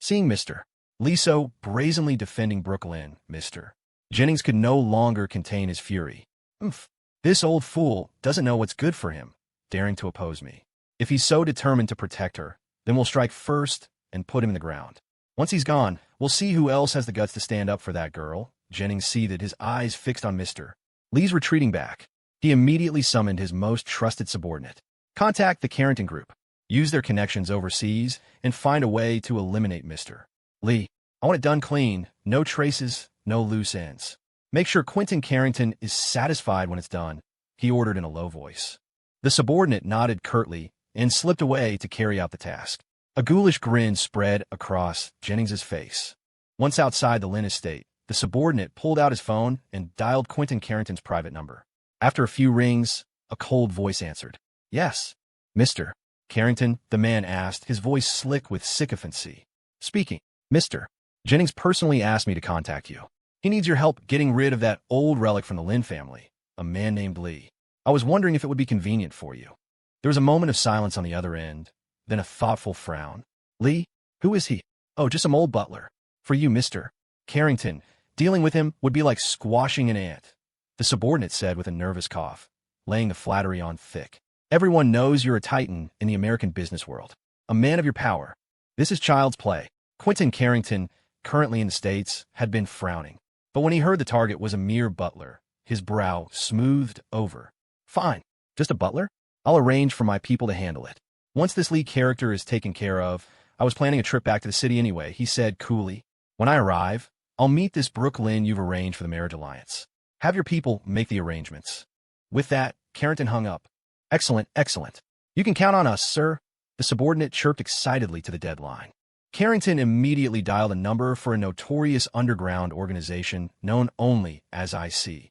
Seeing Mr. Liso brazenly defending Brooke, Mr. Jennings could no longer contain his fury. Oomph. This old fool doesn't know what's good for him, daring to oppose me. If he's so determined to protect her, then we'll strike first and put him in the ground. Once he's gone, we'll see who else has the guts to stand up for that girl. Jennings seethed, his eyes fixed on Mr. Lee's retreating back. He immediately summoned his most trusted subordinate. Contact the Carrington Group. Use their connections overseas and find a way to eliminate Mr. Lee. I want it done clean, no traces, no loose ends. Make sure Quinton Carrington is satisfied when it's done, he ordered in a low voice. The subordinate nodded curtly and slipped away to carry out the task. A ghoulish grin spread across Jennings's face. Once outside the Lynn estate, the subordinate pulled out his phone and dialed Quinton Carrington's private number. After a few rings, a cold voice answered. Yes, Mr. Carrington, the man asked, his voice slick with sycophancy. Speaking. Mr. Jennings personally asked me to contact you. He needs your help getting rid of that old relic from the Lynn family, a man named Lee. I was wondering if it would be convenient for you. There was a moment of silence on the other end, then a thoughtful frown. Lee? Who is he? Oh, just some old butler. For you, Mr. Carrington, dealing with him would be like squashing an ant, the subordinate said with a nervous cough, laying the flattery on thick. Everyone knows you're a titan in the American business world, a man of your power. This is child's play. Quinton Carrington, currently in the States, had been frowning. But when he heard the target was a mere butler, his brow smoothed over. Fine, just a butler? I'll arrange for my people to handle it. Once this Lee character is taken care of, I was planning a trip back to the city anyway, he said coolly. When I arrive, I'll meet this Brooke Lynn you've arranged for the marriage alliance. Have your people make the arrangements. With that, Carrington hung up. Excellent, excellent. You can count on us, sir. The subordinate chirped excitedly to the deadline. Carrington immediately dialed a number for a notorious underground organization known only as IC.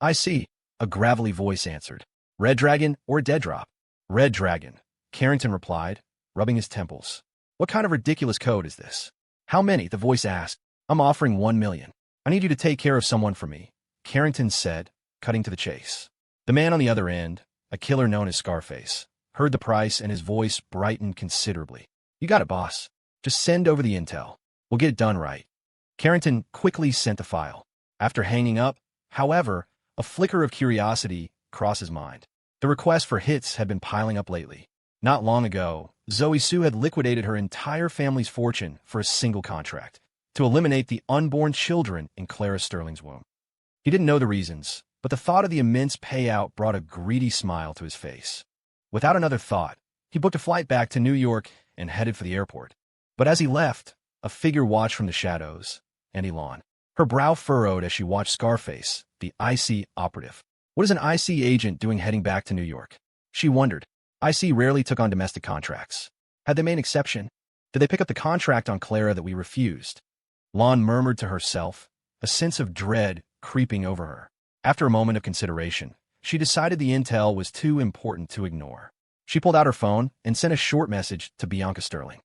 IC, a gravelly voice answered. Red Dragon or Dead Drop? Red Dragon, Carrington replied, rubbing his temples. What kind of ridiculous code is this? How many? The voice asked. I'm offering 1 million. I need you to take care of someone for me, Carrington said, cutting to the chase. The man on the other end, a killer known as Scarface, heard the price and his voice brightened considerably. You got it, boss. Just send over the intel. We'll get it done right. Carrington quickly sent the file. After hanging up, however, a flicker of curiosity crossed his mind. The requests for hits had been piling up lately. Not long ago, Zoe Sue had liquidated her entire family's fortune for a single contract, to eliminate the unborn children in Clara Sterling's womb. He didn't know the reasons, but the thought of the immense payout brought a greedy smile to his face. Without another thought, he booked a flight back to New York and headed for the airport. But as he left, a figure watched from the shadows, Annie Lawn. Her brow furrowed as she watched Scarface, the IC operative. What is an IC agent doing heading back to New York? She wondered. IC rarely took on domestic contracts. Had they made an exception? Did they pick up the contract on Clara that we refused? Lawn murmured to herself, a sense of dread creeping over her. After a moment of consideration, she decided the intel was too important to ignore. She pulled out her phone and sent a short message to Bianca Sterling.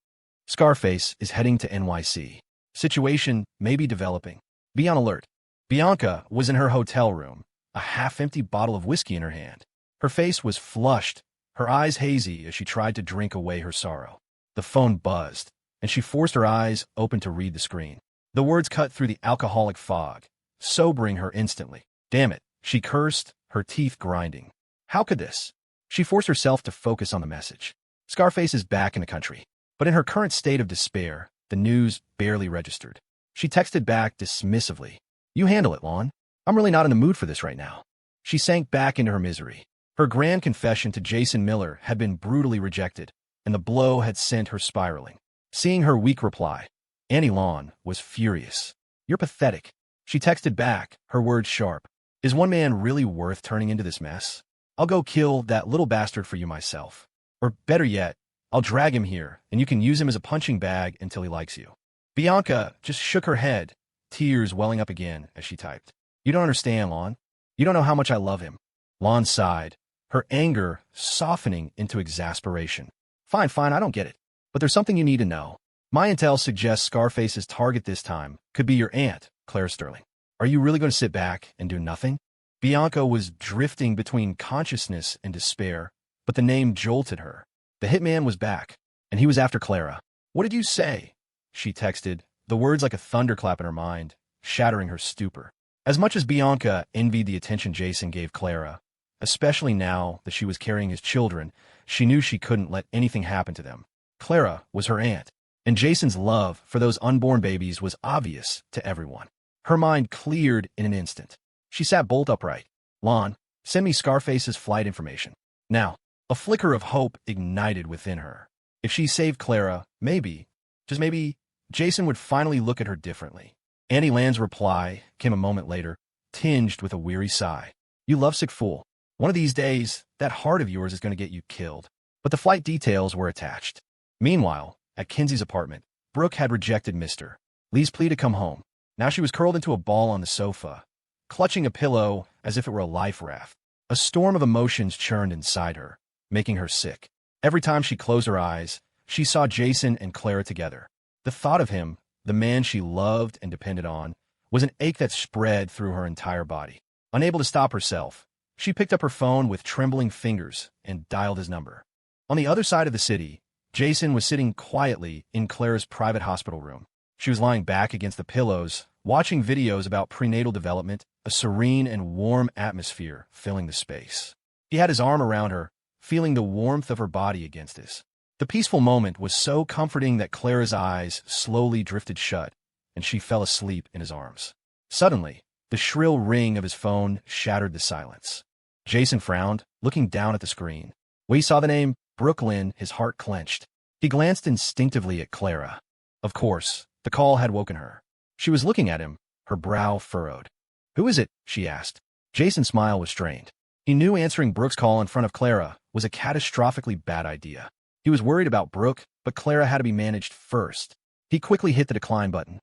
Scarface is heading to NYC. Situation may be developing. Be on alert. Bianca was in her hotel room, a half-empty bottle of whiskey in her hand. Her face was flushed, her eyes hazy as she tried to drink away her sorrow. The phone buzzed, and she forced her eyes open to read the screen. The words cut through the alcoholic fog, sobering her instantly. Damn it, she cursed, her teeth grinding. How could this? She forced herself to focus on the message. Scarface is back in the country. But in her current state of despair, the news barely registered. She texted back dismissively. You handle it, Lon. I'm really not in the mood for this right now. She sank back into her misery. Her grand confession to Jason Miller had been brutally rejected, and the blow had sent her spiraling. Seeing her weak reply, Annie Lawn was furious. You're pathetic. She texted back, her words sharp. Is one man really worth turning into this mess? I'll go kill that little bastard for you myself. Or better yet, I'll drag him here, and you can use him as a punching bag until he likes you. Bianca just shook her head, tears welling up again as she typed. You don't understand, Lon. You don't know how much I love him. Lon sighed, her anger softening into exasperation. Fine, I don't get it. But there's something you need to know. My intel suggests Scarface's target this time could be your aunt, Clara Sterling. Are you really going to sit back and do nothing? Bianca was drifting between consciousness and despair, but the name jolted her. The hitman was back, and he was after Clara. What did you say? she texted, the words like a thunderclap in her mind, shattering her stupor. As much as Bianca envied the attention Jason gave Clara, especially now that she was carrying his children, she knew she couldn't let anything happen to them. Clara was her aunt, and Jason's love for those unborn babies was obvious to everyone. Her mind cleared in an instant. She sat bolt upright. Lon, send me Scarface's flight information. Now, a flicker of hope ignited within her. If she saved Clara, maybe, just maybe, Jason would finally look at her differently. Annie Land's reply came a moment later, tinged with a weary sigh. You lovesick fool. One of these days, that heart of yours is going to get you killed. But the flight details were attached. Meanwhile, at Kinsey's apartment, Brooke had rejected Mr. Lee's plea to come home. Now she was curled into a ball on the sofa, clutching a pillow as if it were a life raft. A storm of emotions churned inside her, making her sick. Every time she closed her eyes, she saw Jason and Clara together. The thought of him, the man she loved and depended on, was an ache that spread through her entire body. Unable to stop herself, she picked up her phone with trembling fingers and dialed his number. On the other side of the city, Jason was sitting quietly in Clara's private hospital room. She was lying back against the pillows, watching videos about prenatal development, a serene and warm atmosphere filling the space. He had his arm around her, feeling the warmth of her body against his. The peaceful moment was so comforting that Clara's eyes slowly drifted shut, and she fell asleep in his arms. Suddenly, the shrill ring of his phone shattered the silence. Jason frowned, looking down at the screen. When he saw the name Brooke, his heart clenched. He glanced instinctively at Clara. Of course, the call had woken her. She was looking at him, her brow furrowed. Who is it? She asked. Jason's smile was strained. He knew answering Brooke's call in front of Clara was a catastrophically bad idea. He was worried about Brooke, but Clara had to be managed first. He quickly hit the decline button.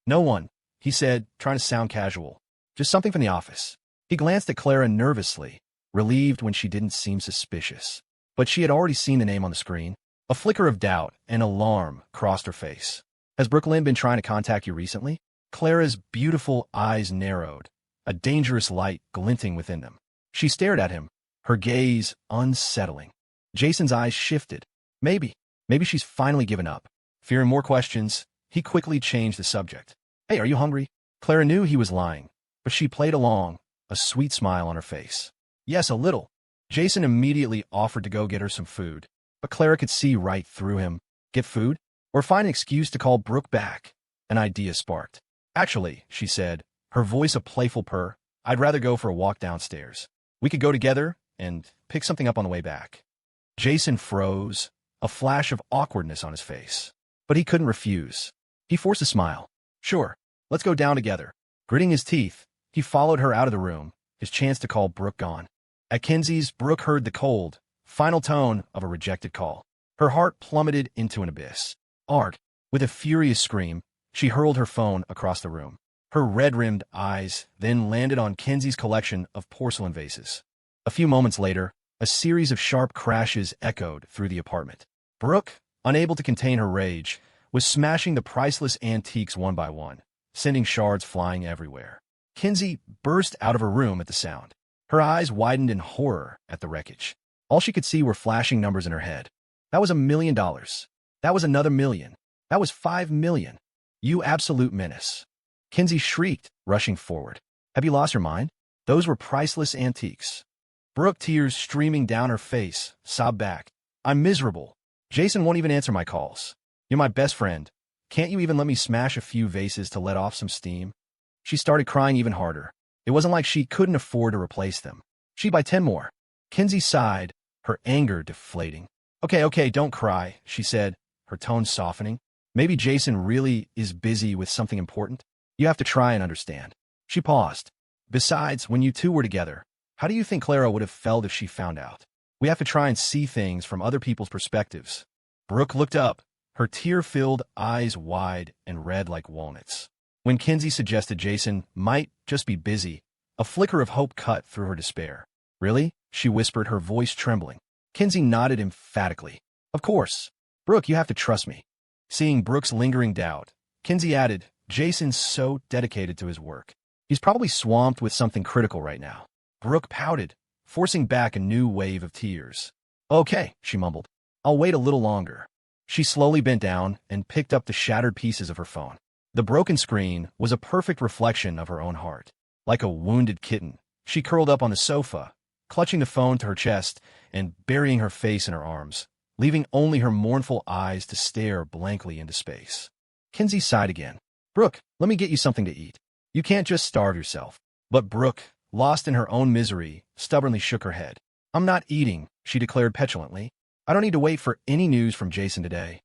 No one, he said, trying to sound casual. Just something from the office. He glanced at Clara nervously, relieved when she didn't seem suspicious. But she had already seen the name on the screen. A flicker of doubt and alarm crossed her face. Has Brooke been trying to contact you recently? Clara's beautiful eyes narrowed, a dangerous light glinting within them. She stared at him, her gaze unsettling. Jason's eyes shifted. Maybe she's finally given up. Fearing more questions, he quickly changed the subject. Hey, are you hungry? Clara knew he was lying, but she played along, a sweet smile on her face. Yes, a little. Jason immediately offered to go get her some food, but Clara could see right through him. Get food? Or find an excuse to call Brooke back? An idea sparked. Actually, she said, her voice a playful purr, I'd rather go for a walk downstairs. We could go together and pick something up on the way back. Jason froze, a flash of awkwardness on his face. But he couldn't refuse. He forced a smile. Sure, let's go down together. Gritting his teeth, he followed her out of the room, his chance to call Brooke gone. At Kinsey's, Brooke heard the cold, final tone of a rejected call. Her heart plummeted into an abyss. Art, with a furious scream, she hurled her phone across the room. Her red-rimmed eyes then landed on Kinsey's collection of porcelain vases. A few moments later, a series of sharp crashes echoed through the apartment. Brooke, unable to contain her rage, was smashing the priceless antiques one by one, sending shards flying everywhere. Kinsey burst out of her room at the sound. Her eyes widened in horror at the wreckage. All she could see were flashing numbers in her head. That was $1 million. That was another million. That was $5 million. You absolute menace. Kinsey shrieked, rushing forward. Have you lost your mind? Those were priceless antiques. Brooke, tears streaming down her face, sobbed back. I'm miserable. Jason won't even answer my calls. You're my best friend. Can't you even let me smash a few vases to let off some steam? She started crying even harder. It wasn't like she couldn't afford to replace them. She'd buy 10 more. Kinsey sighed, her anger deflating. Okay, don't cry, she said, her tone softening. Maybe Jason really is busy with something important. You have to try and understand. She paused. Besides, when you two were together, how do you think Clara would have felt if she found out? We have to try and see things from other people's perspectives. Brooke looked up, her tear-filled eyes wide and red like walnuts. When Kinsey suggested Jason might just be busy, a flicker of hope cut through her despair. Really? She whispered, her voice trembling. Kinsey nodded emphatically. Of course. Brooke, you have to trust me. Seeing Brooke's lingering doubt, Kinsey added, Jason's so dedicated to his work. He's probably swamped with something critical right now. Brooke pouted, forcing back a new wave of tears. Okay, she mumbled. I'll wait a little longer. She slowly bent down and picked up the shattered pieces of her phone. The broken screen was a perfect reflection of her own heart. Like a wounded kitten, she curled up on the sofa, clutching the phone to her chest and burying her face in her arms, leaving only her mournful eyes to stare blankly into space. Kinsey sighed again. "Brooke, let me get you something to eat. You can't just starve yourself." But Brooke, lost in her own misery, stubbornly shook her head. "I'm not eating," she declared petulantly. "I don't need to wait for any news from Jason today."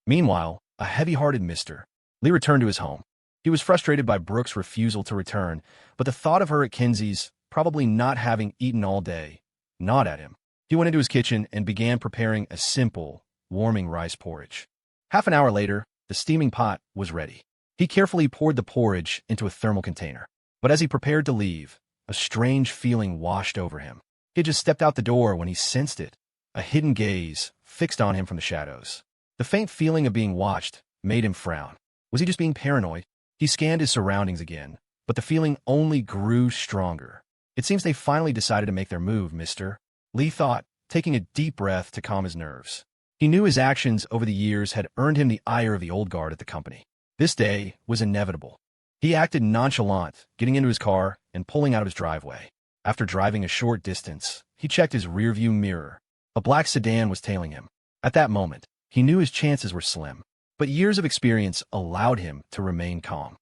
Meanwhile, a heavy-hearted Mr. Lee returned to his home. He was frustrated by Brooke's refusal to return, but the thought of her at Kinsey's, probably not having eaten all day, gnawed at him. He went into his kitchen and began preparing a simple, warming rice porridge. Half an hour later, the steaming pot was ready. He carefully poured the porridge into a thermal container. But as he prepared to leave, a strange feeling washed over him. He had just stepped out the door when he sensed it, a hidden gaze fixed on him from the shadows. The faint feeling of being watched made him frown. Was he just being paranoid? He scanned his surroundings again, but the feeling only grew stronger. "It seems they finally decided to make their move, Mr. Lee thought, taking a deep breath to calm his nerves. He knew his actions over the years had earned him the ire of the old guard at the company. This day was inevitable. He acted nonchalant, getting into his car and pulling out of his driveway. After driving a short distance, he checked his rearview mirror. A black sedan was tailing him. At that moment, he knew his chances were slim, but years of experience allowed him to remain calm.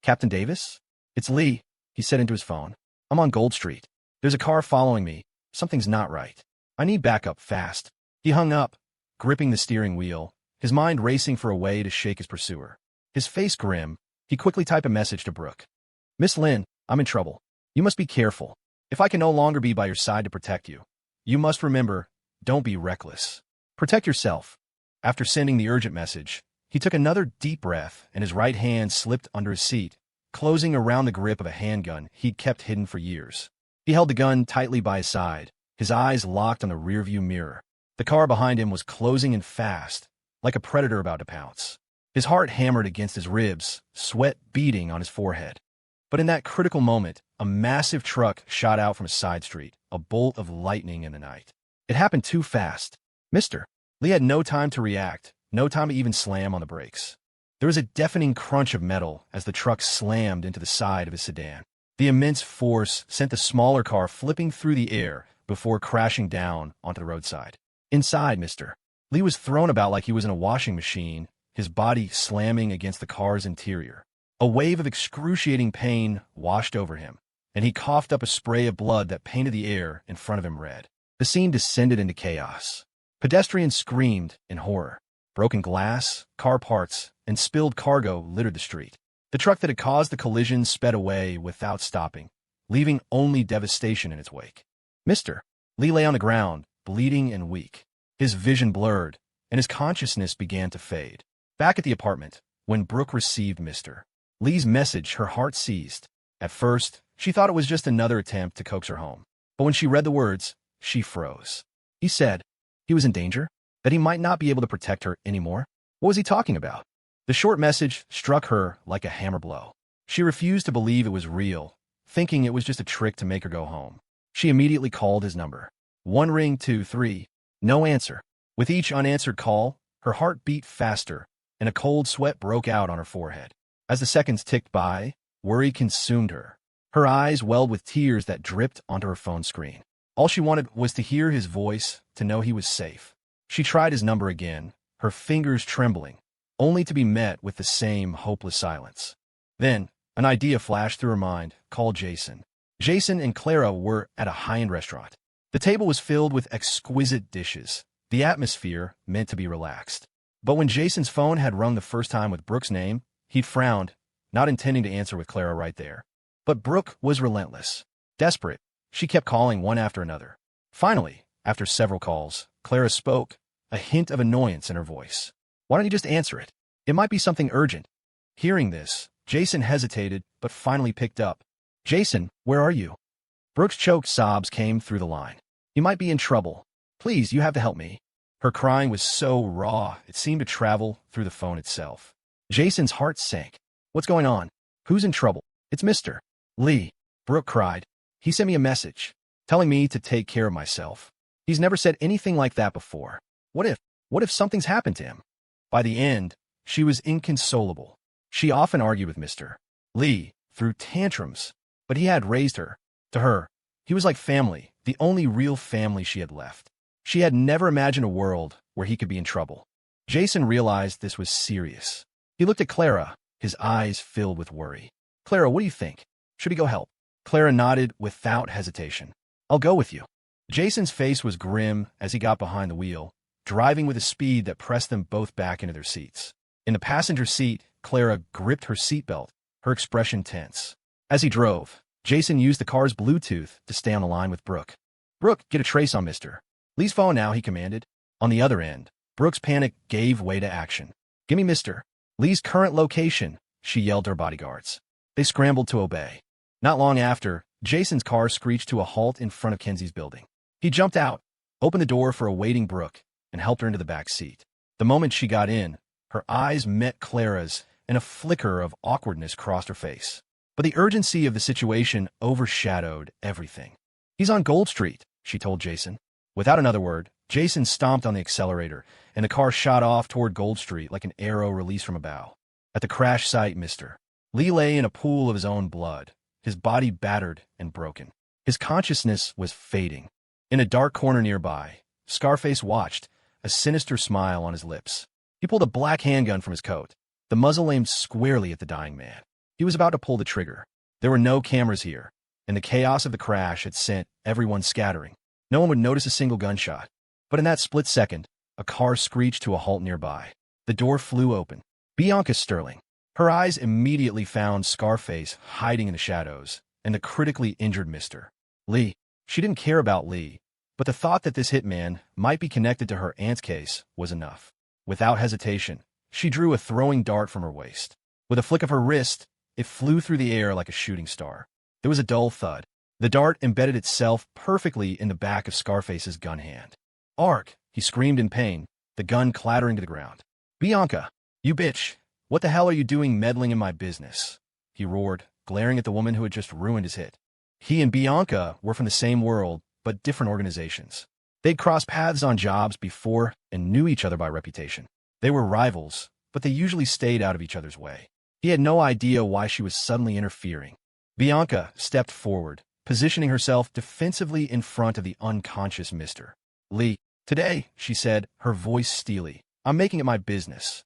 "Captain Davis? It's Lee," he said into his phone. "I'm on Gold Street. There's a car following me. Something's not right. I need backup fast." He hung up, gripping the steering wheel, his mind racing for a way to shake his pursuer. His face grim, he quickly typed a message to Brooke. "Miss Lynn, I'm in trouble. You must be careful. If I can no longer be by your side to protect you, you must remember, don't be reckless. Protect yourself." After sending the urgent message, he took another deep breath and his right hand slipped under his seat, closing around the grip of a handgun he'd kept hidden for years. He held the gun tightly by his side, his eyes locked on the rearview mirror. The car behind him was closing in fast, like a predator about to pounce. His heart hammered against his ribs, sweat beading on his forehead. But in that critical moment, a massive truck shot out from a side street, a bolt of lightning in the night. It happened too fast. Mr. Lee had no time to react, no time to even slam on the brakes. There was a deafening crunch of metal as the truck slammed into the side of his sedan. The immense force sent the smaller car flipping through the air before crashing down onto the roadside. Inside, Mr. Lee was thrown about like he was in a washing machine, his body slamming against the car's interior. A wave of excruciating pain washed over him, and he coughed up a spray of blood that painted the air in front of him red. The scene descended into chaos. Pedestrians screamed in horror. Broken glass, car parts, and spilled cargo littered the street. The truck that had caused the collision sped away without stopping, leaving only devastation in its wake. Mr. Lee lay on the ground, bleeding and weak. His vision blurred, and his consciousness began to fade. Back at the apartment, when Brooke received Mr. Lee's message, her heart seized. At first, she thought it was just another attempt to coax her home. But when she read the words, she froze. He said he was in danger, that he might not be able to protect her anymore. What was he talking about? The short message struck her like a hammer blow. She refused to believe it was real, thinking it was just a trick to make her go home. She immediately called his number. 1 ring, 2, 3. No answer. With each unanswered call, her heart beat faster, and a cold sweat broke out on her forehead. As the seconds ticked by, worry consumed her. Her eyes welled with tears that dripped onto her phone screen. All she wanted was to hear his voice, to know he was safe. She tried his number again, her fingers trembling, only to be met with the same hopeless silence. Then, an idea flashed through her mind. Call Jason. Jason and Clara were at a high-end restaurant. The table was filled with exquisite dishes, the atmosphere meant to be relaxed. But when Jason's phone had rung the first time with Brooke's name, he frowned, not intending to answer with Clara right there. But Brooke was relentless. Desperate, she kept calling one after another. Finally, after several calls, Clara spoke, a hint of annoyance in her voice. "Why don't you just answer it? It might be something urgent." Hearing this, Jason hesitated, but finally picked up. "Jason, where are you?" Brooke's choked sobs came through the line. "You might be in trouble. Please, you have to help me." Her crying was so raw, it seemed to travel through the phone itself. Jason's heart sank. "What's going on? Who's in trouble?" "It's Mr. Lee," Brooke cried. "He sent me a message, telling me to take care of myself. He's never said anything like that before. What if What if something's happened to him? By the end, she was inconsolable. She often argued with Mr. Lee, threw tantrums, but he had raised her. To her, he was like family, the only real family she had left. She had never imagined a world where he could be in trouble. Jason realized this was serious. He looked at Clara, his eyes filled with worry. Clara, what do you think? Should we go help? Clara nodded without hesitation. I'll go with you. Jason's face was grim as he got behind the wheel, driving with a speed that pressed them both back into their seats. In the passenger seat, Clara gripped her seatbelt, her expression tense. As he drove, Jason used the car's Bluetooth to stay on the line with Brooke. Brooke, get a trace on Mr. Lee's phone now, he commanded. On the other end, Brooke's panic gave way to action. Give me Mr. Lee's current location, she yelled to her bodyguards. They scrambled to obey. Not long after, Jason's car screeched to a halt in front of Kenzie's building. He jumped out, opened the door for a waiting Brooke, and helped her into the back seat. The moment she got in, her eyes met Clara's, and a flicker of awkwardness crossed her face. But the urgency of the situation overshadowed everything. He's on Gold Street, she told Jason. Without another word, Jason stomped on the accelerator, and the car shot off toward Gold Street like an arrow released from a bow. At the crash site, Mr. Lee lay in a pool of his own blood, his body battered and broken. His consciousness was fading. In a dark corner nearby, Scarface watched, a sinister smile on his lips. He pulled a black handgun from his coat, the muzzle aimed squarely at the dying man. He was about to pull the trigger. There were no cameras here, and the chaos of the crash had sent everyone scattering. No one would notice a single gunshot. But in that split second, a car screeched to a halt nearby. The door flew open. Bianca Sterling. Her eyes immediately found Scarface hiding in the shadows, and the critically injured Mr. Lee. She didn't care about Lee, but the thought that this hitman might be connected to her aunt's case was enough. Without hesitation, she drew a throwing dart from her waist. With a flick of her wrist, it flew through the air like a shooting star. There was a dull thud. The dart embedded itself perfectly in the back of Scarface's gun hand. Ark! He screamed in pain, the gun clattering to the ground. Bianca! You bitch! What the hell are you doing meddling in my business? He roared, glaring at the woman who had just ruined his hit. He and Bianca were from the same world, but different organizations. They'd crossed paths on jobs before and knew each other by reputation. They were rivals, but they usually stayed out of each other's way. He had no idea why she was suddenly interfering. Bianca stepped forward, positioning herself defensively in front of the unconscious Mr. Lee. Today, she said, her voice steely, I'm making it my business.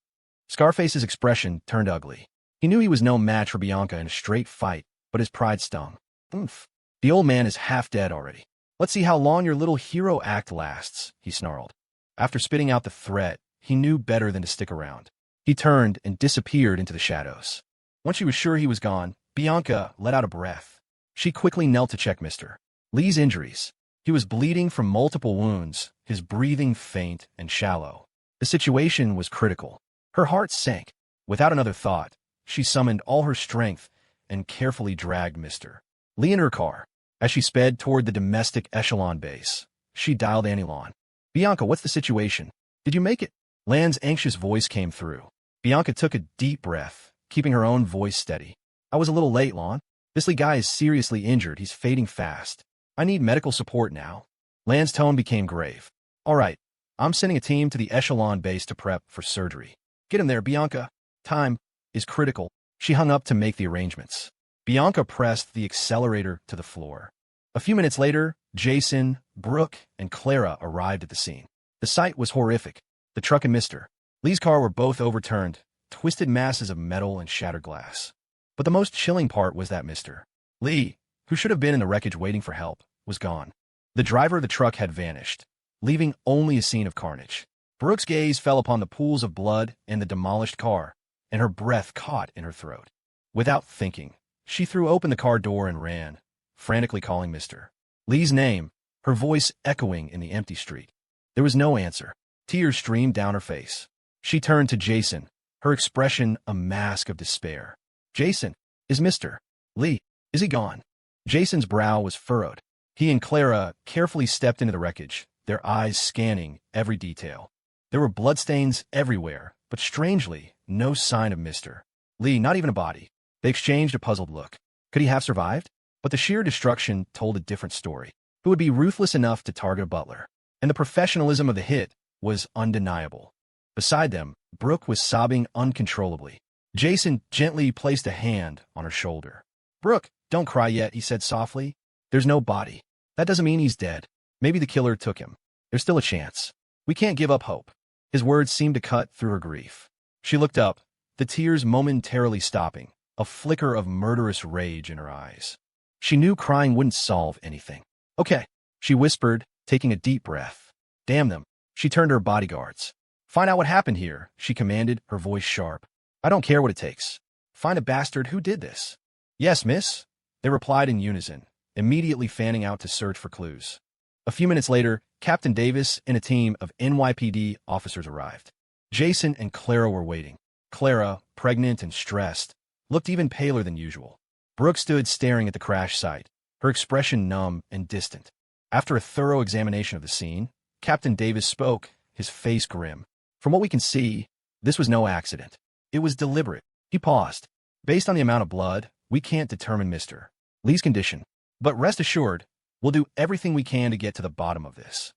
Scarface's expression turned ugly. He knew he was no match for Bianca in a straight fight, but his pride stung. Oomph. The old man is half dead already. Let's see how long your little hero act lasts, he snarled. After spitting out the threat, he knew better than to stick around. He turned and disappeared into the shadows. Once she was sure he was gone, Bianca let out a breath. She quickly knelt to check Mr. Lee's injuries. He was bleeding from multiple wounds, his breathing faint and shallow. The situation was critical. Her heart sank. Without another thought, she summoned all her strength and carefully dragged Mr. Lee in her car. As she sped toward the domestic echelon base, she dialed Anilon. Bianca, what's the situation? Did you make it? Lan's anxious voice came through. Bianca took a deep breath, keeping her own voice steady. I was a little late, Lon. This Lee guy is seriously injured. He's fading fast. I need medical support now. Lan's tone became grave. All right, I'm sending a team to the echelon base to prep for surgery. Get him there, Bianca. Time is critical. She hung up to make the arrangements. Bianca pressed the accelerator to the floor. A few minutes later, Jason, Brooke, and Clara arrived at the scene. The sight was horrific. The truck and Mr. Lee's car were both overturned, twisted masses of metal and shattered glass. But the most chilling part was that Mr. Lee, who should have been in the wreckage waiting for help, was gone. The driver of the truck had vanished, leaving only a scene of carnage. Brooke's gaze fell upon the pools of blood in the demolished car, and her breath caught in her throat. Without thinking, she threw open the car door and ran, frantically calling Mr. Lee's name, her voice echoing in the empty street. There was no answer. Tears streamed down her face. She turned to Jason, her expression a mask of despair. Jason, is Mr. Lee, is he gone? Jason's brow was furrowed. He and Clara carefully stepped into the wreckage, their eyes scanning every detail. There were bloodstains everywhere, but strangely, no sign of Mr. Lee, not even a body. They exchanged a puzzled look. Could he have survived? But the sheer destruction told a different story. Who would be ruthless enough to target a butler? And the professionalism of the hit was undeniable. Beside them, Brooke was sobbing uncontrollably. Jason gently placed a hand on her shoulder. "Brooke, don't cry yet," he said softly. "There's no body. That doesn't mean he's dead. Maybe the killer took him. There's still a chance. We can't give up hope." His words seemed to cut through her grief. She looked up, the tears momentarily stopping, a flicker of murderous rage in her eyes. She knew crying wouldn't solve anything. "Okay," she whispered, taking a deep breath. "Damn them." She turned to her bodyguards. "Find out what happened here," she commanded, her voice sharp. "I don't care what it takes. Find a bastard who did this." "Yes, miss," they replied in unison, immediately fanning out to search for clues. A few minutes later, Captain Davis and a team of NYPD officers arrived. Jason and Clara were waiting. Clara, pregnant and stressed, looked even paler than usual. Brooke stood staring at the crash site, her expression numb and distant. After a thorough examination of the scene, Captain Davis spoke, his face grim. "From what we can see, this was no accident. It was deliberate." He paused. "Based on the amount of blood, we can't determine Mr. Lee's condition. But rest assured, we'll do everything we can to get to the bottom of this."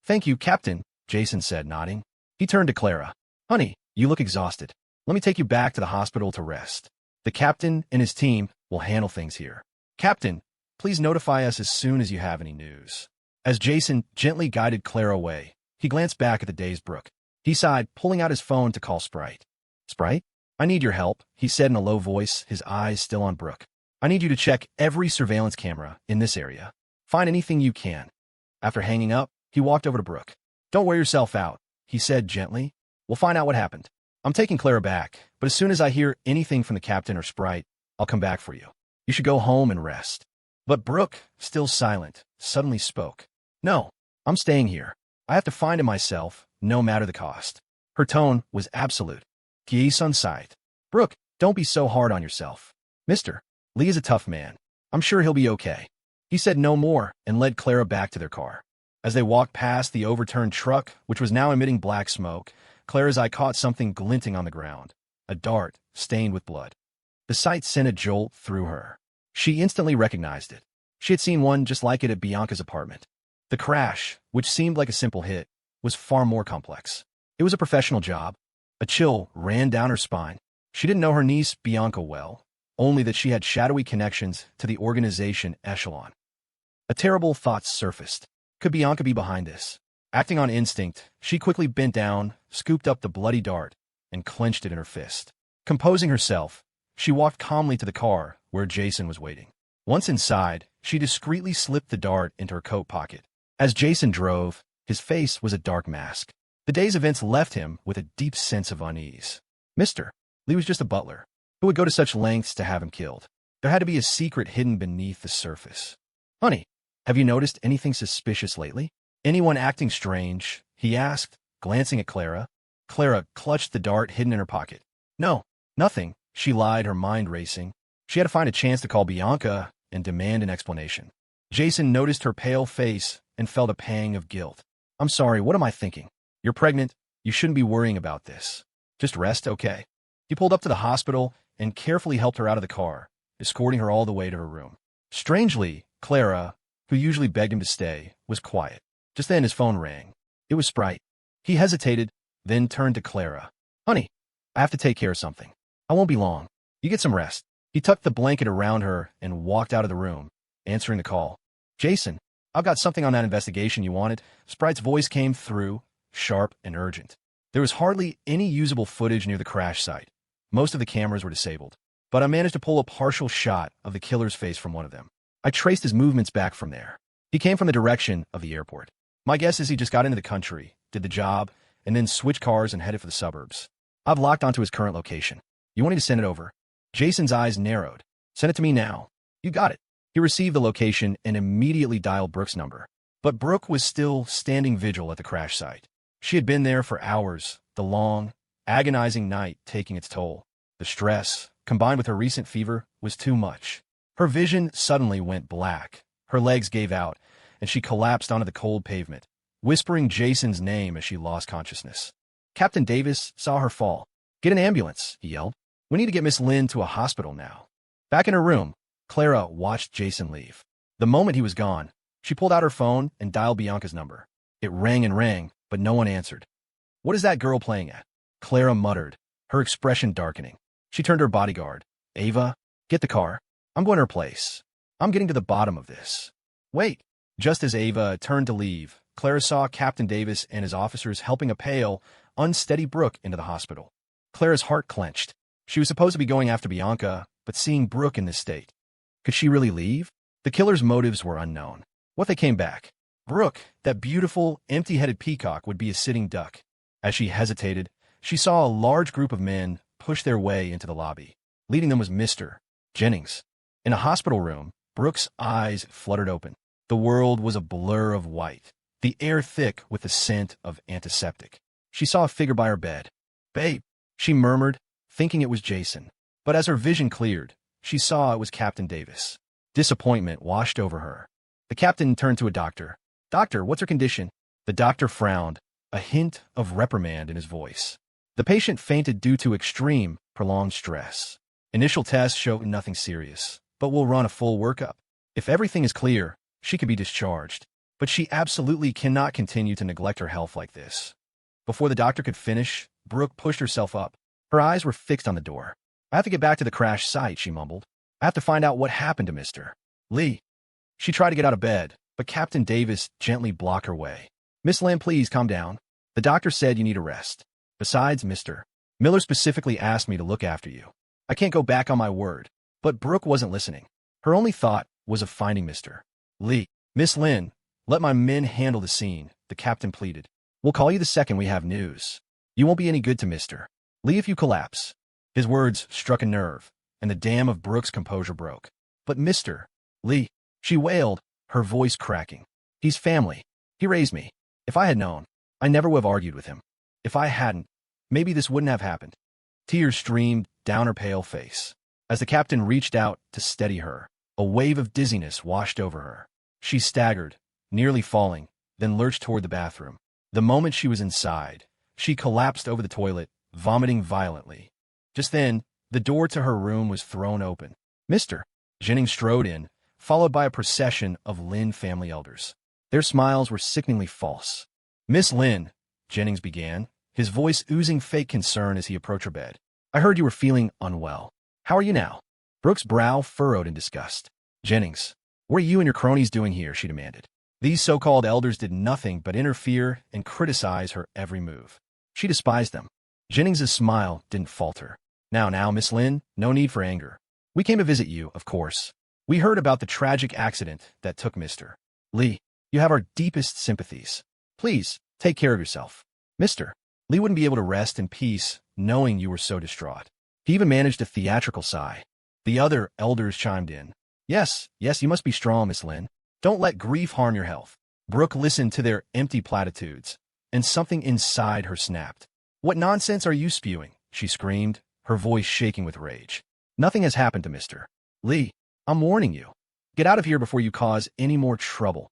"Thank you, Captain," Jason said, nodding. He turned to Clara. "Honey, you look exhausted. Let me take you back to the hospital to rest. The captain and his team will handle things here. Captain, please notify us as soon as you have any news." As Jason gently guided Clara away, he glanced back at the dazed Brooke. He sighed, pulling out his phone to call Sprite. "Sprite? I need your help," he said in a low voice, his eyes still on Brooke. "I need you to check every surveillance camera in this area. Find anything you can." After hanging up, he walked over to Brooke. "Don't wear yourself out," he said gently. "We'll find out what happened. I'm taking Clara back, but as soon as I hear anything from the captain or Sprite, I'll come back for you. You should go home and rest." But Brooke, still silent, suddenly spoke. "No, I'm staying here. I have to find him myself, no matter the cost." Her tone was absolute. "Qui on sight. Brooke, don't be so hard on yourself. Mr. Lee is a tough man. I'm sure he'll be okay." He said no more and led Clara back to their car. As they walked past the overturned truck, which was now emitting black smoke, Clara's eye caught something glinting on the ground, a dart stained with blood. The sight sent a jolt through her. She instantly recognized it. She had seen one just like it at Bianca's apartment. The crash, which seemed like a simple hit, was far more complex. It was a professional job. A chill ran down her spine. She didn't know her niece Bianca well, only that she had shadowy connections to the organization echelon. A terrible thought surfaced. Could Bianca be behind this? Acting on instinct, she quickly bent down, scooped up the bloody dart, and clenched it in her fist. Composing herself, she walked calmly to the car where Jason was waiting. Once inside, she discreetly slipped the dart into her coat pocket. As Jason drove, his face was a dark mask. The day's events left him with a deep sense of unease. Mr. Lee was just a butler. Who would go to such lengths to have him killed? There had to be a secret hidden beneath the surface. "Honey, have you noticed anything suspicious lately? Anyone acting strange?" he asked, glancing at Clara. Clara clutched the dart hidden in her pocket. "No, nothing," she lied, her mind racing. She had to find a chance to call Bianca and demand an explanation. Jason noticed her pale face and felt a pang of guilt. "I'm sorry, what am I thinking? You're pregnant. You shouldn't be worrying about this. Just rest, okay?" He pulled up to the hospital and carefully helped her out of the car, escorting her all the way to her room. Strangely, Clara, who usually begged him to stay, was quiet. Just then his phone rang. It was Sprite. He hesitated, then turned to Clara. "Honey, I have to take care of something. I won't be long. You get some rest." He tucked the blanket around her and walked out of the room, answering the call. "Jason, I've got something on that investigation you wanted." Sprite's voice came through, sharp and urgent. There was hardly any usable footage near the crash site. Most of the cameras were disabled, but I managed to pull a partial shot of the killer's face from one of them. I traced his movements back from there. He came from the direction of the airport. My guess is he just got into the country, did the job, and then switched cars and headed for the suburbs. I've locked onto his current location. You want me to send it over? Jason's eyes narrowed. "Send it to me now." "You got it." He received the location and immediately dialed Brooke's number. But Brooke was still standing vigil at the crash site. She had been there for hours, the long, agonizing night taking its toll. The stress, combined with her recent fever, was too much. Her vision suddenly went black. Her legs gave out, and she collapsed onto the cold pavement, whispering Jason's name as she lost consciousness. Captain Davis saw her fall. "Get an ambulance," he yelled. "We need to get Miss Lynn to a hospital now." Back in her room, Clara watched Jason leave. The moment he was gone, she pulled out her phone and dialed Bianca's number. It rang and rang, but no one answered. What is that girl playing at? Clara muttered, her expression darkening. She turned to her bodyguard. Ava, get the car. I'm going to her place. I'm getting to the bottom of this. Wait. Just as Ava turned to leave, Clara saw Captain Davis and his officers helping a pale, unsteady Brooke into the hospital. Clara's heart clenched. She was supposed to be going after Bianca, but seeing Brooke in this state. Could she really leave? The killer's motives were unknown. What if they came back? Brooke, that beautiful, empty-headed peacock, would be a sitting duck. As she hesitated, she saw a large group of men push their way into the lobby. Leading them was Mr. Jennings. In a hospital room, Brooke's eyes fluttered open. The world was a blur of white, the air thick with the scent of antiseptic. She saw a figure by her bed. Babe, she murmured, thinking it was Jason. But as her vision cleared, she saw it was Captain Davis. Disappointment washed over her. The captain turned to a doctor. Doctor, what's her condition? The doctor frowned, a hint of reprimand in his voice. The patient fainted due to extreme, prolonged stress. Initial tests show nothing serious, but we'll run a full workup. If everything is clear, she could be discharged. But she absolutely cannot continue to neglect her health like this. Before the doctor could finish, Brooke pushed herself up. Her eyes were fixed on the door. I have to get back to the crash site, she mumbled. I have to find out what happened to Mr. Lee. She tried to get out of bed, but Captain Davis gently blocked her way. Miss Lynn, please calm down. The doctor said you need a rest. Besides, Mr. Miller specifically asked me to look after you. I can't go back on my word. But Brooke wasn't listening. Her only thought was of finding Mr. Lee. Miss Lynn, let my men handle the scene, the captain pleaded. We'll call you the second we have news. You won't be any good to Mr. Lee if you collapse. His words struck a nerve, and the dam of Brooke's composure broke. But Mr. Lee, she wailed, her voice cracking. He's family. He raised me. If I had known, I never would have argued with him. If I hadn't, maybe this wouldn't have happened. Tears streamed down her pale face. As the captain reached out to steady her, a wave of dizziness washed over her. She staggered, nearly falling, then lurched toward the bathroom. The moment she was inside, she collapsed over the toilet, vomiting violently. Just then, the door to her room was thrown open. Mr. Jennings strode in, followed by a procession of Lynn family elders. Their smiles were sickeningly false. Miss Lynn, Jennings began, his voice oozing fake concern as he approached her bed. I heard you were feeling unwell. How are you now? Brooke's brow furrowed in disgust. Jennings, what are you and your cronies doing here? She demanded. These so-called elders did nothing but interfere and criticize her every move. She despised them. Jennings's smile didn't falter. Now, Miss Lynn, no need for anger. We came to visit you, of course. We heard about the tragic accident that took Mr. Lee. You have our deepest sympathies. Please, take care of yourself. Mr. Lee wouldn't be able to rest in peace knowing you were so distraught. He even managed a theatrical sigh. The other elders chimed in. Yes, you must be strong, Miss Lynn. Don't let grief harm your health. Brooke listened to their empty platitudes, and something inside her snapped. What nonsense are you spewing? She screamed, her voice shaking with rage. Nothing has happened to Mr. Lee. I'm warning you. Get out of here before you cause any more trouble.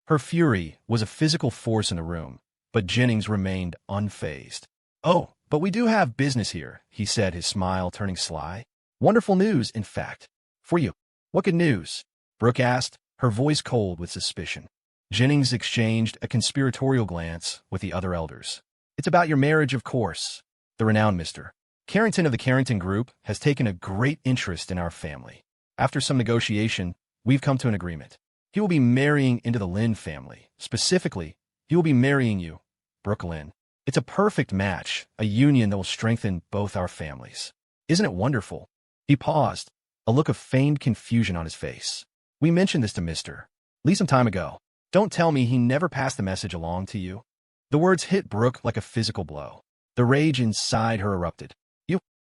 Her fury was a physical force in the room, but Jennings remained unfazed. Oh, but we do have business here, he said, his smile turning sly. Wonderful news, in fact. For you. What good news? Brooke asked, her voice cold with suspicion. Jennings exchanged a conspiratorial glance with the other elders. It's about your marriage, of course. The renowned Mr. Carrington of the Carrington Group has taken a great interest in our family. After some negotiation, we've come to an agreement. He will be marrying into the Lynn family. Specifically, he will be marrying you, Brooke Lynn. It's a perfect match, a union that will strengthen both our families. Isn't it wonderful? He paused, a look of feigned confusion on his face. We mentioned this to Mr. Lee some time ago. Don't tell me he never passed the message along to you. The words hit Brooke like a physical blow. The rage inside her erupted.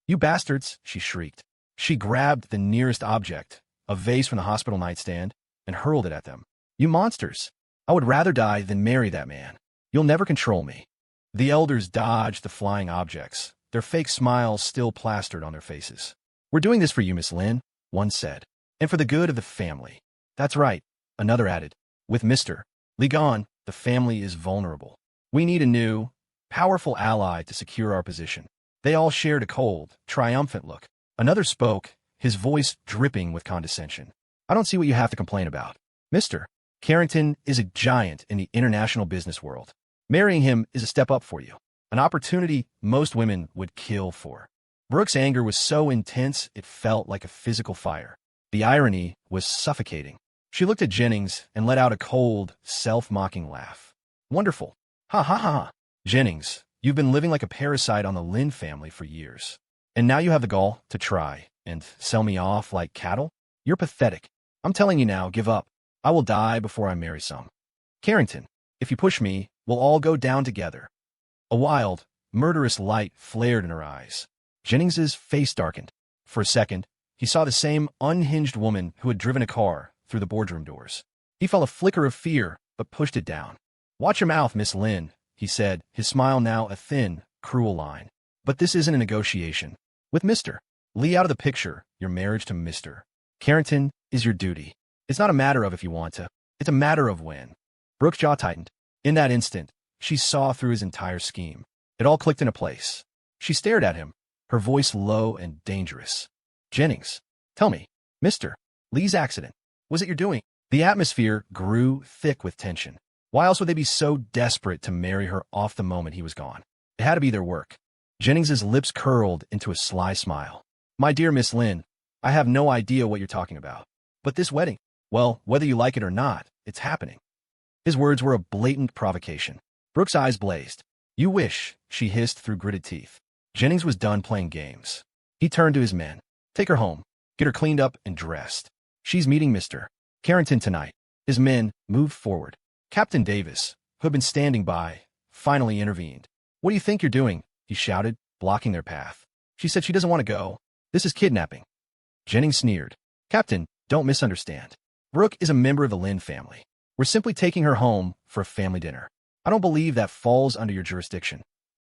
You bastards, she shrieked. She grabbed the nearest object, a vase from the hospital nightstand, and hurled it at them. You monsters! I would rather die than marry that man. You'll never control me. The elders dodged the flying objects, their fake smiles still plastered on their faces. We're doing this for you, Miss Lynn, one said, and for the good of the family. That's right, another added. With Mr. Lee gone, the family is vulnerable. We need a new, powerful ally to secure our position. They all shared a cold, triumphant look. Another spoke, his voice dripping with condescension. I don't see what you have to complain about. Mr. Carrington is a giant in the international business world. Marrying him is a step up for you. an opportunity most women would kill for. Brooke's anger was so intense it felt like a physical fire. The irony was suffocating. She looked at Jennings and let out a cold, self-mocking laugh. Wonderful. Ha ha ha ha. Jennings, you've been living like a parasite on the Lynn family for years. And now you have the gall to try and sell me off like cattle? You're pathetic. I'm telling you now, give up. I will die before I marry some. Carrington, if you push me, we'll all go down together. A wild, murderous light flared in her eyes. Jennings's face darkened. For a second, he saw the same unhinged woman who had driven a car through the boardroom doors. He felt a flicker of fear, but pushed it down. Watch your mouth, Miss Lynn, he said, his smile now a thin, cruel line. But this isn't a negotiation. With Mr. Lee out of the picture, your marriage to Mr. Carrington is your duty. It's not a matter of if you want to. It's a matter of when. Brooke's jaw tightened. In that instant, she saw through his entire scheme. It all clicked into place. She stared at him, her voice low and dangerous. Jennings, tell me, Mr. Lee's accident. Was it your doing? The atmosphere grew thick with tension. Why else would they be so desperate to marry her off the moment he was gone? It had to be their work. Jennings's lips curled into a sly smile. My dear Miss Lynn, I have no idea what you're talking about. But this wedding, well, whether you like it or not, it's happening. His words were a blatant provocation. Brooke's eyes blazed. You wish, she hissed through gritted teeth. Jennings was done playing games. He turned to his men. Take her home. Get her cleaned up and dressed. She's meeting Mr. Carrington tonight. His men moved forward. Captain Davis, who had been standing by, finally intervened. What do you think you're doing? He shouted, blocking their path. She said she doesn't want to go. This is kidnapping. Jennings sneered. Captain, don't misunderstand. Brooke is a member of the Lynn family. We're simply taking her home for a family dinner. I don't believe that falls under your jurisdiction.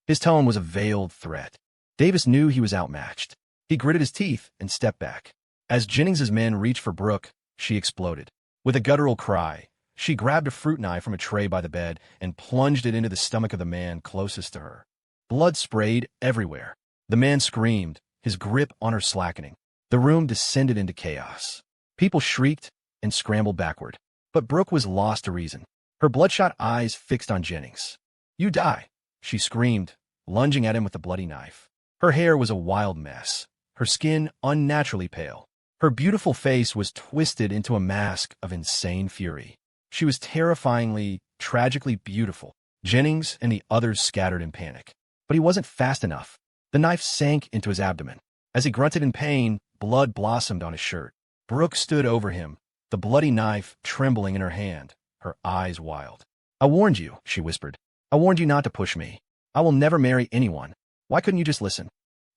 His tone was a veiled threat. Davis knew he was outmatched. He gritted his teeth and stepped back. As Jennings's men reached for Brooke, she exploded. With a guttural cry, she grabbed a fruit knife from a tray by the bed and plunged it into the stomach of the man closest to her. Blood sprayed everywhere. The man screamed, his grip on her slackening. The room descended into chaos. People shrieked and scrambled backward. But Brooke was lost to reason, her bloodshot eyes fixed on Jennings. You die, she screamed, lunging at him with the bloody knife. Her hair was a wild mess, her skin unnaturally pale. Her beautiful face was twisted into a mask of insane fury. She was terrifyingly, tragically beautiful. Jennings and the others scattered in panic. But he wasn't fast enough. The knife sank into his abdomen. As he grunted in pain, blood blossomed on his shirt. Brooke stood over him, the bloody knife trembling in her hand, her eyes wild. I warned you, she whispered. I warned you not to push me. I will never marry anyone. Why couldn't you just listen?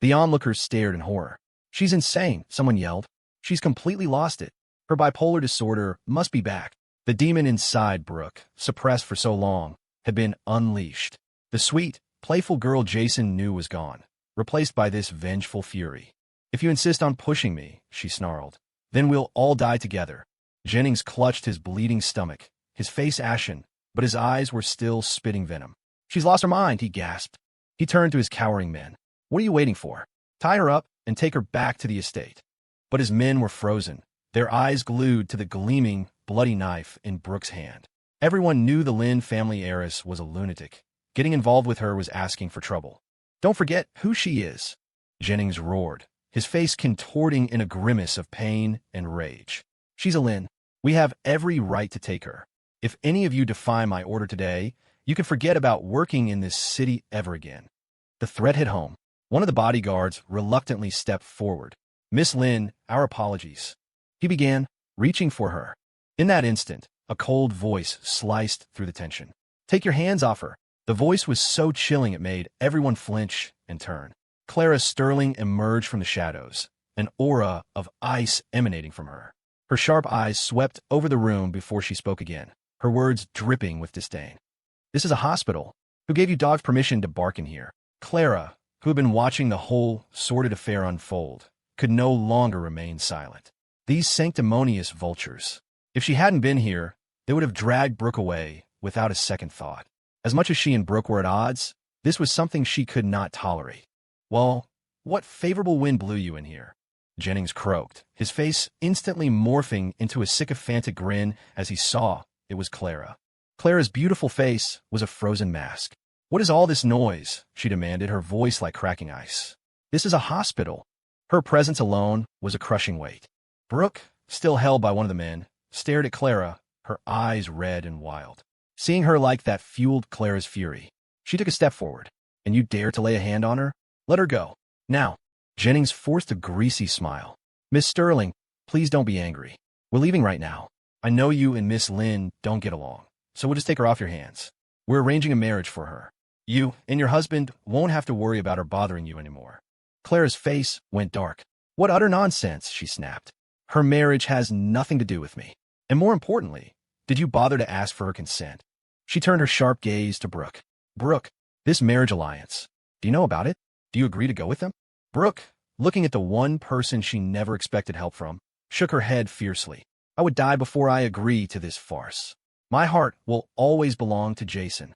The onlookers stared in horror. She's insane, someone yelled. She's completely lost it. Her bipolar disorder must be back. The demon inside Brooke, suppressed for so long, had been unleashed. The sweet, playful girl Jason knew was gone, replaced by this vengeful fury. If you insist on pushing me, she snarled, then we'll all die together. Jennings clutched his bleeding stomach, his face ashen, but his eyes were still spitting venom. She's lost her mind, he gasped. He turned to his cowering men. What are you waiting for? Tie her up and take her back to the estate. But his men were frozen, their eyes glued to the gleaming, bloody knife in Brooke's hand. Everyone knew the Lynn family heiress was a lunatic. Getting involved with her was asking for trouble. Don't forget who she is, Jennings roared, his face contorting in a grimace of pain and rage. She's a Lynn. We have every right to take her. If any of you defy my order today, you can forget about working in this city ever again. The threat hit home. One of the bodyguards reluctantly stepped forward. Miss Lynn, our apologies. He began, reaching for her. In that instant, a cold voice sliced through the tension. Take your hands off her. The voice was so chilling it made everyone flinch and turn. Clara Sterling emerged from the shadows, an aura of ice emanating from her. Her sharp eyes swept over the room before she spoke again, her words dripping with disdain. This is a hospital. Who gave you dogs permission to bark in here? Clara, who had been watching the whole sordid affair unfold, could no longer remain silent. These sanctimonious vultures. If she hadn't been here, they would have dragged Brooke away without a second thought. As much as she and Brooke were at odds, this was something she could not tolerate. Well, what favorable wind blew you in here? Jennings croaked, his face instantly morphing into a sycophantic grin as he saw it was Clara. Clara's beautiful face was a frozen mask. What is all this noise? She demanded, her voice like cracking ice. This is a hospital. Her presence alone was a crushing weight. Brooke, still held by one of the men, stared at Clara, her eyes red and wild. Seeing her like that fueled Clara's fury. She took a step forward. And you dare to lay a hand on her? Let her go. Now. Jennings forced a greasy smile. Miss Sterling, please don't be angry. We're leaving right now. I know you and Miss Lynn don't get along, so we'll just take her off your hands. We're arranging a marriage for her. You and your husband won't have to worry about her bothering you anymore. Clara's face went dark. What utter nonsense, she snapped. Her marriage has nothing to do with me. And more importantly, did you bother to ask for her consent? She turned her sharp gaze to Brooke. Brooke, this marriage alliance, do you know about it? Do you agree to go with them? Brooke, looking at the one person she never expected help from, shook her head fiercely. I would die before I agree to this farce. My heart will always belong to Jason.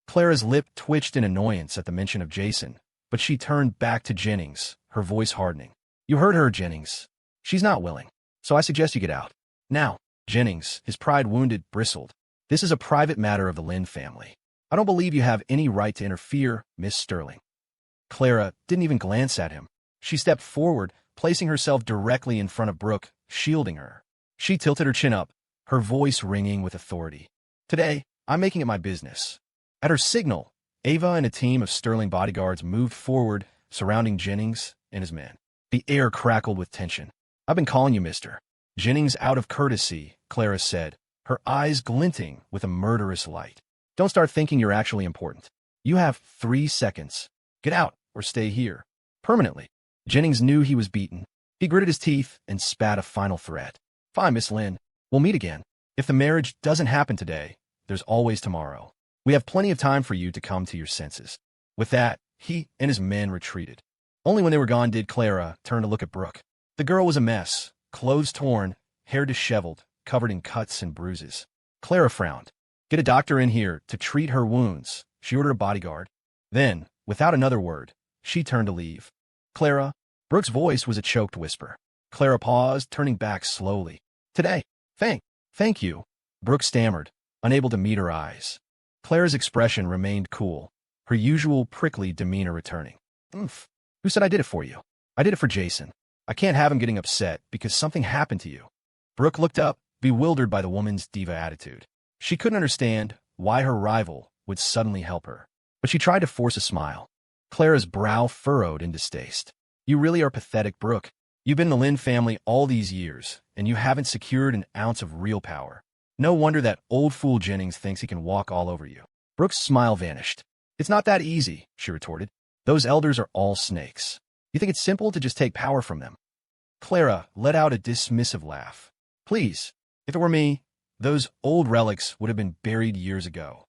Clara's lip twitched in annoyance at the mention of Jason, but she turned back to Jennings, her voice hardening. You heard her, Jennings. She's not willing, so I suggest you get out. Now. Jennings, his pride wounded, bristled. This is a private matter of the Lynn family. I don't believe you have any right to interfere, Miss Sterling. Clara didn't even glance at him. She stepped forward, placing herself directly in front of Brooke, shielding her. She tilted her chin up, her voice ringing with authority. Today, I'm making it my business. At her signal, Ava and a team of Sterling bodyguards moved forward, surrounding Jennings and his men. The air crackled with tension. I've been calling you, mister. Jennings, out of courtesy, Clara said, her eyes glinting with a murderous light. Don't start thinking you're actually important. You have 3 seconds. Get out or stay here. Permanently. Jennings knew he was beaten. He gritted his teeth and spat a final threat. Fine, Miss Lynn. We'll meet again. If the marriage doesn't happen today, there's always tomorrow. We have plenty of time for you to come to your senses. With that, he and his men retreated. Only when they were gone did Clara turn to look at Brooke. The girl was a mess, clothes torn, hair disheveled, covered in cuts and bruises. Clara frowned. Get a doctor in here to treat her wounds, she ordered a bodyguard. Then, without another word, she turned to leave. Clara. Brooke's voice was a choked whisper. Clara paused, turning back slowly. Today. Thank you. Brooke stammered, unable to meet her eyes. Clara's expression remained cool, her usual prickly demeanor returning. Oomph. Who said I did it for you? I did it for Jason. I can't have him getting upset because something happened to you. Brooke looked up, bewildered by the woman's diva attitude. She couldn't understand why her rival would suddenly help her, but she tried to force a smile. Clara's brow furrowed in distaste. You really are pathetic, Brooke. You've been in the Lynn family all these years, and you haven't secured an ounce of real power. No wonder that old fool Jennings thinks he can walk all over you. Brooke's smile vanished. It's not that easy, she retorted. Those elders are all snakes. You think it's simple to just take power from them? Clara let out a dismissive laugh. Please, if it were me, those old relics would have been buried years ago.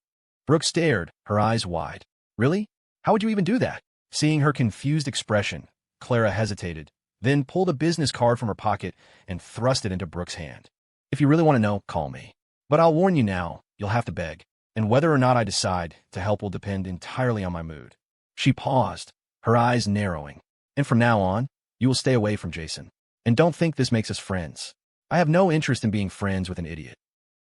Brooke stared, her eyes wide. Really? How would you even do that? Seeing her confused expression, Clara hesitated, then pulled a business card from her pocket and thrust it into Brooke's hand. If you really want to know, call me. But I'll warn you now, you'll have to beg, and whether or not I decide to help will depend entirely on my mood. She paused, her eyes narrowing. And from now on, you will stay away from Jason. And don't think this makes us friends. I have no interest in being friends with an idiot.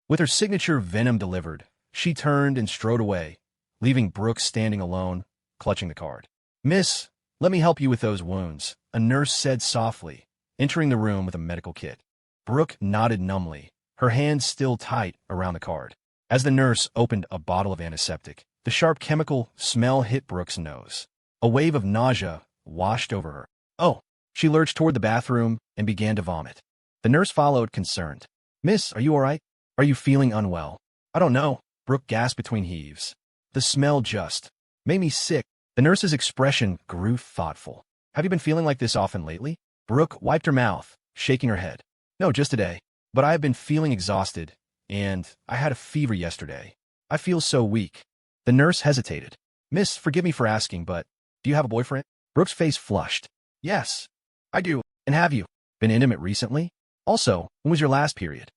With her signature venom delivered, she turned and strode away, leaving Brooke standing alone, clutching the card. Miss, let me help you with those wounds, a nurse said softly, entering the room with a medical kit. Brooke nodded numbly, her hands still tight around the card. As the nurse opened a bottle of antiseptic, the sharp chemical smell hit Brooke's nose. A wave of nausea washed over her. Oh! She lurched toward the bathroom and began to vomit. The nurse followed, concerned. Miss, are you all right? Are you feeling unwell? I don't know, Brooke gasped between heaves. The smell just made me sick. The nurse's expression grew thoughtful. Have you been feeling like this often lately? Brooke wiped her mouth, shaking her head. No, just today. But I have been feeling exhausted, and I had a fever yesterday. I feel so weak. The nurse hesitated. Miss, forgive me for asking, but do you have a boyfriend? Brooke's face flushed. Yes, I do. And have you been intimate recently? Also, when was your last period?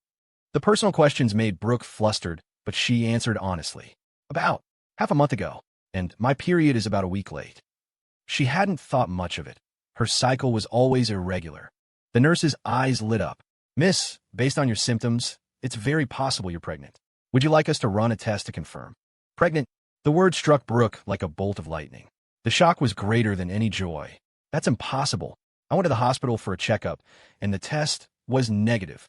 The personal questions made Brooke flustered, but she answered honestly. About half a month ago, and my period is about a week late. She hadn't thought much of it. Her cycle was always irregular. The nurse's eyes lit up. Miss, based on your symptoms, it's very possible you're pregnant. Would you like us to run a test to confirm? Pregnant? The word struck Brooke like a bolt of lightning. The shock was greater than any joy. That's impossible. I went to the hospital for a checkup, and the test was negative.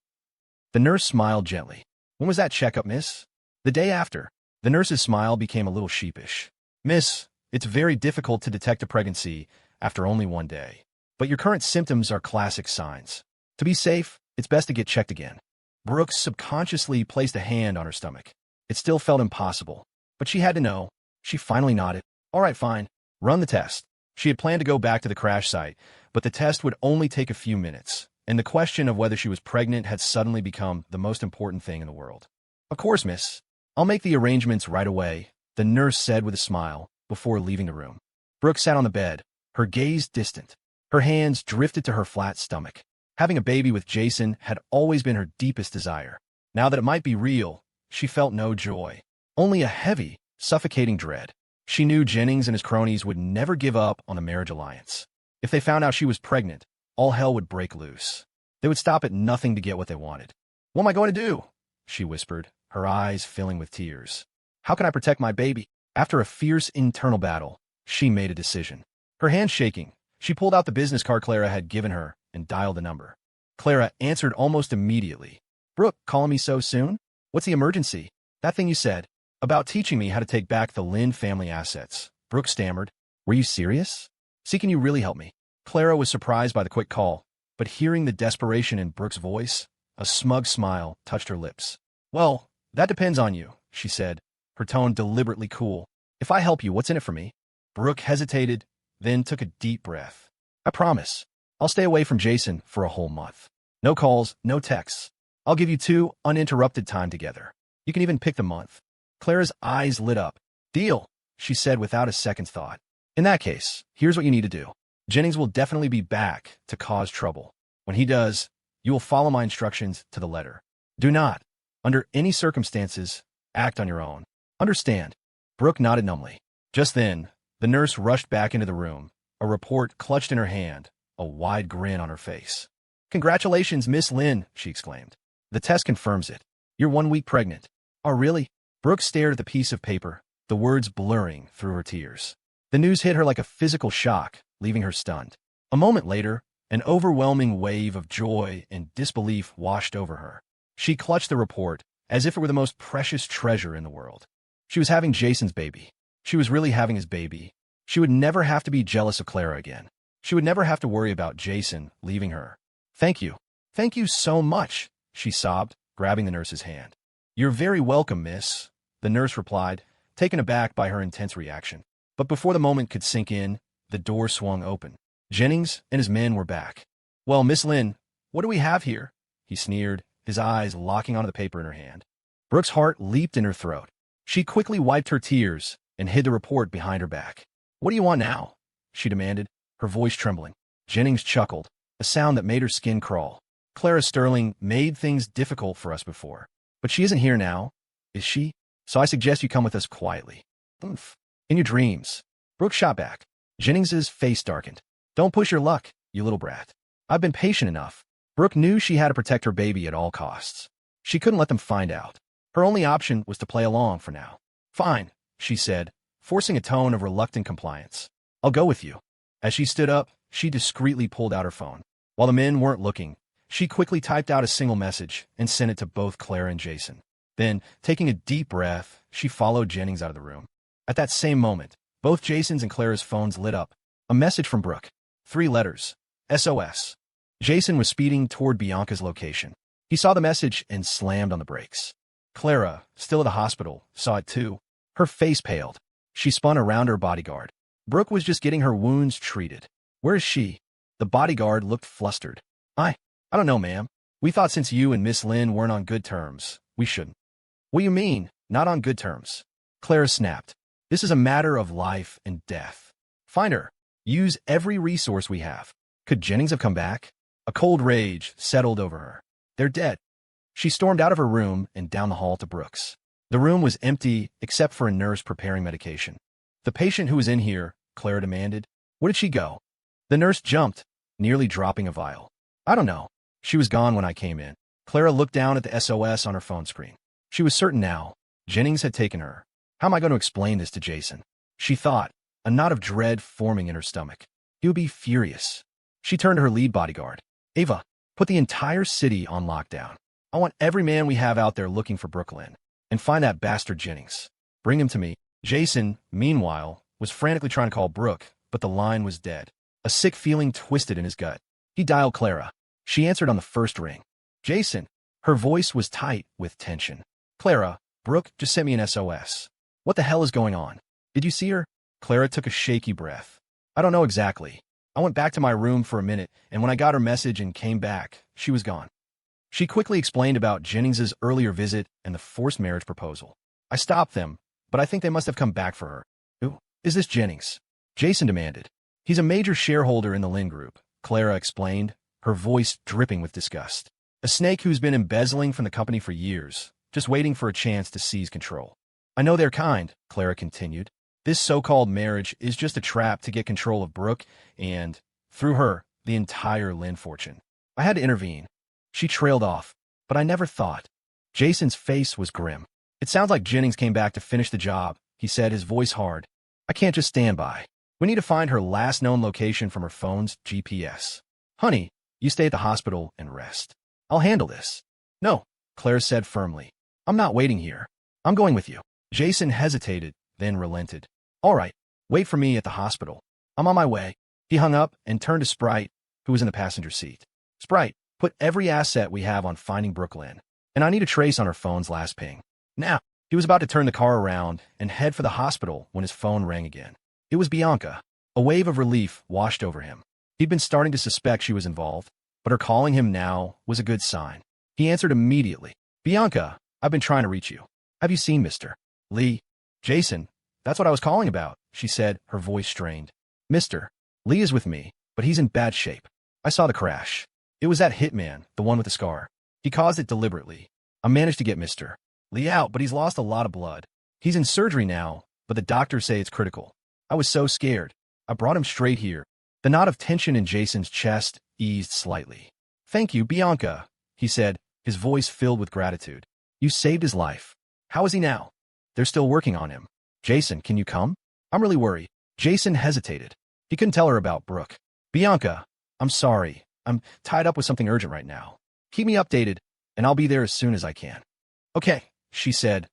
The nurse smiled gently. When was that checkup, miss? The day after. The nurse's smile became a little sheepish. Miss, it's very difficult to detect a pregnancy after only one day. But your current symptoms are classic signs. To be safe, it's best to get checked again. Brooke subconsciously placed a hand on her stomach. It still felt impossible, but she had to know. She finally nodded. All right, fine. Run the test. She had planned to go back to the crash site, but the test would only take a few minutes, and the question of whether she was pregnant had suddenly become the most important thing in the world. Of course, miss. I'll make the arrangements right away, the nurse said with a smile before leaving the room. Brooke sat on the bed, her gaze distant. Her hands drifted to her flat stomach. Having a baby with Jason had always been her deepest desire. Now that it might be real, she felt no joy, only a heavy, suffocating dread. She knew Jennings and his cronies would never give up on the marriage alliance. If they found out she was pregnant, all hell would break loose. They would stop at nothing to get what they wanted. What am I going to do? She whispered, her eyes filling with tears. How can I protect my baby? After a fierce internal battle, she made a decision. Her hands shaking, she pulled out the business card Clara had given her and dialed the number. Clara answered almost immediately. Brooke, calling me so soon? What's the emergency? That thing you said. About teaching me how to take back the Lynn family assets. Brooke stammered. Were you serious? See, can you really help me? Clara was surprised by the quick call, but hearing the desperation in Brooke's voice, a smug smile touched her lips. Well, that depends on you, she said, her tone deliberately cool. If I help you, what's in it for me? Brooke hesitated, then took a deep breath. I promise. I'll stay away from Jason for a whole month. No calls, no texts. I'll give you 2 uninterrupted time together. You can even pick the month. Clara's eyes lit up. Deal, she said without a second's thought. In that case, here's what you need to do. Jennings will definitely be back to cause trouble. When he does, you will follow my instructions to the letter. Do not, under any circumstances, act on your own. Understand? Brooke nodded numbly. Just then, the nurse rushed back into the room, a report clutched in her hand, a wide grin on her face. Congratulations, Miss Lynn, she exclaimed. The test confirms it. You're 1 week pregnant. Oh, really? Brooke stared at the piece of paper, the words blurring through her tears. The news hit her like a physical shock, leaving her stunned. A moment later, an overwhelming wave of joy and disbelief washed over her. She clutched the report as if it were the most precious treasure in the world. She was having Jason's baby. She was really having his baby. She would never have to be jealous of Clara again. She would never have to worry about Jason leaving her. Thank you. Thank you so much, she sobbed, grabbing the nurse's hand. You're very welcome, miss, the nurse replied, taken aback by her intense reaction. But before the moment could sink in, the door swung open. Jennings and his men were back. Well, Miss Lynn, what do we have here? He sneered, his eyes locking onto the paper in her hand. Brooke's heart leaped in her throat. She quickly wiped her tears and hid the report behind her back. What do you want now? She demanded, her voice trembling. Jennings chuckled, a sound that made her skin crawl. Clara Sterling made things difficult for us before. But she isn't here now, is she? So I suggest you come with us quietly. Oomph. In your dreams. Brooke shot back. Jennings's face darkened. Don't push your luck, you little brat. I've been patient enough. Brooke knew she had to protect her baby at all costs. She couldn't let them find out. Her only option was to play along for now. Fine, she said, forcing a tone of reluctant compliance. I'll go with you. As she stood up, she discreetly pulled out her phone. While the men weren't looking, she quickly typed out a single message and sent it to both Clara and Jason. Then, taking a deep breath, she followed Jennings out of the room. At that same moment, both Jason's and Clara's phones lit up. A message from Brooke. 3 letters. SOS. Jason was speeding toward Bianca's location. He saw the message and slammed on the brakes. Clara, still at the hospital, saw it too. Her face paled. She spun around her bodyguard. Brooke was just getting her wounds treated. Where is she? The bodyguard looked flustered. I don't know, ma'am. We thought since you and Miss Lynn weren't on good terms, we shouldn't. What do you mean, not on good terms? Clara snapped. This is a matter of life and death. Find her. Use every resource we have. Could Jennings have come back? A cold rage settled over her. They're dead. She stormed out of her room and down the hall to Brooke's. The room was empty except for a nurse preparing medication. The patient who was in here, Clara demanded. Where did she go? The nurse jumped, nearly dropping a vial. I don't know. She was gone when I came in. Clara looked down at the SOS on her phone screen. She was certain now. Jennings had taken her. How am I going to explain this to Jason? She thought, a knot of dread forming in her stomach. He would be furious. She turned to her lead bodyguard. Ava, put the entire city on lockdown. I want every man we have out there looking for Brooklyn. And find that bastard Jennings. Bring him to me. Jason, meanwhile, was frantically trying to call Brooke, but the line was dead. A sick feeling twisted in his gut. He dialed Clara. She answered on the first ring. Jason. Her voice was tight with tension. Clara, Brooke just sent me an SOS. What the hell is going on? Did you see her? Clara took a shaky breath. I don't know exactly. I went back to my room for a minute, and when I got her message and came back, she was gone. She quickly explained about Jennings's earlier visit and the forced marriage proposal. I stopped them, but I think they must have come back for her. Who is this Jennings? Jason demanded. He's a major shareholder in the Lynn Group, Clara explained, her voice dripping with disgust. A snake who's been embezzling from the company for years, just waiting for a chance to seize control. I know they're kind, Clara continued. This so-called marriage is just a trap to get control of Brooke and, through her, the entire Lynn fortune. I had to intervene. She trailed off, but I never thought. Jason's face was grim. It sounds like Jennings came back to finish the job, he said, his voice hard. I can't just stand by. We need to find her last known location from her phone's GPS. Honey, you stay at the hospital and rest. I'll handle this. No, Clara said firmly. I'm not waiting here. I'm going with you. Jason hesitated, then relented. All right, wait for me at the hospital. I'm on my way. He hung up and turned to Sprite, who was in the passenger seat. Sprite, put every asset we have on finding Brooklyn, and I need a trace on her phone's last ping. Now, he was about to turn the car around and head for the hospital when his phone rang again. It was Bianca. A wave of relief washed over him. He'd been starting to suspect she was involved, but her calling him now was a good sign. He answered immediately. Bianca, I've been trying to reach you. Have you seen Mr. Lee? Jason, that's what I was calling about, she said, her voice strained. Mr. Lee is with me, but he's in bad shape. I saw the crash. It was that hitman, the one with the scar. He caused it deliberately. I managed to get Mr. Lee out, but he's lost a lot of blood. He's in surgery now, but the doctors say it's critical. I was so scared. I brought him straight here. The knot of tension in Jason's chest eased slightly. Thank you, Bianca, he said, his voice filled with gratitude. You saved his life. How is he now? They're still working on him. Jason, can you come? I'm really worried. Jason hesitated. He couldn't tell her about Brooke. Bianca, I'm sorry. I'm tied up with something urgent right now. Keep me updated, and I'll be there as soon as I can. Okay, she said,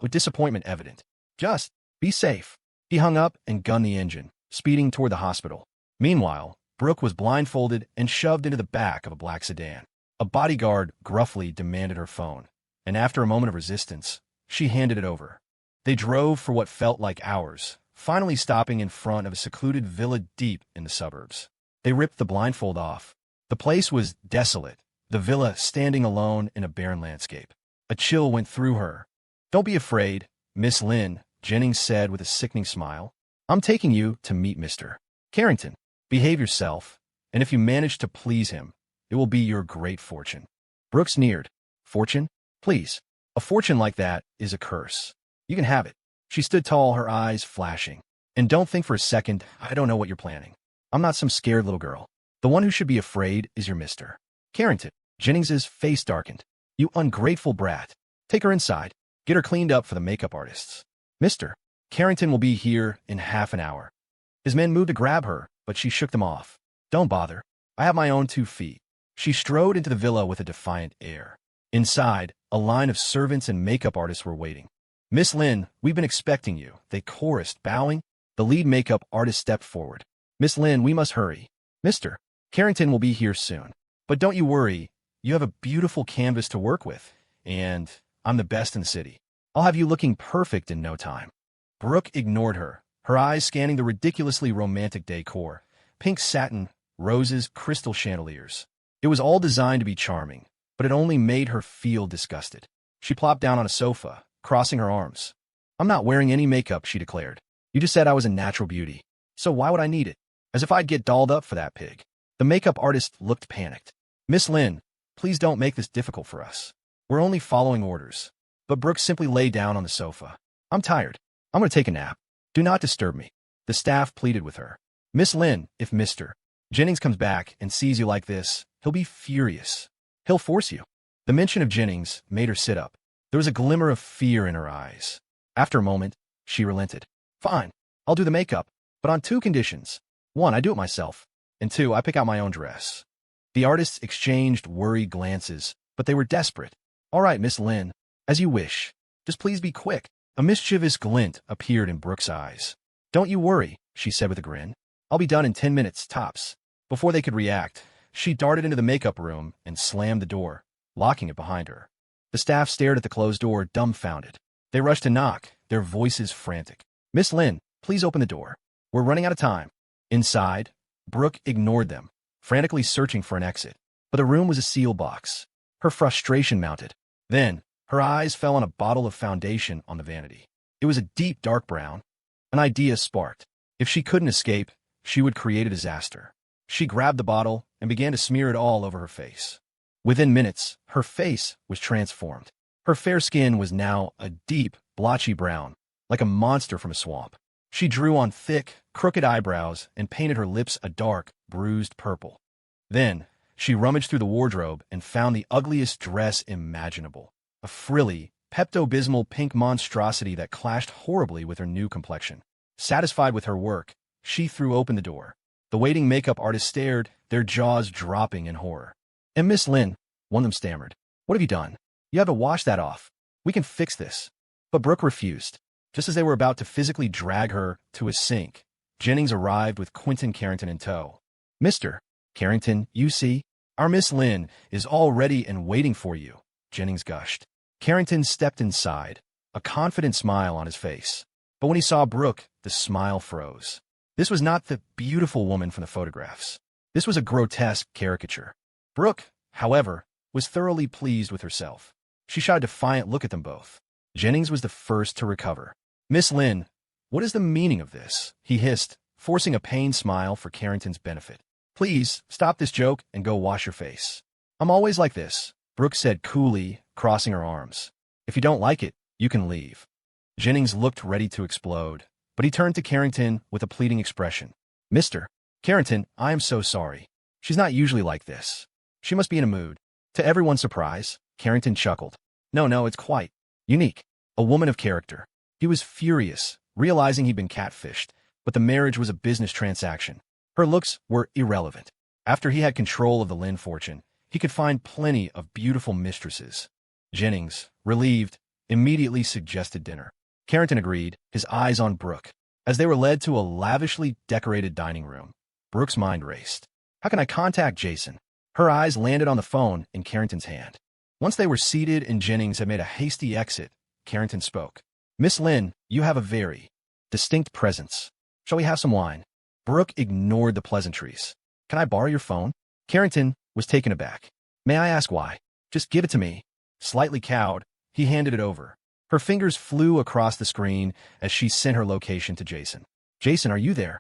with disappointment evident. Just be safe. He hung up and gunned the engine, speeding toward the hospital. Meanwhile, Brooke was blindfolded and shoved into the back of a black sedan. A bodyguard gruffly demanded her phone, and after a moment of resistance, she handed it over. They drove for what felt like hours, finally stopping in front of a secluded villa deep in the suburbs. They ripped the blindfold off. The place was desolate, the villa standing alone in a barren landscape. A chill went through her. Don't be afraid, Miss Lynn, Jennings said with a sickening smile. I'm taking you to meet Mr. Carrington. Behave yourself, and if you manage to please him, it will be your great fortune. Brooke sneered. Fortune? Please. A fortune like that is a curse. You can have it. She stood tall, her eyes flashing. And don't think for a second, I don't know what you're planning. I'm not some scared little girl. The one who should be afraid is your Mr. Carrington. Jennings's face darkened. You ungrateful brat. Take her inside. Get her cleaned up for the makeup artists. Mr. Carrington will be here in half an hour. His men moved to grab her, but she shook them off. Don't bother. I have my own 2 feet. She strode into the villa with a defiant air. Inside, a line of servants and makeup artists were waiting. Miss Lynn, we've been expecting you, they chorused, bowing. The lead makeup artist stepped forward. Miss Lynn, we must hurry. Mr. Carrington will be here soon. But don't you worry, you have a beautiful canvas to work with, and I'm the best in the city. I'll have you looking perfect in no time. Brooke ignored her, her eyes scanning the ridiculously romantic decor. Pink satin, roses, crystal chandeliers. It was all designed to be charming, but it only made her feel disgusted. She plopped down on a sofa, crossing her arms. I'm not wearing any makeup, she declared. You just said I was a natural beauty. So why would I need it? As if I'd get dolled up for that pig. The makeup artist looked panicked. Miss Lynn, please don't make this difficult for us. We're only following orders. But Brooke simply lay down on the sofa. I'm tired. I'm going to take a nap. Do not disturb me. The staff pleaded with her. Miss Lynn, if Mr. Jennings comes back and sees you like this, he'll be furious. He'll force you. The mention of Jennings made her sit up. There was a glimmer of fear in her eyes. After a moment, she relented. Fine, I'll do the makeup, but on 2 conditions. 1, I do it myself, and 2, I pick out my own dress. The artists exchanged worried glances, but they were desperate. All right, Miss Lynn, as you wish. Just please be quick. A mischievous glint appeared in Brooke's eyes. Don't you worry, she said with a grin. I'll be done in 10 minutes, tops. Before they could react, she darted into the makeup room and slammed the door, locking it behind her. The staff stared at the closed door, dumbfounded. They rushed to knock, their voices frantic. Miss Lynn, please open the door. We're running out of time. Inside, Brooke ignored them, frantically searching for an exit. But the room was a seal box. Her frustration mounted. Then, her eyes fell on a bottle of foundation on the vanity. It was a deep dark brown. An idea sparked. If she couldn't escape, she would create a disaster. She grabbed the bottle and began to smear it all over her face. Within minutes, her face was transformed. Her fair skin was now a deep, blotchy brown, like a monster from a swamp. She drew on thick, crooked eyebrows and painted her lips a dark, bruised purple. Then, she rummaged through the wardrobe and found the ugliest dress imaginable. A frilly, Pepto-Bismol pink monstrosity that clashed horribly with her new complexion. Satisfied with her work, she threw open the door. The waiting makeup artist stared, their jaws dropping in horror. And Miss Lynn, one of them stammered. What have you done? You have to wash that off. We can fix this. But Brooke refused. Just as they were about to physically drag her to a sink, Jennings arrived with Quinton Carrington in tow. Mr. Carrington, you see, our Miss Lynn is all ready and waiting for you, Jennings gushed. Carrington stepped inside, a confident smile on his face. But when he saw Brooke, the smile froze. This was not the beautiful woman from the photographs. This was a grotesque caricature. Brooke, however, was thoroughly pleased with herself. She shot a defiant look at them both. Jennings was the first to recover. Miss Lynn, what is the meaning of this? He hissed, forcing a pained smile for Carrington's benefit. Please, stop this joke and go wash your face. I'm always like this, Brooke said coolly, crossing her arms. If you don't like it, you can leave. Jennings looked ready to explode, but he turned to Carrington with a pleading expression. Mr. Carrington, I am so sorry. She's not usually like this. She must be in a mood. To everyone's surprise, Carrington chuckled. No, it's quite unique. A woman of character. He was furious, realizing he'd been catfished, but the marriage was a business transaction. Her looks were irrelevant. After he had control of the Lynn fortune, he could find plenty of beautiful mistresses. Jennings, relieved, immediately suggested dinner. Carrington agreed, his eyes on Brooke. As they were led to a lavishly decorated dining room, Brooke's mind raced. How can I contact Jason? Her eyes landed on the phone in Carrington's hand. Once they were seated and Jennings had made a hasty exit, Carrington spoke. Miss Lynn, you have a very distinct presence. Shall we have some wine? Brooke ignored the pleasantries. Can I borrow your phone? Carrington was taken aback. May I ask why? Just give it to me. Slightly cowed, he handed it over. Her fingers flew across the screen as she sent her location to Jason. Jason, are you there?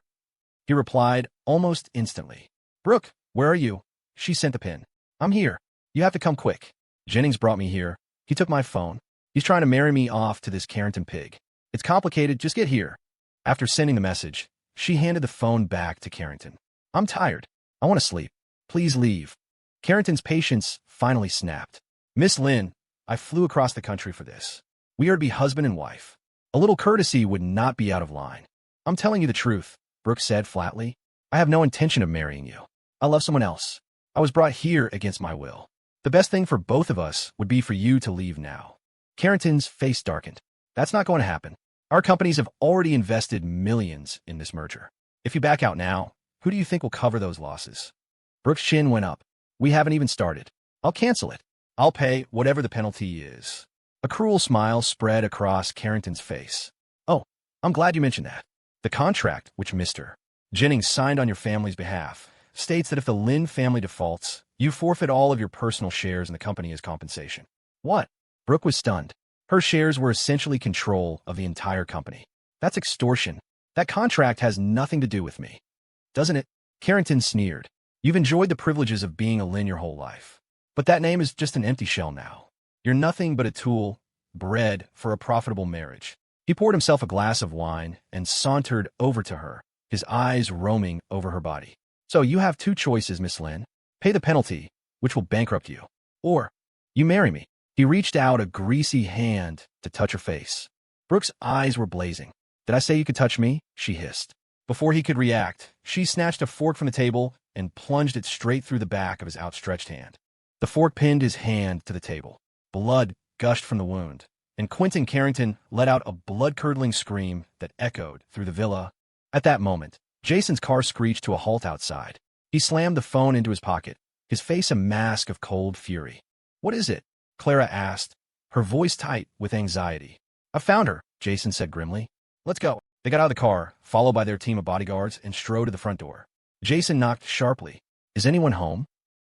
He replied almost instantly. Brooke, where are you? She sent the pin. I'm here. You have to come quick. Jennings brought me here. He took my phone. He's trying to marry me off to this Carrington pig. It's complicated, just get here. After sending the message, she handed the phone back to Carrington. I'm tired. I want to sleep. Please leave. Carrington's patience finally snapped. Miss Lynn, I flew across the country for this. We are to be husband and wife. A little courtesy would not be out of line. I'm telling you the truth, Brooke said flatly. I have no intention of marrying you. I love someone else. I was brought here against my will. The best thing for both of us would be for you to leave now. Carrington's face darkened. That's not going to happen. Our companies have already invested millions in this merger. If you back out now, who do you think will cover those losses? Brooke's chin went up. We haven't even started. I'll cancel it. I'll pay whatever the penalty is. A cruel smile spread across Carrington's face. Oh, I'm glad you mentioned that. The contract, which Mr. Jennings signed on your family's behalf, states that if the Lynn family defaults, you forfeit all of your personal shares in the company as compensation. What? Brooke was stunned. Her shares were essentially control of the entire company. That's extortion. That contract has nothing to do with me. Doesn't it? Carrington sneered. You've enjoyed the privileges of being a Lynn your whole life. But that name is just an empty shell now. You're nothing but a tool, bred for a profitable marriage. He poured himself a glass of wine and sauntered over to her, his eyes roaming over her body. So you have two choices, Miss Lynn. Pay the penalty, which will bankrupt you. Or, you marry me. He reached out a greasy hand to touch her face. Brooke's eyes were blazing. "Did I say you could touch me?" she hissed. Before he could react, she snatched a fork from the table and plunged it straight through the back of his outstretched hand. The fork pinned his hand to the table. Blood gushed from the wound, and Quinton Carrington let out a blood-curdling scream that echoed through the villa. At that moment, Jason's car screeched to a halt outside. He slammed the phone into his pocket, his face a mask of cold fury. "What is it?" Clara asked, her voice tight with anxiety. "I found her," Jason said grimly. "Let's go." They got out of the car, followed by their team of bodyguards, and strode to the front door. Jason knocked sharply. "Is anyone home?"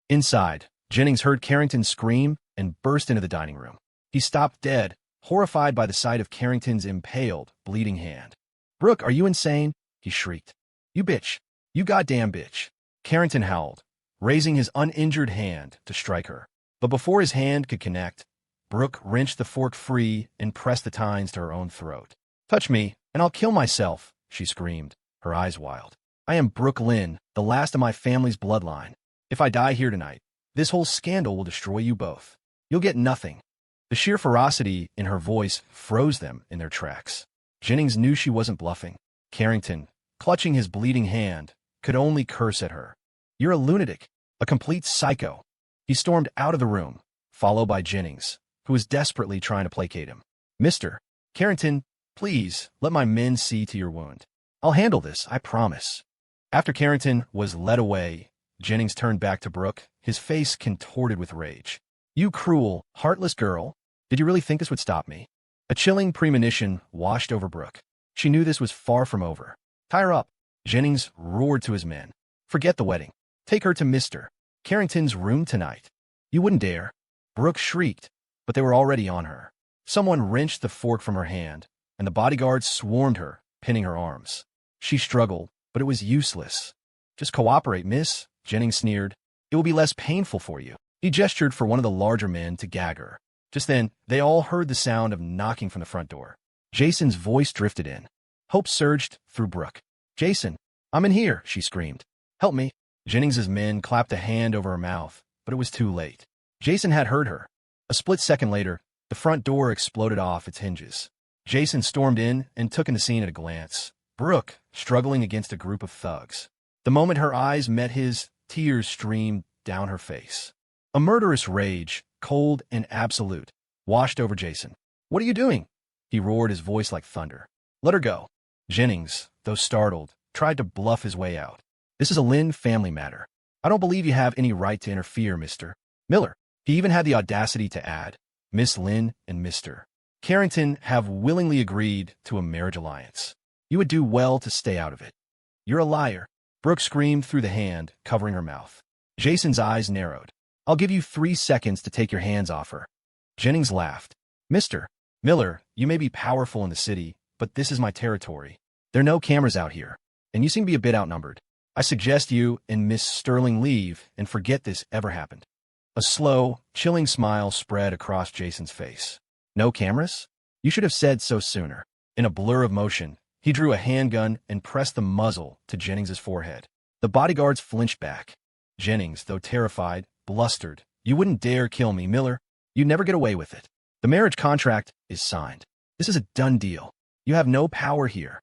Inside, Jennings heard Carrington scream and burst into the dining room. He stopped dead, horrified by the sight of Carrington's impaled, bleeding hand. "Brooke, are you insane?" he shrieked. "You bitch. You goddamn bitch." Carrington howled, raising his uninjured hand to strike her. But before his hand could connect, Brooke wrenched the fork free and pressed the tines to her own throat. "Touch me, and I'll kill myself," she screamed, her eyes wild. "I am Brooke Lynn, the last of my family's bloodline. If I die here tonight, this whole scandal will destroy you both. You'll get nothing." The sheer ferocity in her voice froze them in their tracks. Jennings knew she wasn't bluffing. Carrington, clutching his bleeding hand, could only curse at her. "You're a lunatic, a complete psycho." He stormed out of the room, followed by Jennings, who was desperately trying to placate him. "Mr. Carrington, please let my men see to your wound. I'll handle this, I promise." After Carrington was led away, Jennings turned back to Brooke, his face contorted with rage. "You cruel, heartless girl. Did you really think this would stop me?" A chilling premonition washed over Brooke. She knew this was far from over. "Tie her up," Jennings roared to his men. "Forget the wedding. Take her to Mr. Carrington's room tonight." "You wouldn't dare." Brooke shrieked, but they were already on her. Someone wrenched the fork from her hand, and the bodyguards swarmed her, pinning her arms. She struggled, but it was useless. "Just cooperate, miss," Jennings sneered. "It will be less painful for you." He gestured for one of the larger men to gag her. Just then, they all heard the sound of knocking from the front door. Jason's voice drifted in. Hope surged through Brooke. "Jason, I'm in here," she screamed. "Help me." Jennings's men clapped a hand over her mouth, but it was too late. Jason had heard her. A split second later, the front door exploded off its hinges. Jason stormed in and took in the scene at a glance. Brooke, struggling against a group of thugs. The moment her eyes met his, tears streamed down her face. A murderous rage, cold and absolute, washed over Jason. "What are you doing?" He roared, his voice like thunder. "Let her go." Jennings, though startled, tried to bluff his way out. "This is a Lynn family matter. I don't believe you have any right to interfere, Mr. Miller." He even had the audacity to add, "Miss Lynn and Mr. Carrington have willingly agreed to a marriage alliance. You would do well to stay out of it." "You're a liar," Brooke screamed through the hand, covering her mouth. Jason's eyes narrowed. "I'll give you 3 seconds to take your hands off her." Jennings laughed. "Mr. Miller, you may be powerful in the city, but this is my territory. There are no cameras out here, and you seem to be a bit outnumbered. I suggest you and Miss Sterling leave and forget this ever happened." A slow, chilling smile spread across Jason's face. "No cameras? You should have said so sooner." In a blur of motion, he drew a handgun and pressed the muzzle to Jennings's forehead. The bodyguards flinched back. Jennings, though terrified, blustered. "You wouldn't dare kill me, Miller. You'd never get away with it. The marriage contract is signed. This is a done deal. You have no power here."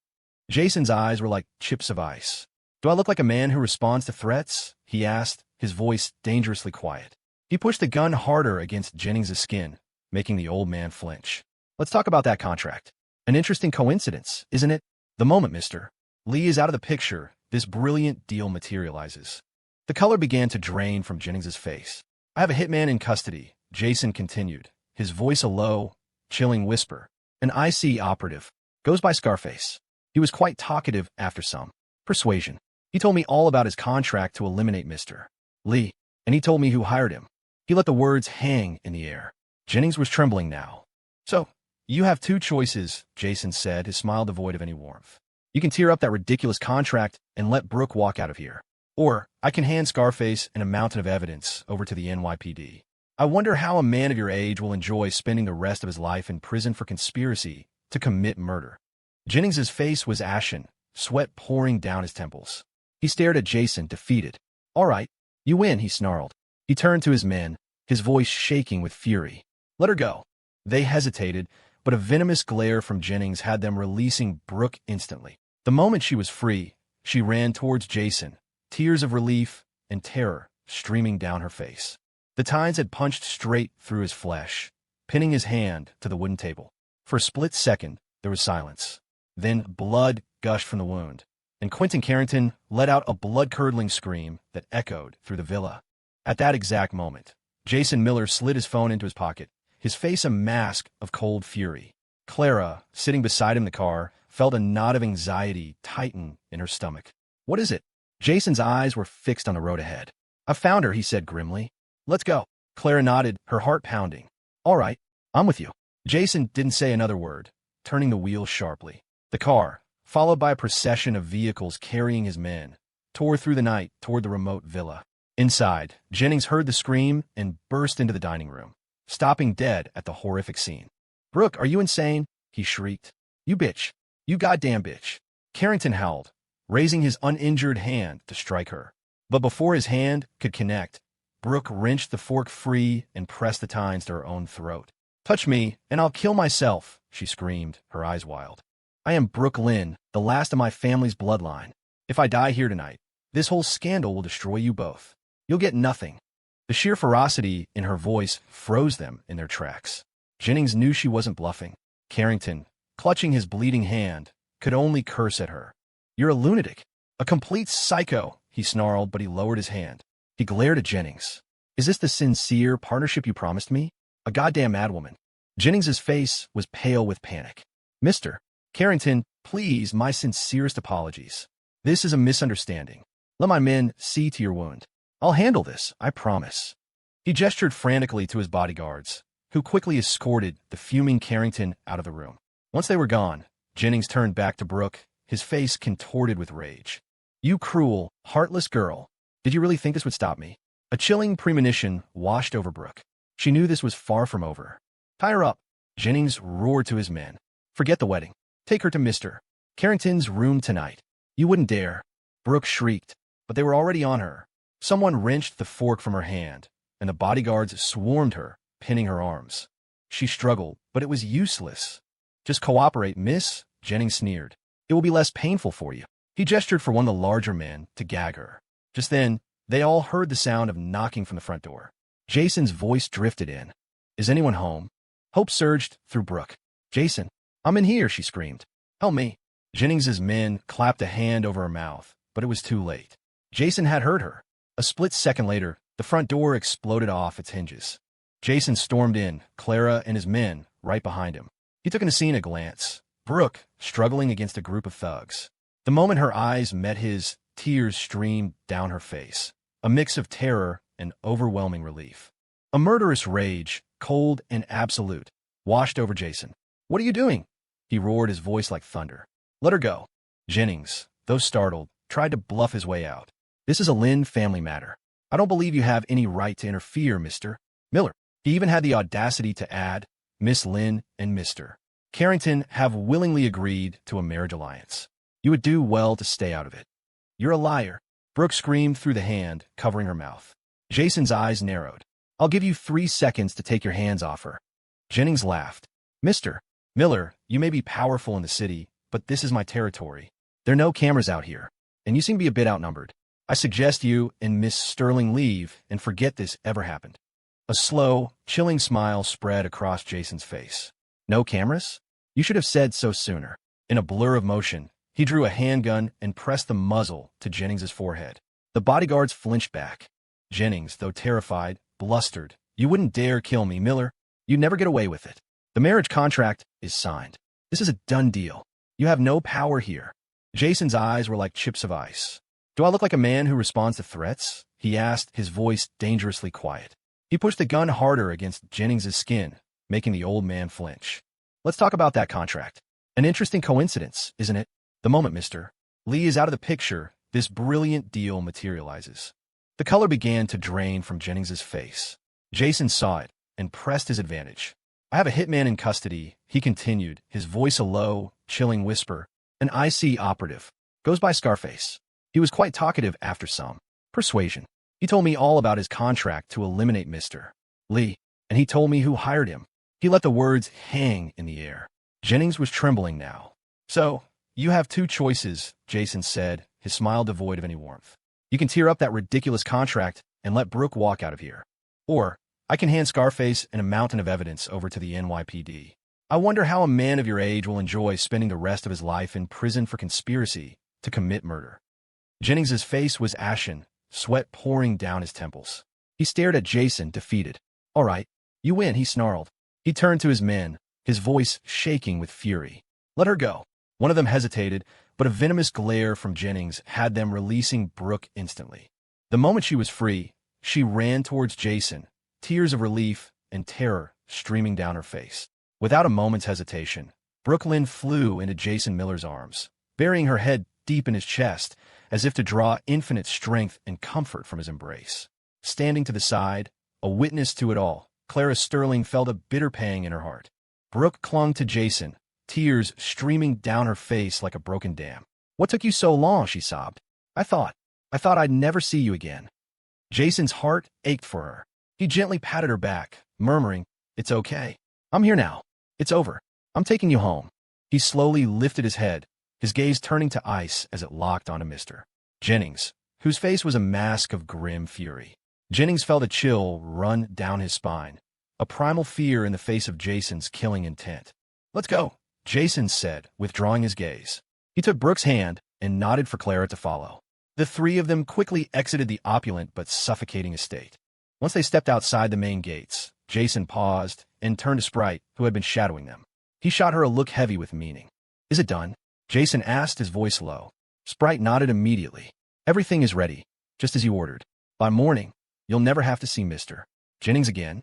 Jason's eyes were like chips of ice. "Do I look like a man who responds to threats?" he asked, his voice dangerously quiet. He pushed the gun harder against Jennings's skin, making the old man flinch. "Let's talk about that contract. An interesting coincidence, isn't it? The moment Mr. Lee is out of the picture, this brilliant deal materializes." The color began to drain from Jennings's face. "I have a hitman in custody," Jason continued, his voice a low, chilling whisper. "An IC operative. Goes by Scarface. He was quite talkative after some persuasion. He told me all about his contract to eliminate Mr. Lee, and he told me who hired him." He let the words hang in the air. Jennings was trembling now. "So, you have 2 choices," Jason said, his smile devoid of any warmth. "You can tear up that ridiculous contract and let Brooke walk out of here. Or, I can hand Scarface and a mountain of evidence over to the NYPD. I wonder how a man of your age will enjoy spending the rest of his life in prison for conspiracy to commit murder." Jennings's face was ashen, sweat pouring down his temples. He stared at Jason, defeated. "All right, you win," he snarled. He turned to his men, his voice shaking with fury. "Let her go." They hesitated, but a venomous glare from Jennings had them releasing Brooke instantly. The moment she was free, she ran towards Jason, tears of relief and terror streaming down her face. The tines had punched straight through his flesh, pinning his hand to the wooden table. For a split second, there was silence. Then blood gushed from the wound, and Quinton Carrington let out a blood-curdling scream that echoed through the villa. At that exact moment, Jason Miller slid his phone into his pocket, his face a mask of cold fury. Clara, sitting beside him in the car, felt a knot of anxiety tighten in her stomach. "What is it?" Jason's eyes were fixed on the road ahead. "I found her," he said grimly. "Let's go." Clara nodded, her heart pounding. "All right, I'm with you." Jason didn't say another word, turning the wheel sharply. The car, followed by a procession of vehicles carrying his men, tore through the night toward the remote villa. Inside, Jennings heard the scream and burst into the dining room, stopping dead at the horrific scene. "Brooke, are you insane?" he shrieked. "You bitch. You goddamn bitch." Carrington howled, raising his uninjured hand to strike her. But before his hand could connect, Brooke wrenched the fork free and pressed the tines to her own throat. "Touch me, and I'll kill myself," she screamed, her eyes wild. "I am Brooke Lynn, the last of my family's bloodline. If I die here tonight, this whole scandal will destroy you both. You'll get nothing." The sheer ferocity in her voice froze them in their tracks. Jennings knew she wasn't bluffing. Carrington, clutching his bleeding hand, could only curse at her. "You're a lunatic, a complete psycho," he snarled, but he lowered his hand. He glared at Jennings. "Is this the sincere partnership you promised me? A goddamn madwoman." Jennings's face was pale with panic. "Mr. Carrington, please, my sincerest apologies. This is a misunderstanding. Let my men see to your wound. I'll handle this, I promise." He gestured frantically to his bodyguards, who quickly escorted the fuming Carrington out of the room. Once they were gone, Jennings turned back to Brooke, his face contorted with rage. "You cruel, heartless girl. Did you really think this would stop me?" A chilling premonition washed over Brooke. She knew this was far from over. "Tie her up," Jennings roared to his men. "Forget the wedding. Take her to Mr. Carrington's room tonight." "You wouldn't dare," Brooke shrieked, but they were already on her. Someone wrenched the fork from her hand, and the bodyguards swarmed her, pinning her arms. She struggled, but it was useless. "Just cooperate, miss," Jennings sneered. "It will be less painful for you." He gestured for one of the larger men to gag her. Just then, they all heard the sound of knocking from the front door. Jason's voice drifted in. "Is anyone home?" Hope surged through Brooke. "Jason, I'm in here," she screamed. "Help me." Jennings's men clapped a hand over her mouth, but it was too late. Jason had heard her. A split second later, the front door exploded off its hinges. Jason stormed in, Clara and his men right behind him. He took in the scene a glance. Brooke, struggling against a group of thugs. The moment her eyes met his, tears streamed down her face, a mix of terror and overwhelming relief. A murderous rage, cold and absolute, washed over Jason. "What are you doing?" he roared, his voice like thunder. "Let her go." Jennings, though startled, tried to bluff his way out. "This is a Lynn family matter. I don't believe you have any right to interfere, Mr. Miller." He even had the audacity to add, "Miss Lynn and Mr. Carrington have willingly agreed to a marriage alliance. You would do well to stay out of it." "You're a liar," Brooke screamed through the hand, covering her mouth. Jason's eyes narrowed. "I'll give you 3 seconds to take your hands off her." Jennings laughed. "Mr. Miller, you may be powerful in the city, but this is my territory. There are no cameras out here, and you seem to be a bit outnumbered. I suggest you and Miss Sterling leave and forget this ever happened." A slow, chilling smile spread across Jason's face. "No cameras? You should have said so sooner." In a blur of motion, he drew a handgun and pressed the muzzle to Jennings's forehead. The bodyguards flinched back. Jennings, though terrified, blustered. "You wouldn't dare kill me, Miller. You'd never get away with it. The marriage contract is signed. This is a done deal. You have no power here." Jason's eyes were like chips of ice. "Do I look like a man who responds to threats?" he asked, his voice dangerously quiet. He pushed the gun harder against Jennings's skin, making the old man flinch. "Let's talk about that contract. An interesting coincidence, isn't it? The moment Mr. Lee is out of the picture, this brilliant deal materializes." The color began to drain from Jennings's face. Jason saw it and pressed his advantage. "I have a hitman in custody," he continued, his voice a low, chilling whisper. "An IC operative. Goes by Scarface. He was quite talkative after some persuasion. He told me all about his contract to eliminate Mr. Lee, and he told me who hired him. He let the words hang in the air. Jennings was trembling now. So, you have two choices, Jason said, his smile devoid of any warmth. You can tear up that ridiculous contract and let Brooke walk out of here. Or, I can hand Scarface and a mountain of evidence over to the NYPD. I wonder how a man of your age will enjoy spending the rest of his life in prison for conspiracy to commit murder. Jennings's face was ashen, sweat pouring down his temples. He stared at Jason, defeated. All right, you win, he snarled. He turned to his men, his voice shaking with fury. Let her go. One of them hesitated, but a venomous glare from Jennings had them releasing Brooke instantly. The moment she was free, she ran towards Jason, tears of relief and terror streaming down her face. Without a moment's hesitation, Brooke Lynn flew into Jason Miller's arms, burying her head deep in his chest, as if to draw infinite strength and comfort from his embrace. Standing to the side, a witness to it all, Clara Sterling felt a bitter pang in her heart. Brooke clung to Jason, tears streaming down her face like a broken dam. What took you so long, she sobbed. I thought I'd never see you again. Jason's heart ached for her. He gently patted her back, murmuring, It's okay. I'm here now. It's over. I'm taking you home. He slowly lifted his head, his gaze turning to ice as it locked onto Mr. Jennings, whose face was a mask of grim fury. Jennings felt a chill run down his spine, a primal fear in the face of Jason's killing intent. Let's go, Jason said, withdrawing his gaze. He took Brooke's hand and nodded for Clara to follow. The three of them quickly exited the opulent but suffocating estate. Once they stepped outside the main gates, Jason paused and turned to Sprite, who had been shadowing them. He shot her a look heavy with meaning. Is it done? Jason asked, his voice low. Sprite nodded immediately. Everything is ready, just as you ordered. By morning, you'll never have to see Mr. Jennings again.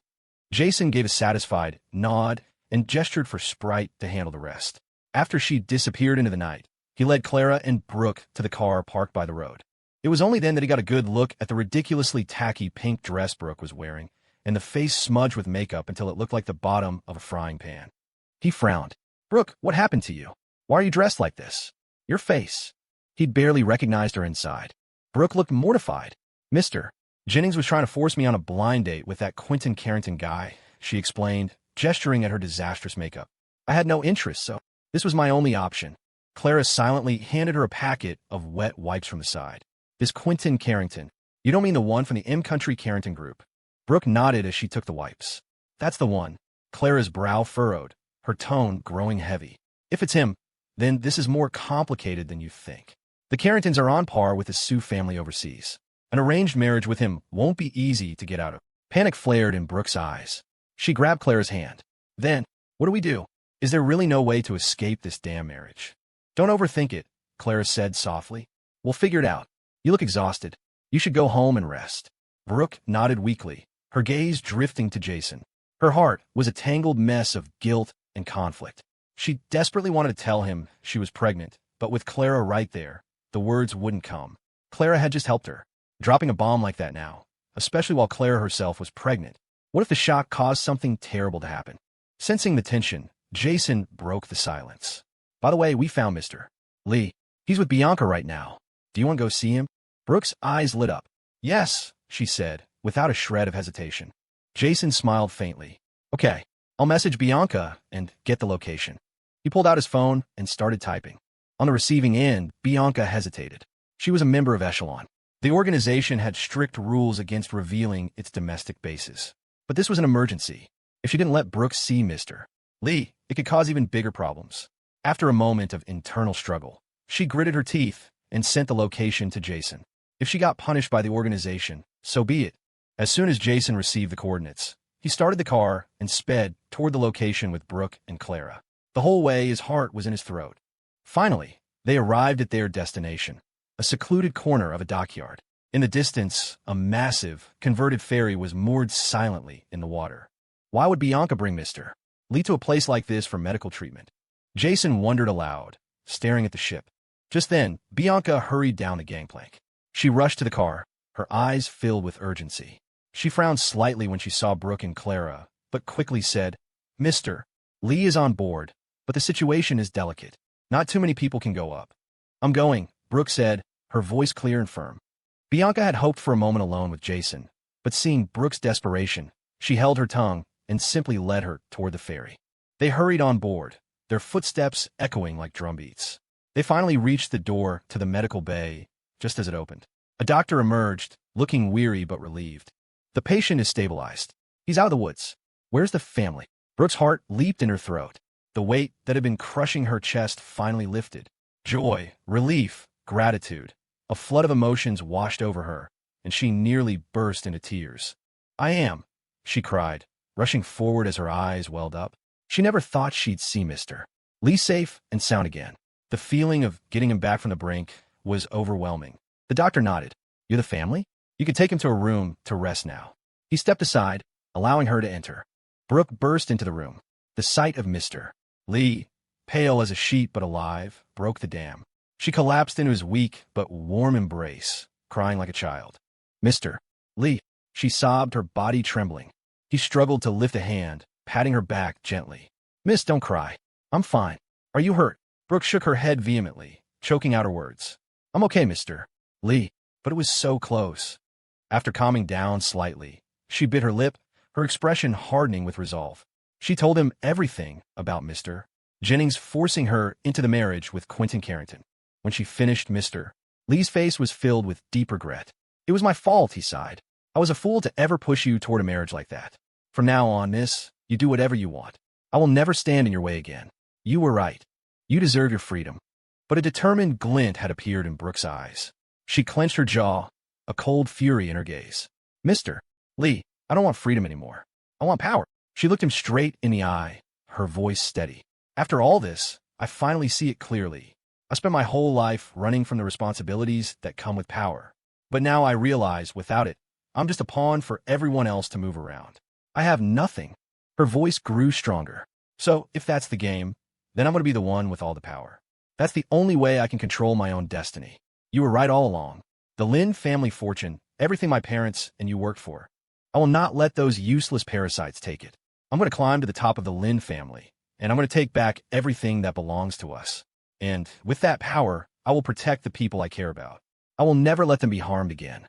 Jason gave a satisfied nod and gestured for Sprite to handle the rest. After she disappeared into the night, he led Clara and Brooke to the car parked by the road. It was only then that he got a good look at the ridiculously tacky pink dress Brooke was wearing, and the face smudged with makeup until it looked like the bottom of a frying pan. He frowned. Brooke, what happened to you? Why are you dressed like this? Your face. He'd barely recognized her inside. Brooke looked mortified. Mr. Jennings was trying to force me on a blind date with that Quinton Carrington guy, she explained, gesturing at her disastrous makeup. I had no interest, so this was my only option. Clara silently handed her a packet of wet wipes from the side. This Quinton Carrington. You don't mean the one from the M-Country Carrington group? Brooke nodded as she took the wipes. That's the one. Clara's brow furrowed, her tone growing heavy. If it's him, then this is more complicated than you think. The Carringtons are on par with the Sioux family overseas. An arranged marriage with him won't be easy to get out of. Panic flared in Brooke's eyes. She grabbed Clara's hand. Then, what do we do? Is there really no way to escape this damn marriage? Don't overthink it, Clara said softly. We'll figure it out. You look exhausted. You should go home and rest. Brooke nodded weakly, her gaze drifting to Jason. Her heart was a tangled mess of guilt and conflict. She desperately wanted to tell him she was pregnant, but with Clara right there, the words wouldn't come. Clara had just helped her. Dropping a bomb like that now, especially while Clara herself was pregnant. What if the shock caused something terrible to happen? Sensing the tension, Jason broke the silence. By the way, we found Mr. Lee. He's with Bianca right now. Do you want to go see him? Brooke's eyes lit up. Yes, she said, without a shred of hesitation. Jason smiled faintly. Okay, I'll message Bianca and get the location. He pulled out his phone and started typing. On the receiving end, Bianca hesitated. She was a member of Echelon. The organization had strict rules against revealing its domestic bases. But this was an emergency. If she didn't let Brooke see Mr. Lee, it could cause even bigger problems. After a moment of internal struggle, she gritted her teeth and sent the location to Jason. If she got punished by the organization, so be it. As soon as Jason received the coordinates, he started the car and sped toward the location with Brooke and Clara. The whole way, his heart was in his throat. Finally, they arrived at their destination, a secluded corner of a dockyard. In the distance, a massive, converted ferry was moored silently in the water. Why would Bianca bring Mr. Lee to a place like this for medical treatment? Jason wondered aloud, staring at the ship. Just then, Bianca hurried down the gangplank. She rushed to the car, her eyes filled with urgency. She frowned slightly when she saw Brooke and Clara, but quickly said, Mr. Lee is on board, but the situation is delicate. Not too many people can go up. I'm going, Brooke said, her voice clear and firm. Bianca had hoped for a moment alone with Jason, but seeing Brooke's desperation, she held her tongue and simply led her toward the ferry. They hurried on board, their footsteps echoing like drumbeats. They finally reached the door to the medical bay just as it opened. A doctor emerged, looking weary but relieved. The patient is stabilized. He's out of the woods. Where's the family? Brooke's heart leaped in her throat. The weight that had been crushing her chest finally lifted. Joy, relief, gratitude. A flood of emotions washed over her, and she nearly burst into tears. I am, she cried, rushing forward as her eyes welled up. She never thought she'd see Mr. Lee safe and sound again. The feeling of getting him back from the brink was overwhelming. The doctor nodded. You're the family? You can take him to a room to rest now. He stepped aside, allowing her to enter. Brooke burst into the room. The sight of Mr. Lee, pale as a sheet but alive, broke the dam. She collapsed into his weak but warm embrace, crying like a child. Mr. Lee, she sobbed, her body trembling. He struggled to lift a hand, patting her back gently. Miss, don't cry. I'm fine. Are you hurt? Brooke shook her head vehemently, choking out her words. I'm okay, Mr. Lee, but it was so close. After calming down slightly, she bit her lip, her expression hardening with resolve. She told him everything about Mr. Jennings forcing her into the marriage with Quinton Carrington. When she finished, Mr. Lee's face was filled with deep regret. It was my fault, he sighed. I was a fool to ever push you toward a marriage like that. From now on, miss, you do whatever you want. I will never stand in your way again. You were right. You deserve your freedom. But a determined glint had appeared in Brooke's eyes. She clenched her jaw, a cold fury in her gaze. Mr. Lee, I don't want freedom anymore. I want power. She looked him straight in the eye, her voice steady. After all this, I finally see it clearly. I spent my whole life running from the responsibilities that come with power. But now I realize without it, I'm just a pawn for everyone else to move around. I have nothing. Her voice grew stronger. So, if that's the game, then I'm going to be the one with all the power. That's the only way I can control my own destiny. You were right all along. The Lin family fortune, everything my parents and you worked for. I will not let those useless parasites take it. I'm going to climb to the top of the Lin family, and I'm going to take back everything that belongs to us. And with that power, I will protect the people I care about. I will never let them be harmed again.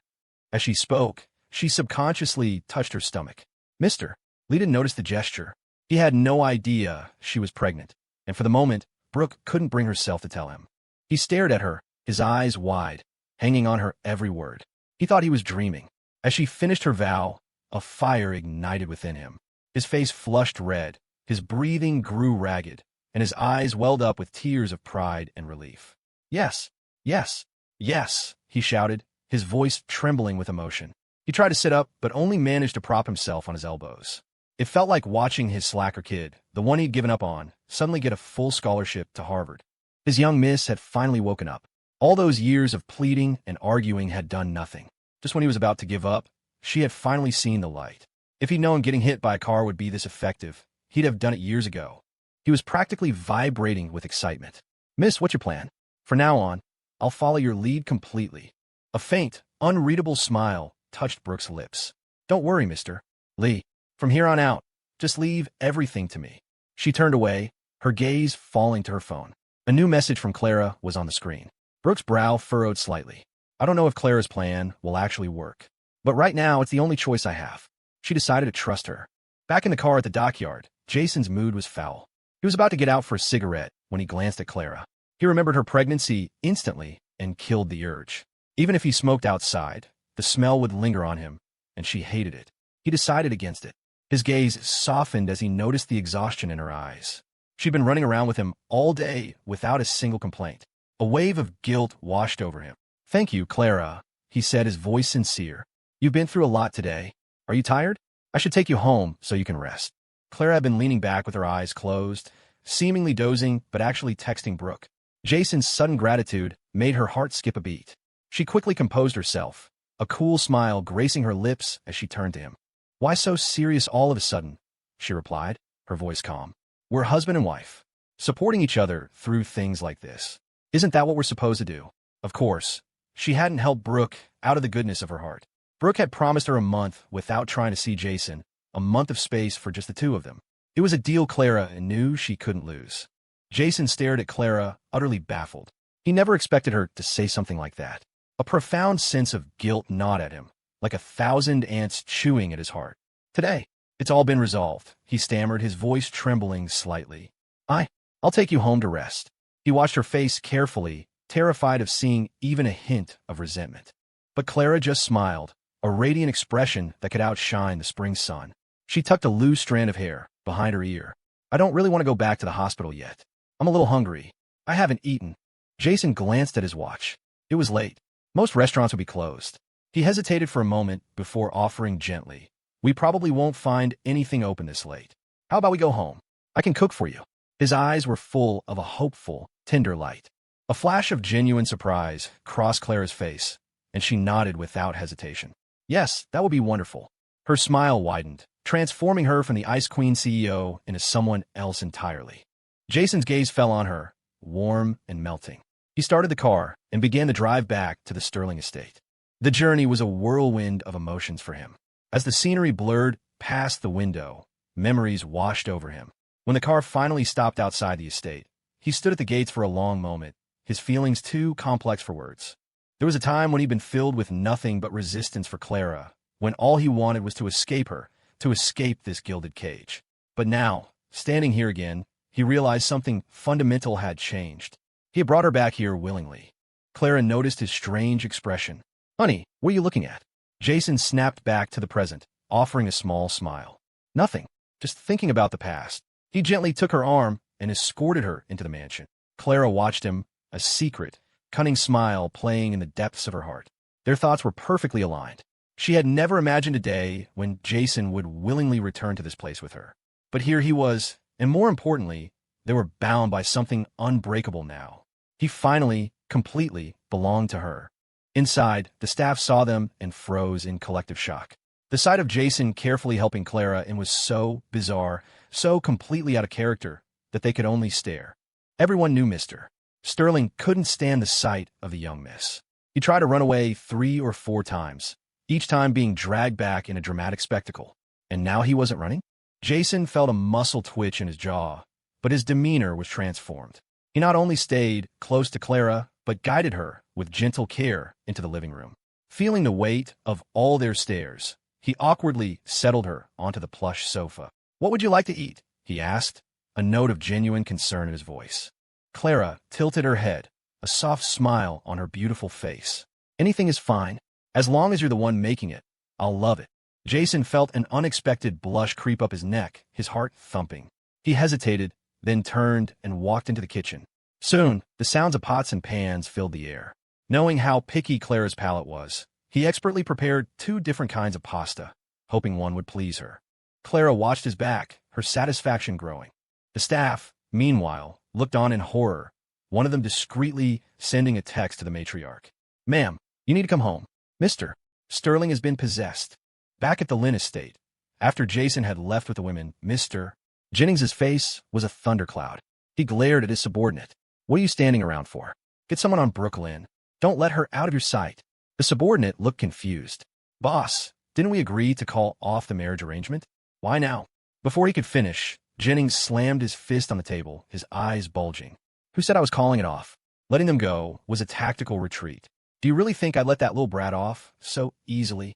As she spoke, she subconsciously touched her stomach. Mr. Lee didn't notice the gesture. He had no idea she was pregnant, and for the moment, Brooke couldn't bring herself to tell him. He stared at her, his eyes wide, hanging on her every word. He thought he was dreaming. As she finished her vow, a fire ignited within him. His face flushed red, his breathing grew ragged, and his eyes welled up with tears of pride and relief. Yes, yes, yes, he shouted, his voice trembling with emotion. He tried to sit up, but only managed to prop himself on his elbows. It felt like watching his slacker kid, the one he'd given up on, suddenly get a full scholarship to Harvard. His young miss had finally woken up. All those years of pleading and arguing had done nothing. Just when he was about to give up, she had finally seen the light. If he'd known getting hit by a car would be this effective, he'd have done it years ago. He was practically vibrating with excitement. Miss, what's your plan? From now on, I'll follow your lead completely. A faint, unreadable smile touched Brooke's lips. Don't worry, Mr. Lee. From here on out, just leave everything to me. She turned away, her gaze falling to her phone. A new message from Clara was on the screen. Brooke's brow furrowed slightly. I don't know if Clara's plan will actually work, but right now it's the only choice I have. She decided to trust her. Back in the car at the dockyard, Jason's mood was foul. He was about to get out for a cigarette when he glanced at Clara. He remembered her pregnancy instantly and killed the urge. Even if he smoked outside, the smell would linger on him, and she hated it. He decided against it. His gaze softened as he noticed the exhaustion in her eyes. She'd been running around with him all day without a single complaint. A wave of guilt washed over him. Thank you, Clara, he said, his voice sincere. You've been through a lot today. Are you tired? I should take you home so you can rest. Clara had been leaning back with her eyes closed, seemingly dozing but actually texting Brooke. Jason's sudden gratitude made her heart skip a beat. She quickly composed herself, a cool smile gracing her lips as she turned to him. Why so serious all of a sudden? She replied, her voice calm. We're husband and wife, supporting each other through things like this. Isn't that what we're supposed to do? Of course, she hadn't helped Brooke out of the goodness of her heart. Brooke had promised her a month without trying to see Jason, a month of space for just the two of them. It was a deal Clara knew she couldn't lose. Jason stared at Clara, utterly baffled. He never expected her to say something like that. A profound sense of guilt gnawed at him, like 1,000 ants chewing at his heart. Today, It's all been resolved, he stammered, his voice trembling slightly. I'll take you home to rest. He watched her face carefully, terrified of seeing even a hint of resentment. But Clara just smiled, a radiant expression that could outshine the spring sun. She tucked a loose strand of hair behind her ear. I don't really want to go back to the hospital yet. I'm a little hungry. I haven't eaten. Jason glanced at his watch. It was late. Most restaurants would be closed. He hesitated for a moment before offering gently. We probably won't find anything open this late. How about we go home? I can cook for you. His eyes were full of a hopeful, tender light. A flash of genuine surprise crossed Clara's face, and she nodded without hesitation. Yes, that would be wonderful. Her smile widened, transforming her from the Ice Queen CEO into someone else entirely. Jason's gaze fell on her, warm and melting. He started the car and began the drive back to the Sterling estate. The journey was a whirlwind of emotions for him. As the scenery blurred past the window, memories washed over him. When the car finally stopped outside the estate, he stood at the gates for a long moment, his feelings too complex for words. There was a time when he'd been filled with nothing but resistance for Clara, when all he wanted was to escape her, to escape this gilded cage. But now, standing here again, he realized something fundamental had changed. He had brought her back here willingly. Clara noticed his strange expression. Honey, what are you looking at? Jason snapped back to the present, offering a small smile. Nothing, just thinking about the past. He gently took her arm and escorted her into the mansion. Clara watched him, a secret, cunning smile playing in the depths of her heart. Their thoughts were perfectly aligned. She had never imagined a day when Jason would willingly return to this place with her. But here he was, and more importantly, they were bound by something unbreakable now. He finally, completely, belonged to her. Inside, the staff saw them and froze in collective shock. The sight of Jason carefully helping Clara was so bizarre, so completely out of character, that they could only stare. Everyone knew Mr. Sterling couldn't stand the sight of the young miss. He tried to run away 3 or 4 times, each time being dragged back in a dramatic spectacle. And now he wasn't running? Jason felt a muscle twitch in his jaw, but his demeanor was transformed. He not only stayed close to Clara, but guided her with gentle care into the living room. Feeling the weight of all their stares, he awkwardly settled her onto the plush sofa. What would you like to eat? He asked, a note of genuine concern in his voice. Clara tilted her head, a soft smile on her beautiful face. Anything is fine. As long as you're the one making it, I'll love it. Jason felt an unexpected blush creep up his neck, his heart thumping. He hesitated, then turned and walked into the kitchen. Soon, the sounds of pots and pans filled the air. Knowing how picky Clara's palate was, he expertly prepared 2 different kinds of pasta, hoping one would please her. Clara watched his back, her satisfaction growing. The staff, meanwhile, looked on in horror, one of them discreetly sending a text to the matriarch. Ma'am, you need to come home. Mr. Sterling has been possessed. Back at the Lynn estate, after Jason had left with the women, Mr. Jennings's face was a thundercloud. He glared at his subordinate. What are you standing around for? Get someone on Brooke Lynn. Don't let her out of your sight. The subordinate looked confused. Boss, didn't we agree to call off the marriage arrangement? Why now? Before he could finish, Jennings slammed his fist on the table, his eyes bulging. Who said I was calling it off? Letting them go was a tactical retreat. Do you really think I'd let that little brat off so easily?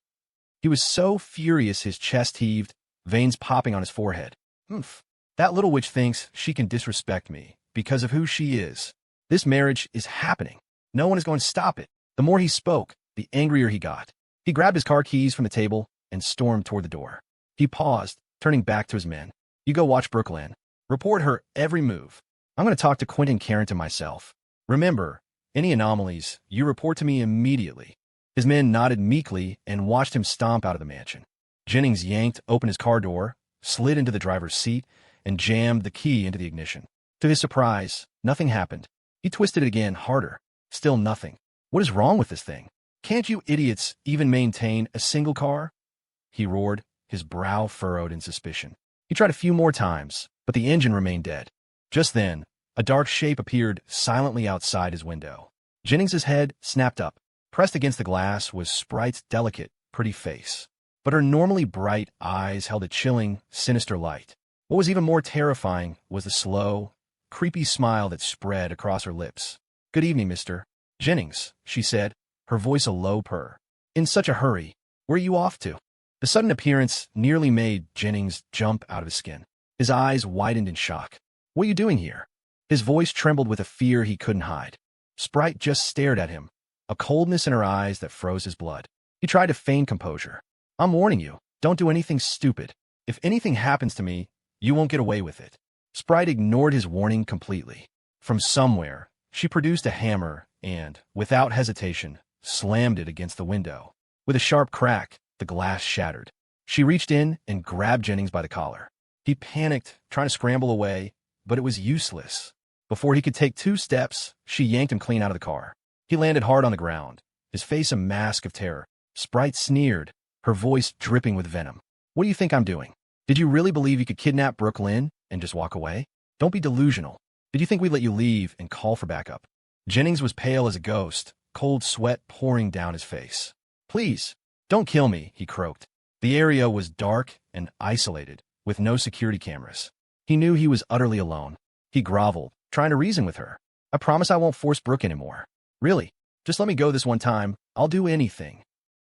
He was so furious his chest heaved, veins popping on his forehead. Oomph. That little witch thinks she can disrespect me because of who she is. This marriage is happening. No one is going to stop it. The more he spoke, the angrier he got. He grabbed his car keys from the table and stormed toward the door. He paused, turning back to his men. You go watch Brooke Lynn. Report her every move. I'm going to talk to Quinton Carrington myself. Remember, any anomalies, you report to me immediately. His men nodded meekly and watched him stomp out of the mansion. Jennings yanked open his car door, slid into the driver's seat, and jammed the key into the ignition. To his surprise, nothing happened. He twisted it again, harder. Still nothing. What is wrong with this thing? Can't you idiots even maintain a single car? He roared, his brow furrowed in suspicion. He tried a few more times, but the engine remained dead. Just then, a dark shape appeared silently outside his window. Jennings's head snapped up. Pressed against the glass was Sprite's delicate, pretty face. But her normally bright eyes held a chilling, sinister light. What was even more terrifying was the slow, creepy smile that spread across her lips. Good evening, Mr. Jennings, she said, her voice a low purr. In such a hurry. Where are you off to? The sudden appearance nearly made Jennings jump out of his skin. His eyes widened in shock. "What are you doing here?" His voice trembled with a fear he couldn't hide. Sprite just stared at him, a coldness in her eyes that froze his blood. He tried to feign composure. "I'm warning you, don't do anything stupid. If anything happens to me, you won't get away with it." Sprite ignored his warning completely. From somewhere, she produced a hammer and, without hesitation, slammed it against the window. With a sharp crack, the glass shattered. She reached in and grabbed Jennings by the collar. He panicked, trying to scramble away, but it was useless. Before he could take 2 steps, she yanked him clean out of the car. He landed hard on the ground, his face a mask of terror. Sprite sneered, her voice dripping with venom. "What do you think I'm doing? Did you really believe you could kidnap Brooke Lynn and just walk away? Don't be delusional. Did you think we'd let you leave and call for backup?" Jennings was pale as a ghost, cold sweat pouring down his face. "Please, don't kill me," he croaked. The area was dark and isolated, with no security cameras. He knew he was utterly alone. He groveled, trying to reason with her. "I promise I won't force Brooke anymore. Really, just let me go this one time. I'll do anything."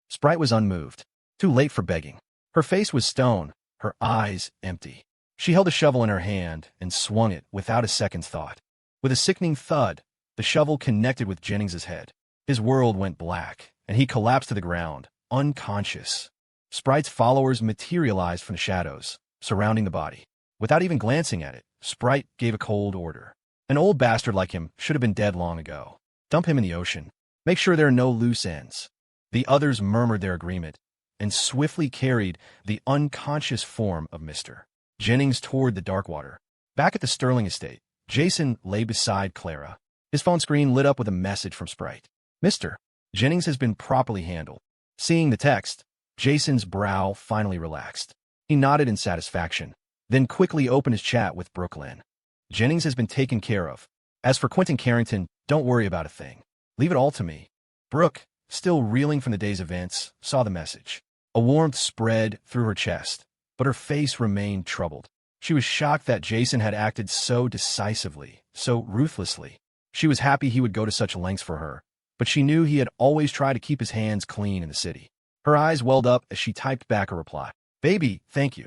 Sprite was unmoved. Too late for begging. Her face was stone, her eyes empty. She held a shovel in her hand and swung it without a second's thought. With a sickening thud, the shovel connected with Jennings's head. His world went black, and he collapsed to the ground, unconscious. Sprite's followers materialized from the shadows, surrounding the body. Without even glancing at it, Sprite gave a cold order. An old bastard like him should have been dead long ago. Dump him in the ocean. Make sure there are no loose ends. The others murmured their agreement and swiftly carried the unconscious form of Mr. Jennings toward the dark water. Back at the Sterling estate, Jason lay beside Clara. His phone screen lit up with a message from Sprite. "Mr. Jennings has been properly handled." Seeing the text, Jason's brow finally relaxed. He nodded in satisfaction, then quickly opened his chat with Brooke Lynn. "Jennings has been taken care of. As for Quinton Carrington, don't worry about a thing. Leave it all to me." Brooke, still reeling from the day's events, saw the message. A warmth spread through her chest, but her face remained troubled. She was shocked that Jason had acted so decisively, so ruthlessly. She was happy he would go to such lengths for her, but she knew he had always tried to keep his hands clean in the city. Her eyes welled up as she typed back a reply. "Baby, thank you."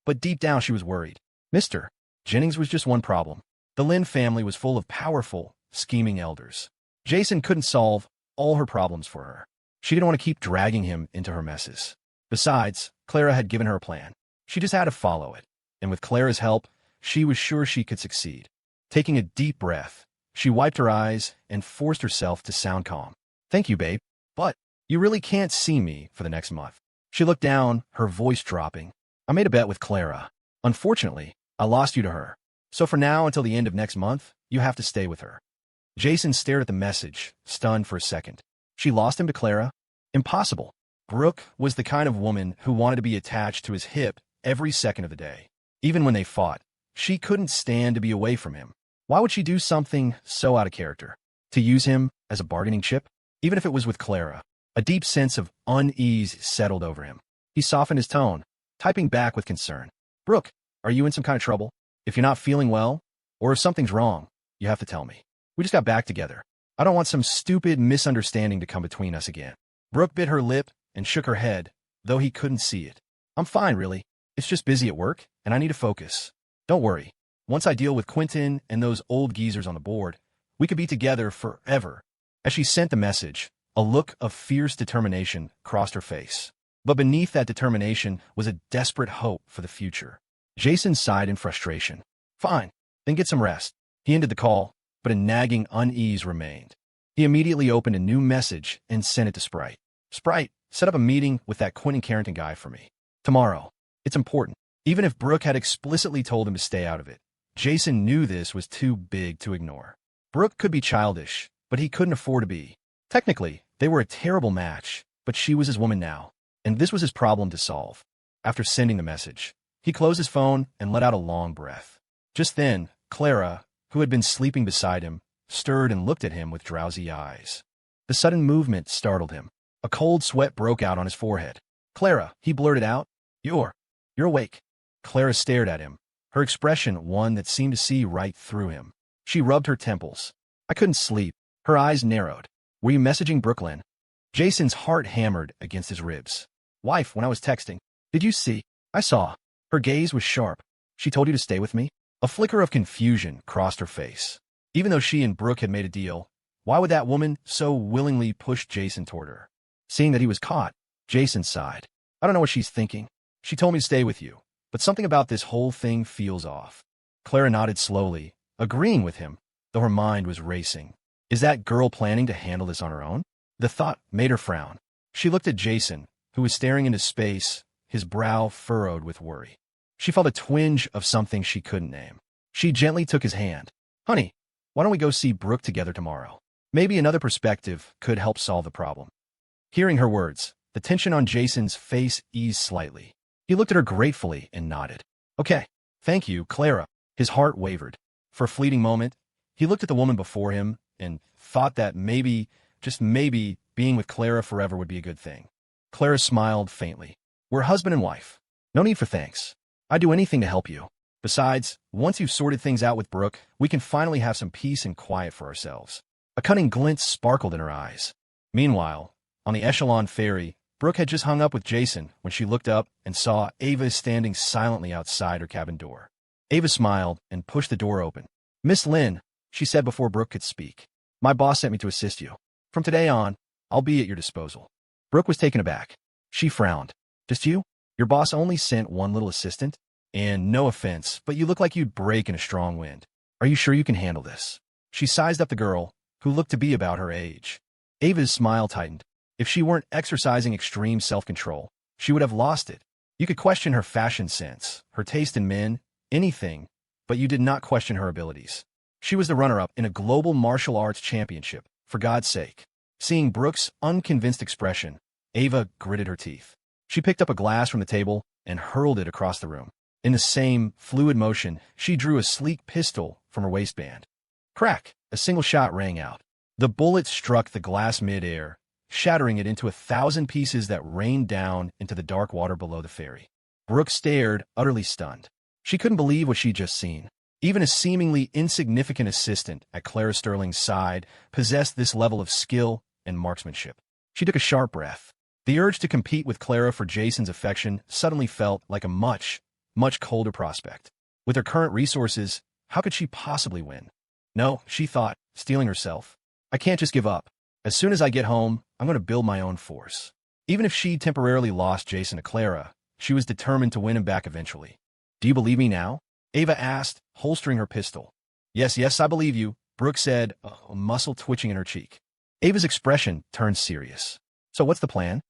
But deep down she was worried. Mr. Jennings was just one problem. The Lynn family was full of powerful, scheming elders. Jason couldn't solve all her problems for her. She didn't want to keep dragging him into her messes. Besides, Clara had given her a plan. She just had to follow it. And with Clara's help, she was sure she could succeed. Taking a deep breath, she wiped her eyes and forced herself to sound calm. "Thank you, babe. But you really can't see me for the next month." She looked down, her voice dropping. "I made a bet with Clara. Unfortunately, I lost you to her. So for now until the end of next month, you have to stay with her." Jason stared at the message, stunned for a second. She lost him to Clara? Impossible. Brooke was the kind of woman who wanted to be attached to his hip every second of the day. Even when they fought, she couldn't stand to be away from him. Why would she do something so out of character? To use him as a bargaining chip? Even if it was with Clara. A deep sense of unease settled over him. He softened his tone, typing back with concern. "Brooke, are you in some kind of trouble? If you're not feeling well, or if something's wrong, you have to tell me. We just got back together. I don't want some stupid misunderstanding to come between us again." Brooke bit her lip and shook her head, though he couldn't see it. "I'm fine, really. It's just busy at work, and I need to focus. Don't worry. Once I deal with Quinton and those old geezers on the board, we could be together forever." As she sent the message, a look of fierce determination crossed her face. But beneath that determination was a desperate hope for the future. Jason sighed in frustration. "Fine, then get some rest." He ended the call, but a nagging unease remained. He immediately opened a new message and sent it to Sprite. "Sprite, set up a meeting with that Quinton Carrington guy for me. Tomorrow. It's important." Even if Brooke had explicitly told him to stay out of it, Jason knew this was too big to ignore. Brooke could be childish, but he couldn't afford to be. Technically, they were a terrible match, but she was his woman now, and this was his problem to solve. After sending the message, he closed his phone and let out a long breath. Just then, Clara, who had been sleeping beside him, stirred and looked at him with drowsy eyes. The sudden movement startled him. A cold sweat broke out on his forehead. "Clara," he blurted out. You're awake." Clara stared at him, her expression one that seemed to see right through him. She rubbed her temples. "I couldn't sleep." Her eyes narrowed. "Were you messaging Brooke Lynn?" Jason's heart hammered against his ribs. Wife, when I was texting. Did you see? I saw. Her gaze was sharp. She told you to stay with me? A flicker of confusion crossed her face. Even though she and Brooke had made a deal, why would that woman so willingly push Jason toward her? Seeing that he was caught, Jason sighed. I don't know what she's thinking. She told me to stay with you, but something about this whole thing feels off. Clara nodded slowly, agreeing with him, though her mind was racing. Is that girl planning to handle this on her own? The thought made her frown. She looked at Jason, who was staring into space, his brow furrowed with worry. She felt a twinge of something she couldn't name. She gently took his hand. Honey, why don't we go see Brooke together tomorrow? Maybe another perspective could help solve the problem. Hearing her words, the tension on Jason's face eased slightly. He looked at her gratefully and nodded. Okay, thank you, Clara. His heart wavered. For a fleeting moment, he looked at the woman before him and thought that maybe, just maybe, being with Clara forever would be a good thing. Clara smiled faintly. We're husband and wife. No need for thanks. I'd do anything to help you. Besides, once you've sorted things out with Brooke, we can finally have some peace and quiet for ourselves. A cunning glint sparkled in her eyes. Meanwhile, on the Echelon ferry, Brooke had just hung up with Jason when she looked up and saw Ava standing silently outside her cabin door. Ava smiled and pushed the door open. Miss Lynn, she said before Brooke could speak. My boss sent me to assist you. From today on, I'll be at your disposal. Brooke was taken aback. She frowned. Just you? Your boss only sent one little assistant? And no offense, but you look like you'd break in a strong wind. Are you sure you can handle this? She sized up the girl, who looked to be about her age. Ava's smile tightened. If she weren't exercising extreme self-control, she would have lost it. You could question her fashion sense, her taste in men, anything, but you did not question her abilities. She was the runner-up in a global martial arts championship, for God's sake. Seeing Brooke's unconvinced expression, Ava gritted her teeth. She picked up a glass from the table and hurled it across the room. In the same fluid motion, she drew a sleek pistol from her waistband. Crack! A single shot rang out. The bullet struck the glass mid-air, shattering it into 1,000 pieces that rained down into the dark water below the ferry. Brooke stared, utterly stunned. She couldn't believe what she'd just seen. Even a seemingly insignificant assistant at Clara Sterling's side possessed this level of skill and marksmanship. She took a sharp breath. The urge to compete with Clara for Jason's affection suddenly felt like a much colder prospect. With her current resources, how could she possibly win? No, she thought, steeling herself. I can't just give up. As soon as I get home, I'm going to build my own force. Even if she temporarily lost Jason to Clara, she was determined to win him back eventually. Do you believe me now? Ava asked, holstering her pistol. Yes, I believe you, Brooke said, a muscle twitching in her cheek. Ava's expression turned serious. So what's the plan?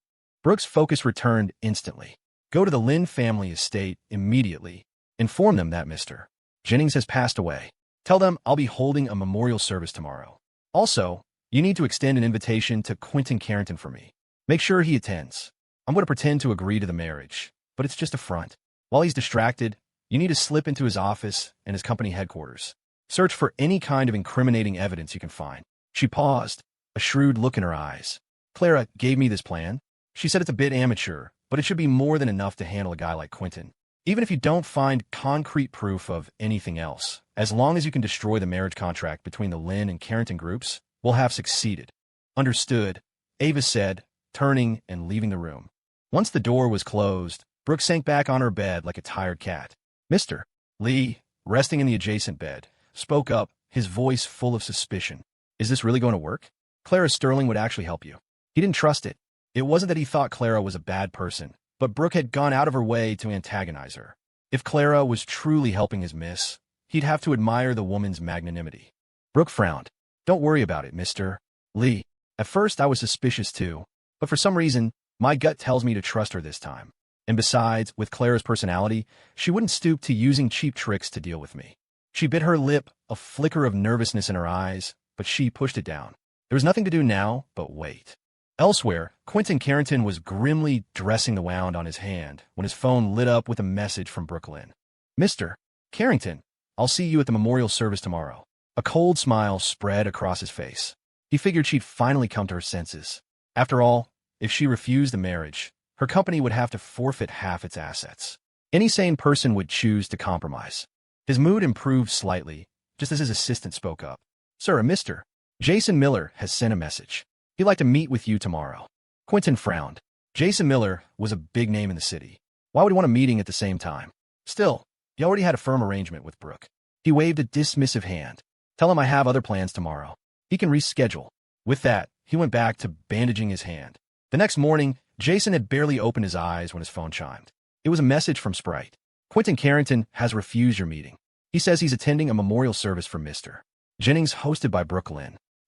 Brooke's focus returned instantly. Go to the Lynn family estate immediately. Inform them that Mr. Jennings has passed away. Tell them I'll be holding a memorial service tomorrow. Also, you need to extend an invitation to Quinton for me. Make sure he attends. I'm going to pretend to agree to the marriage, but it's just a front. While he's distracted, you need to slip into his office and his company headquarters. Search for any kind of incriminating evidence you can find. She paused, a shrewd look in her eyes. Clara gave me this plan. She said it's a bit amateur, but it should be more than enough to handle a guy like Quinton. Even if you don't find concrete proof of anything else, as long as you can destroy the marriage contract between the Lynn and Carrington groups, we'll have succeeded. Understood, Ava said, turning and leaving the room. Once the door was closed, Brooke sank back on her bed like a tired cat. Mr. Lee, resting in the adjacent bed, spoke up, his voice full of suspicion. Is this really going to work? Clara Sterling would actually help you. He didn't trust it. It wasn't that he thought Clara was a bad person, but Brooke had gone out of her way to antagonize her. If Clara was truly helping his miss, he'd have to admire the woman's magnanimity. Brooke frowned. Don't worry about it, Mr. Lee. At first I was suspicious too, but for some reason, my gut tells me to trust her this time. And besides, with Clara's personality, she wouldn't stoop to using cheap tricks to deal with me. She bit her lip, a flicker of nervousness in her eyes, but she pushed it down. There was nothing to do now but wait. Elsewhere, Quinton was grimly dressing the wound on his hand when his phone lit up with a message from Brooklyn. Mr. Carrington, I'll see you at the memorial service tomorrow. A cold smile spread across his face. He figured she'd finally come to her senses. After all, if she refused the marriage, her company would have to forfeit half its assets. Any sane person would choose to compromise. His mood improved slightly, just as his assistant spoke up. Sir, Mr. Jason Miller has sent a message. He'd like to meet with you tomorrow. Quinton frowned. Jason Miller was a big name in the city. Why would he want a meeting at the same time? Still, he already had a firm arrangement with Brooke. He waved a dismissive hand. Tell him I have other plans tomorrow. He can reschedule. With that, he went back to bandaging his hand. The next morning, Jason had barely opened his eyes when his phone chimed. It was a message from Sprite. Quinton Carrington has refused your meeting. He says he's attending a memorial service for Mr. Jennings hosted by Brooke.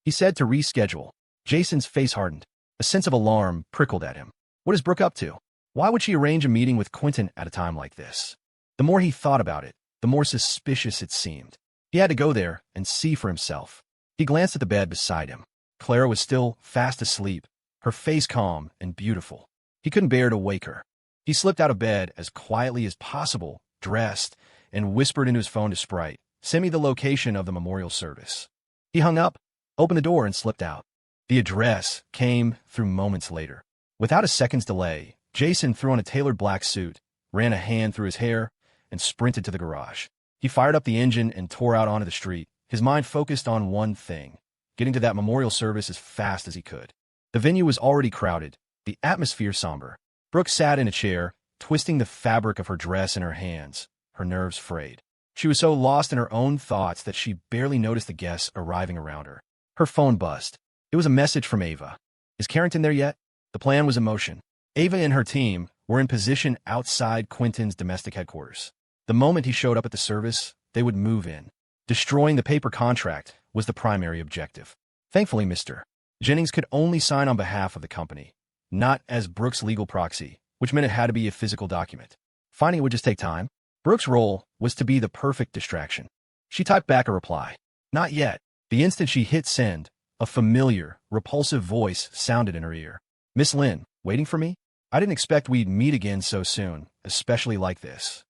He said to reschedule. Jason's face hardened. A sense of alarm prickled at him. What is Brooke up to? Why would she arrange a meeting with Quinton at a time like this? The more he thought about it, the more suspicious it seemed. He had to go there and see for himself. He glanced at the bed beside him. Clara was still fast asleep, her face calm and beautiful. He couldn't bear to wake her. He slipped out of bed as quietly as possible, dressed, and whispered into his phone to Sprite, "Send me the location of the memorial service." He hung up, opened the door, and slipped out. The address came through moments later. Without a second's delay, Jason threw on a tailored black suit, ran a hand through his hair, and sprinted to the garage. He fired up the engine and tore out onto the street, his mind focused on one thing: getting to that memorial service as fast as he could. The venue was already crowded, the atmosphere somber. Brooke sat in a chair, twisting the fabric of her dress in her hands, her nerves frayed. She was so lost in her own thoughts that she barely noticed the guests arriving around her. Her phone buzzed. It was a message from Ava. Is Carrington there yet? The plan was in motion. Ava and her team were in position outside Quinton's domestic headquarters. The moment he showed up at the service, they would move in. Destroying the paper contract was the primary objective. Thankfully, Mr. Jennings could only sign on behalf of the company, not as Brooke's legal proxy, which meant it had to be a physical document. Finding it would just take time. Brooke's role was to be the perfect distraction. She typed back a reply. Not yet. The instant she hit send, a familiar, repulsive voice sounded in her ear. Miss Lynn, waiting for me? I didn't expect we'd meet again so soon, especially like this.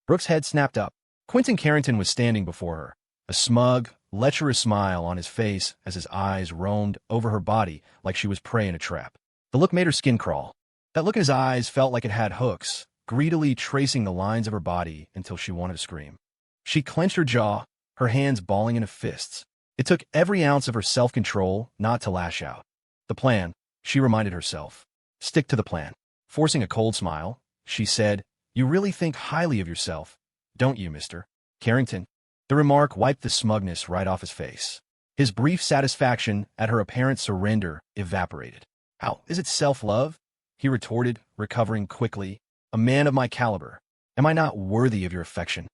Brooke's head snapped up. Quinton Carrington was standing before her, a smug, lecherous smile on his face as his eyes roamed over her body like she was prey in a trap. The look made her skin crawl. That look in his eyes felt like it had hooks, greedily tracing the lines of her body until she wanted to scream. She clenched her jaw, her hands balling into fists. It took every ounce of her self-control not to lash out. The plan, she reminded herself. Stick to the plan. Forcing a cold smile, she said, "You really think highly of yourself, don't you, Mr. Carrington?" The remark wiped the smugness right off his face. His brief satisfaction at her apparent surrender evaporated. "How, is it self-love?" he retorted, recovering quickly. "A man of my caliber. Am I not worthy of your affection?"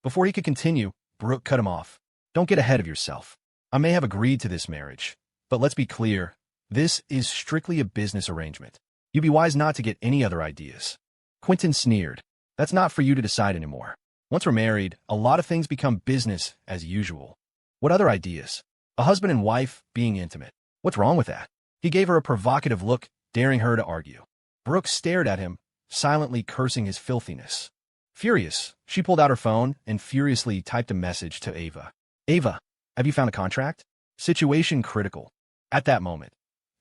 Before he could continue, Brooke cut him off. "Don't get ahead of yourself. I may have agreed to this marriage, but let's be clear. This is strictly a business arrangement. You'd be wise not to get any other ideas." Quinton sneered. "That's not for you to decide anymore. Once we're married, a lot of things become business as usual." "What other ideas?" "A husband and wife being intimate. What's wrong with that?" He gave her a provocative look, daring her to argue. Brooke stared at him, silently cursing his filthiness. Furious, she pulled out her phone and furiously typed a message to Ava. "Ava, have you found a contract?" Situation critical. At that moment,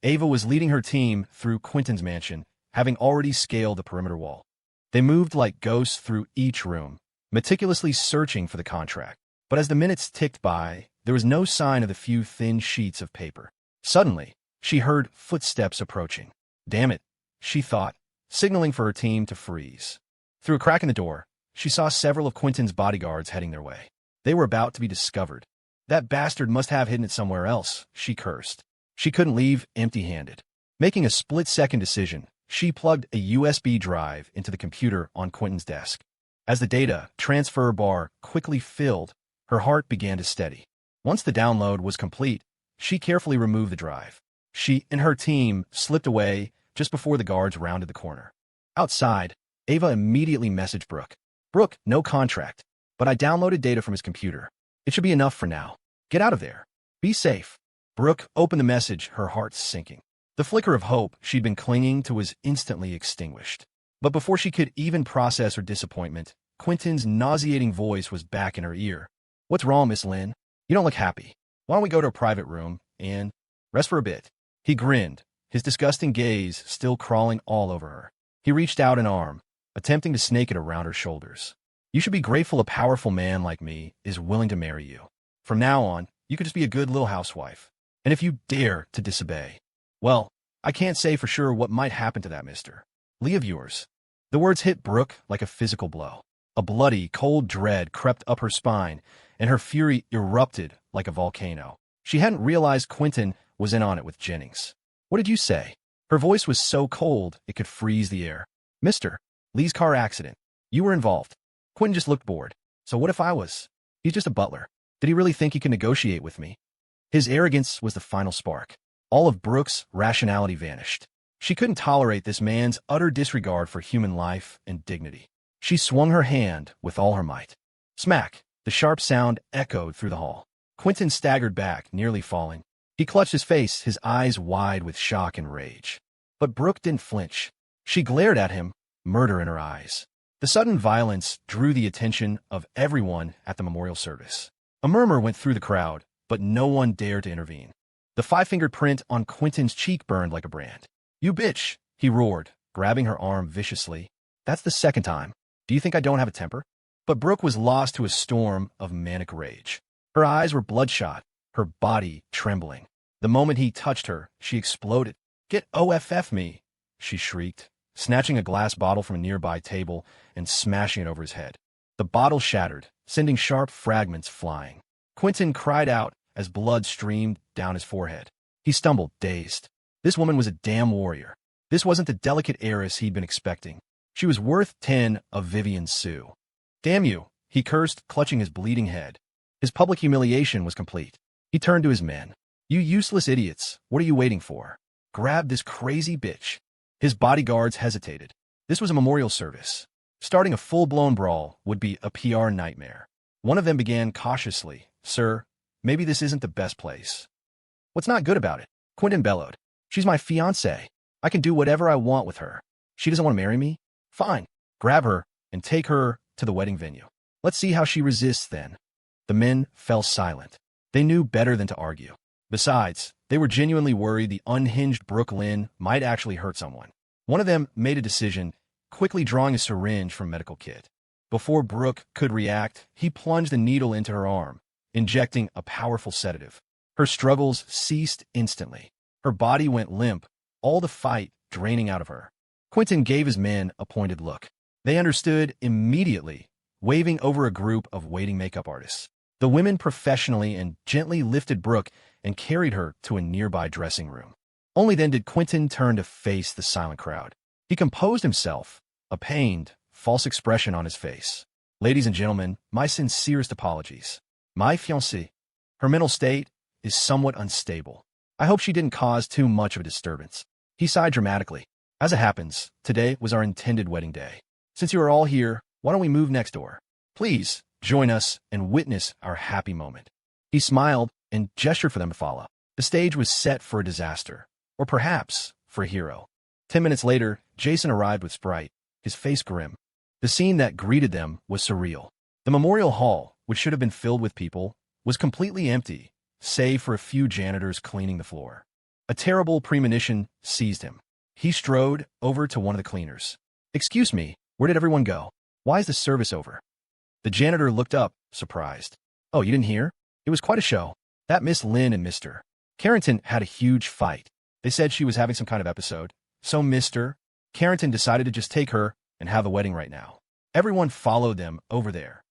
Ava was leading her team through Quinton's mansion, having already scaled the perimeter wall. They moved like ghosts through each room, meticulously searching for the contract. But as the minutes ticked by, there was no sign of the few thin sheets of paper. Suddenly, she heard footsteps approaching. Damn it, she thought, signaling for her team to freeze. Through a crack in the door, she saw several of Quinton's bodyguards heading their way. They were about to be discovered. That bastard must have hidden it somewhere else, she cursed. She couldn't leave empty-handed. Making a split-second decision, she plugged a USB drive into the computer on Quinton's desk. As the data transfer bar quickly filled, her heart began to steady. Once the download was complete, she carefully removed the drive. She and her team slipped away just before the guards rounded the corner. Outside, Ava immediately messaged Brooke. "Brooke, no contract, but I downloaded data from his computer. It should be enough for now. Get out of there. Be safe." Brooke opened the message, her heart sinking. The flicker of hope she'd been clinging to was instantly extinguished. But before she could even process her disappointment, Quinton's nauseating voice was back in her ear. "What's wrong, Miss Lynn? You don't look happy. Why don't we go to a private room and rest for a bit?" He grinned, his disgusting gaze still crawling all over her. He reached out an arm, attempting to snake it around her shoulders. "You should be grateful a powerful man like me is willing to marry you. From now on, you could just be a good little housewife. And if you dare to disobey, well, I can't say for sure what might happen to that Mr. Lee of yours. The words hit Brooke like a physical blow. A bloody, cold dread crept up her spine, and her fury erupted like a volcano. She hadn't realized Quinton was in on it with Jennings. What did you say? Her voice was so cold it could freeze the air. Mr. Lee's car accident. You were involved. Quinton just looked bored. So what if I was? He's just a butler. Did he really think he could negotiate with me? His arrogance was the final spark. All of Brooke's rationality vanished. She couldn't tolerate this man's utter disregard for human life and dignity. She swung her hand with all her might. Smack! The sharp sound echoed through the hall. Quinton staggered back, nearly falling. He clutched his face, his eyes wide with shock and rage. But Brooke didn't flinch. She glared at him, murder in her eyes. The sudden violence drew the attention of everyone at the memorial service. A murmur went through the crowd, but no one dared to intervene. The five-fingered print on Quinton's cheek burned like a brand. You bitch, he roared, grabbing her arm viciously. That's the second time. Do you think I don't have a temper? But Brooke was lost to a storm of manic rage. Her eyes were bloodshot, her body trembling. The moment he touched her, she exploded. Get off me, she shrieked, snatching a glass bottle from a nearby table and smashing it over his head. The bottle shattered, sending sharp fragments flying. Quinton cried out as blood streamed down his forehead. He stumbled, dazed. This woman was a damn warrior. This wasn't the delicate heiress he'd been expecting. She was worth 10 of Vivien's sous. Damn you, he cursed, clutching his bleeding head. His public humiliation was complete. He turned to his men. You useless idiots, what are you waiting for? Grab this crazy bitch. His bodyguards hesitated. This was a memorial service. Starting a full-blown brawl would be a PR nightmare. One of them began cautiously. Sir, maybe this isn't the best place. What's not good about it? Quinton bellowed. She's my fiancée. I can do whatever I want with her. She doesn't want to marry me? Fine. Grab her and take her to the wedding venue. Let's see how she resists then. The men fell silent. They knew better than to argue. Besides, they were genuinely worried the unhinged Brooke Lynn might actually hurt someone. One of them made a decision, quickly drawing a syringe from a medical kit. Before Brooke could react, he plunged a needle into her arm, injecting a powerful sedative. Her struggles ceased instantly. Her body went limp, all the fight draining out of her. Quinton gave his men a pointed look. They understood immediately, waving over a group of waiting makeup artists. The women professionally and gently lifted Brooke and carried her to a nearby dressing room. Only then did Quinton turn to face the silent crowd. He composed himself, a pained, false expression on his face. Ladies and gentlemen, my sincerest apologies. My fiancée, her mental state is somewhat unstable. I hope she didn't cause too much of a disturbance. He sighed dramatically. As it happens, today was our intended wedding day. Since you are all here, why don't we move next door? Please join us and witness our happy moment. He smiled and gestured for them to follow. The stage was set for a disaster, or perhaps for a hero. 10 minutes later, Jason arrived with Sprite, his face grim. The scene that greeted them was surreal. The memorial hall, which should have been filled with people, was completely empty, save for a few janitors cleaning the floor. A terrible premonition seized him. He strode over to one of the cleaners. Excuse me, where did everyone go? Why is the service over? The janitor looked up, surprised. Oh, you didn't hear? It was quite a show. That Miss Lynn and Mr. Carrington had a huge fight. They said she was having some kind of episode. So Mr. Carrington decided to just take her and have the wedding right now. Everyone followed them over there.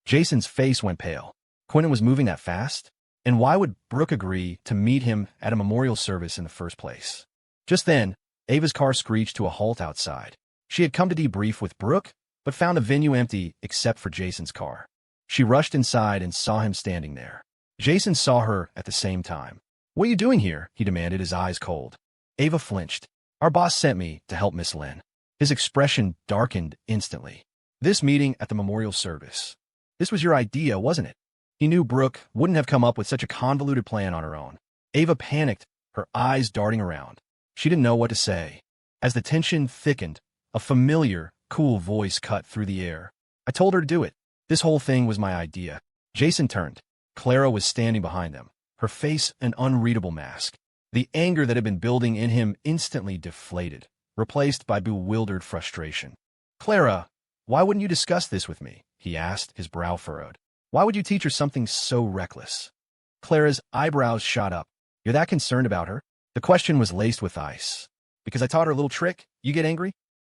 Jason's face went pale. Quinton was moving that fast? And why would Brooke agree to meet him at a memorial service in the first place? Just then, Ava's car screeched to a halt outside. She had come to debrief with Brooke, but found the venue empty except for Jason's car. She rushed inside and saw him standing there. Jason saw her at the same time. What are you doing here? He demanded, his eyes cold. Ava flinched. Our boss sent me to help Miss Lynn. His expression darkened instantly. This meeting at the memorial service. This was your idea, wasn't it? He knew Brooke wouldn't have come up with such a convoluted plan on her own. Ava panicked, her eyes darting around. She didn't know what to say. As the tension thickened, a familiar, cool voice cut through the air. I told her to do it. This whole thing was my idea. Jason turned. Clara was standing behind them, her face an unreadable mask. The anger that had been building in him instantly deflated, replaced by bewildered frustration. Clara, why wouldn't you discuss this with me? He asked, his brow furrowed. Why would you teach her something so reckless? Clara's eyebrows shot up. You're that concerned about her? The question was laced with ice. Because I taught her a little trick, you get angry?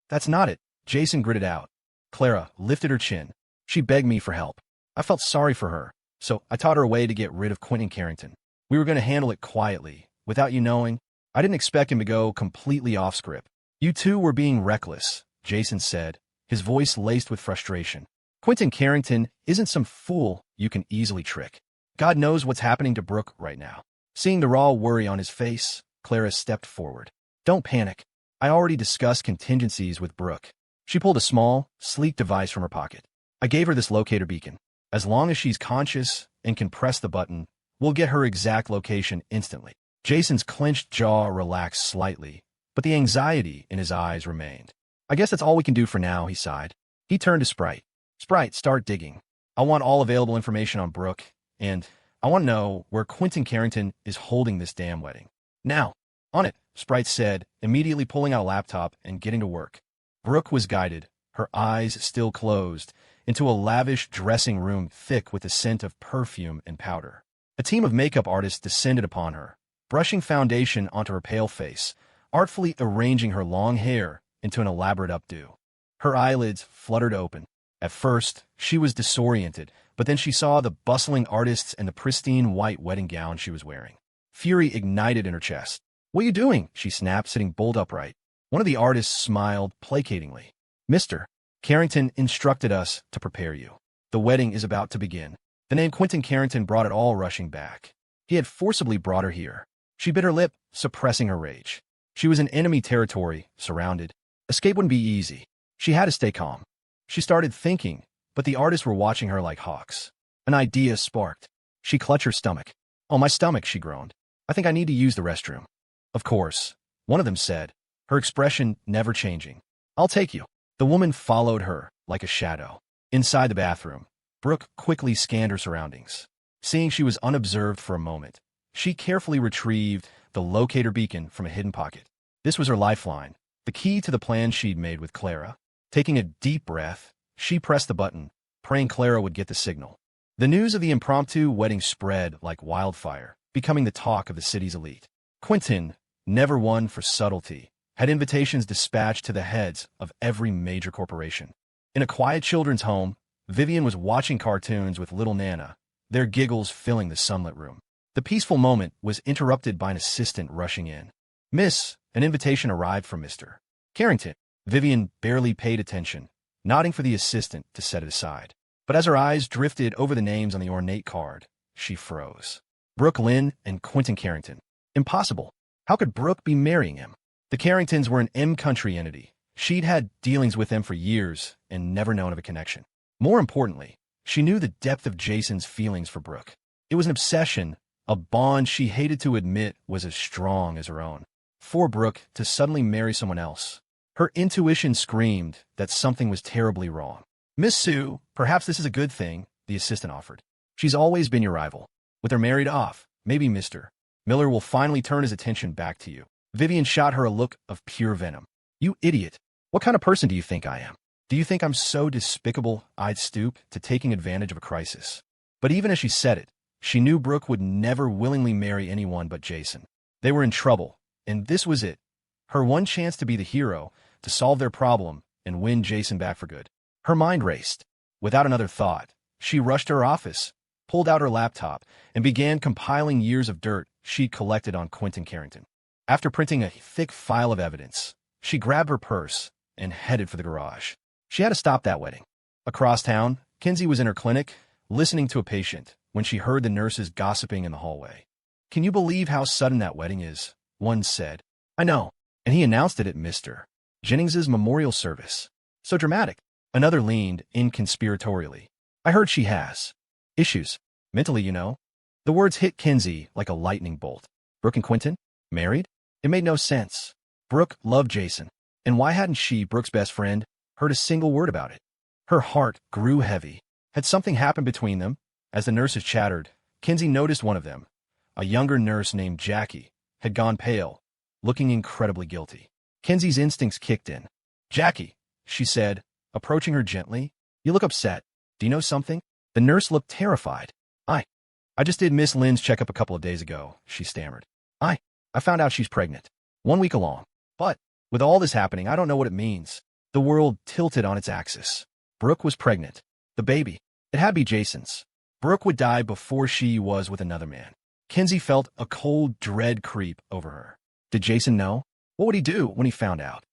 That's not it, Jason gritted out. Clara lifted her chin. She begged me for help. I felt sorry for her, so I taught her a way to get rid of Quinton Carrington. We were going to handle it quietly, without you knowing. I didn't expect him to go completely off script. You two were being reckless, Jason said, his voice laced with frustration. Quinton Carrington isn't some fool you can easily trick. God knows what's happening to Brooke right now. Seeing the raw worry on his face, Clara stepped forward. Don't panic. I already discussed contingencies with Brooke. She pulled a small, sleek device from her pocket. I gave her this locator beacon. As long as she's conscious and can press the button, we'll get her exact location instantly. Jason's clenched jaw relaxed slightly, but the anxiety in his eyes remained. I guess that's all we can do for now, he sighed. He turned to Sprite. Sprite, start digging. I want all available information on Brooke, and I want to know where Quinton Carrington is holding this damn wedding. Now, on it, Sprite said, immediately pulling out a laptop and getting to work. Brooke was guided, her eyes still closed, into a lavish dressing room thick with the scent of perfume and powder. A team of makeup artists descended upon her, brushing foundation onto her pale face, artfully arranging her long hair into an elaborate updo. Her eyelids fluttered open. At first, she was disoriented, but then she saw the bustling artists and the pristine white wedding gown she was wearing. Fury ignited in her chest. What are you doing? She snapped, sitting bolt upright. One of the artists smiled placatingly. Mr. Carrington instructed us to prepare you. The wedding is about to begin. The name Quinton Carrington brought it all rushing back. He had forcibly brought her here. She bit her lip, suppressing her rage. She was in enemy territory, surrounded. Escape wouldn't be easy. She had to stay calm. She started thinking, but the artists were watching her like hawks. An idea sparked. She clutched her stomach. Oh, my stomach, she groaned. I think I need to use the restroom. Of course, one of them said, her expression never changing. I'll take you. The woman followed her like a shadow. Inside the bathroom, Brooke quickly scanned her surroundings. Seeing she was unobserved for a moment, she carefully retrieved the locator beacon from a hidden pocket. This was her lifeline, the key to the plan she'd made with Clara. Taking a deep breath, she pressed the button, praying Clara would get the signal. The news of the impromptu wedding spread like wildfire, becoming the talk of the city's elite. Quinton, never one for subtlety, had invitations dispatched to the heads of every major corporation. In a quiet children's home, Vivien was watching cartoons with little Nana, their giggles filling the sunlit room. The peaceful moment was interrupted by an assistant rushing in. Miss, an invitation arrived from Mr. Carrington. Vivien barely paid attention, nodding for the assistant to set it aside. But as her eyes drifted over the names on the ornate card, she froze. Brooke Lynn and Quinton Carrington. Impossible. How could Brooke be marrying him? The Carringtons were an M-country entity. She'd had dealings with them for years and never known of a connection. More importantly, she knew the depth of Jason's feelings for Brooke. It was an obsession, a bond she hated to admit was as strong as her own. For Brooke to suddenly marry someone else, her intuition screamed that something was terribly wrong. Miss Sue, perhaps this is a good thing, the assistant offered. She's always been your rival. With her married off, maybe Mr. Miller will finally turn his attention back to you. Vivien shot her a look of pure venom. You idiot. What kind of person do you think I am? Do you think I'm so despicable I'd stoop to taking advantage of a crisis? But even as she said it, she knew Brooke would never willingly marry anyone but Jason. They were in trouble, and this was it. Her one chance to be the hero, to solve their problem and win Jason back for good. Her mind raced. Without another thought, she rushed to her office, pulled out her laptop, and began compiling years of dirt she'd collected on Quinton Carrington. After printing a thick file of evidence, she grabbed her purse and headed for the garage. She had to stop that wedding. Across town, Kinsey was in her clinic, listening to a patient, when she heard the nurses gossiping in the hallway. Can you believe how sudden that wedding is? One said. I know. And he announced it at Mr. Jennings's memorial service. So dramatic. Another leaned in conspiratorially. I heard she has issues. Mentally, you know. The words hit Kinsey like a lightning bolt. Brooke and Quinton? Married? It made no sense. Brooke loved Jason. And why hadn't she, Brooke's best friend, heard a single word about it? Her heart grew heavy. Had something happened between them? As the nurses chattered, Kinsey noticed one of them, a younger nurse named Jackie, had gone pale, looking incredibly guilty. Kinsey's instincts kicked in. Jackie, she said, approaching her gently, you look upset. Do you know something? The nurse looked terrified. I just did Miss Lynn's checkup a couple of days ago, she stammered. I found out she's pregnant. 1 week along. But, with all this happening, I don't know what it means. The world tilted on its axis. Brooke was pregnant. The baby. It had to be Jason's. Brooke would die before she was with another man. Kinsey felt a cold dread creep over her. Did Jason know? What would he do when he found out?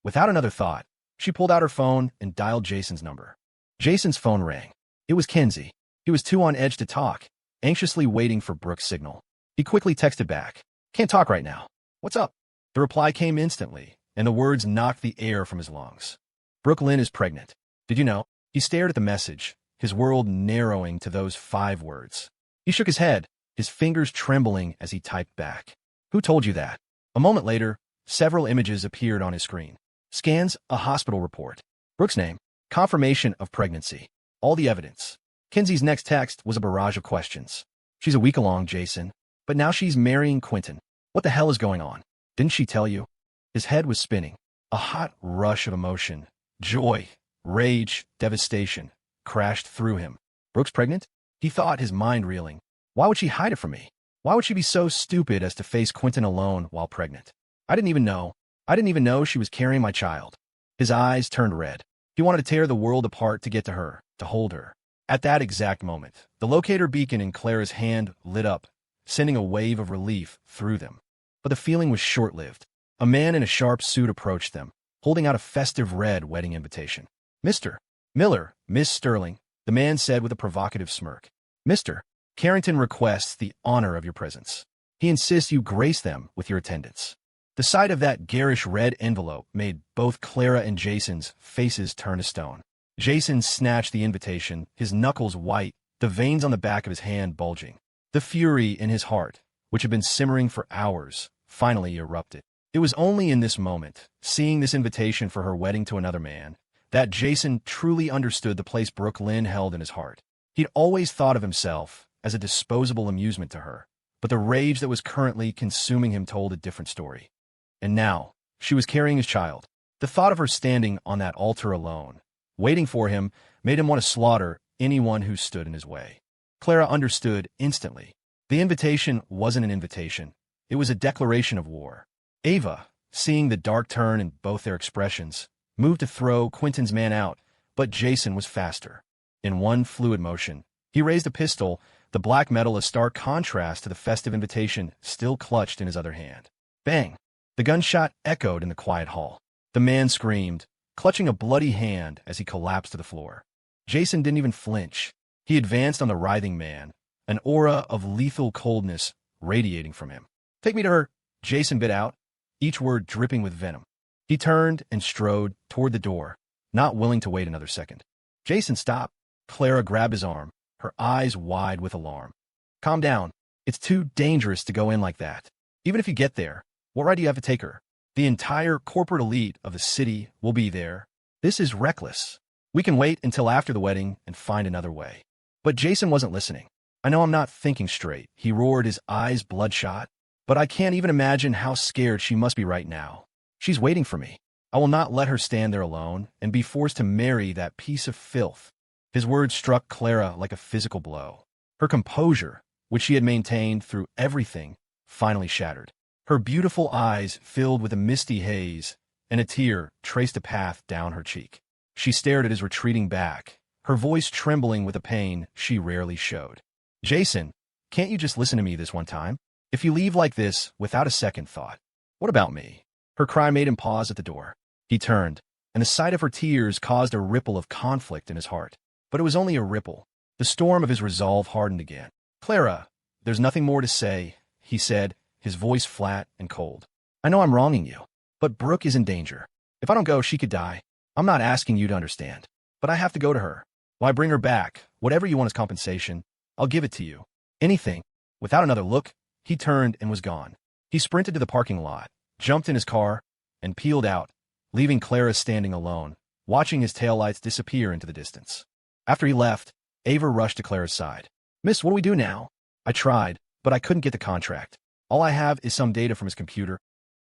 Without another thought, she pulled out her phone and dialed Jason's number. Jason's phone rang. It was Kinsey. He was too on edge to talk, anxiously waiting for Brooke's signal. He quickly texted back. Can't talk right now. What's up? The reply came instantly, and the words knocked the air from his lungs. Brooke Lynn is pregnant. Did you know? He stared at the message, his world narrowing to those 5 words. He shook his head, his fingers trembling as he typed back. Who told you that? A moment later, several images appeared on his screen. Scans, a hospital report. Brooke's name, confirmation of pregnancy. All the evidence. Kinsey's next text was a barrage of questions. She's a week along, Jason. But now she's marrying Quinton. What the hell is going on? Didn't she tell you? His head was spinning. A hot rush of emotion, joy, rage, devastation, crashed through him. Brooke's pregnant? He thought, his mind reeling. Why would she hide it from me? Why would she be so stupid as to face Quinton alone while pregnant? I didn't even know she was carrying my child. His eyes turned red. He wanted to tear the world apart to get to her, to hold her. At that exact moment, the locator beacon in Clara's hand lit up, sending a wave of relief through them. But the feeling was short-lived. A man in a sharp suit approached them, holding out a festive red wedding invitation. Mr. Miller, Miss Sterling, the man said with a provocative smirk. Mr. Carrington requests the honor of your presence. He insists you grace them with your attendance. The sight of that garish red envelope made both Clara and Jason's faces turn to stone. Jason snatched the invitation, his knuckles white, the veins on the back of his hand bulging. The fury in his heart, which had been simmering for hours, finally erupted. It was only in this moment, seeing this invitation for her wedding to another man, that Jason truly understood the place Brooke Lynn held in his heart. He'd always thought of himself as a disposable amusement to her, but the rage that was currently consuming him told a different story. And now, she was carrying his child. The thought of her standing on that altar alone, waiting for him, made him want to slaughter anyone who stood in his way. Clara understood instantly. The invitation wasn't an invitation. It was a declaration of war. Ava, seeing the dark turn in both their expressions, moved to throw Quinton's man out, but Jason was faster. In one fluid motion, he raised a pistol, the black metal a stark contrast to the festive invitation still clutched in his other hand. Bang! The gunshot echoed in the quiet hall. The man screamed, clutching a bloody hand as he collapsed to the floor. Jason didn't even flinch. He advanced on the writhing man, an aura of lethal coldness radiating from him. Take me to her, Jason bit out, each word dripping with venom. He turned and strode toward the door, not willing to wait another second. Jason stopped. Clara grabbed his arm, her eyes wide with alarm. Calm down. It's too dangerous to go in like that. Even if you get there, what right do you have to take her? The entire corporate elite of the city will be there. This is reckless. We can wait until after the wedding and find another way. But Jason wasn't listening. I know I'm not thinking straight, he roared, his eyes bloodshot. But I can't even imagine how scared she must be right now. She's waiting for me. I will not let her stand there alone and be forced to marry that piece of filth. His words struck Clara like a physical blow. Her composure, which she had maintained through everything, finally shattered. Her beautiful eyes filled with a misty haze, and a tear traced a path down her cheek. She stared at his retreating back, her voice trembling with a pain she rarely showed. Jason, can't you just listen to me this one time? If you leave like this without a second thought, what about me? Her cry made him pause at the door. He turned, and the sight of her tears caused a ripple of conflict in his heart. But it was only a ripple. The storm of his resolve hardened again. Clara, there's nothing more to say, he said, his voice flat and cold. I know I'm wronging you, but Brooke is in danger. If I don't go, she could die. I'm not asking you to understand, but I have to go to her. Why bring her back? Whatever you want as compensation, I'll give it to you. Anything. Without another look, he turned and was gone. He sprinted to the parking lot, jumped in his car, and peeled out, leaving Clara standing alone, watching his taillights disappear into the distance. After he left, Ava rushed to Clara's side. Miss, what do we do now? I tried, but I couldn't get the contract. All I have is some data from his computer.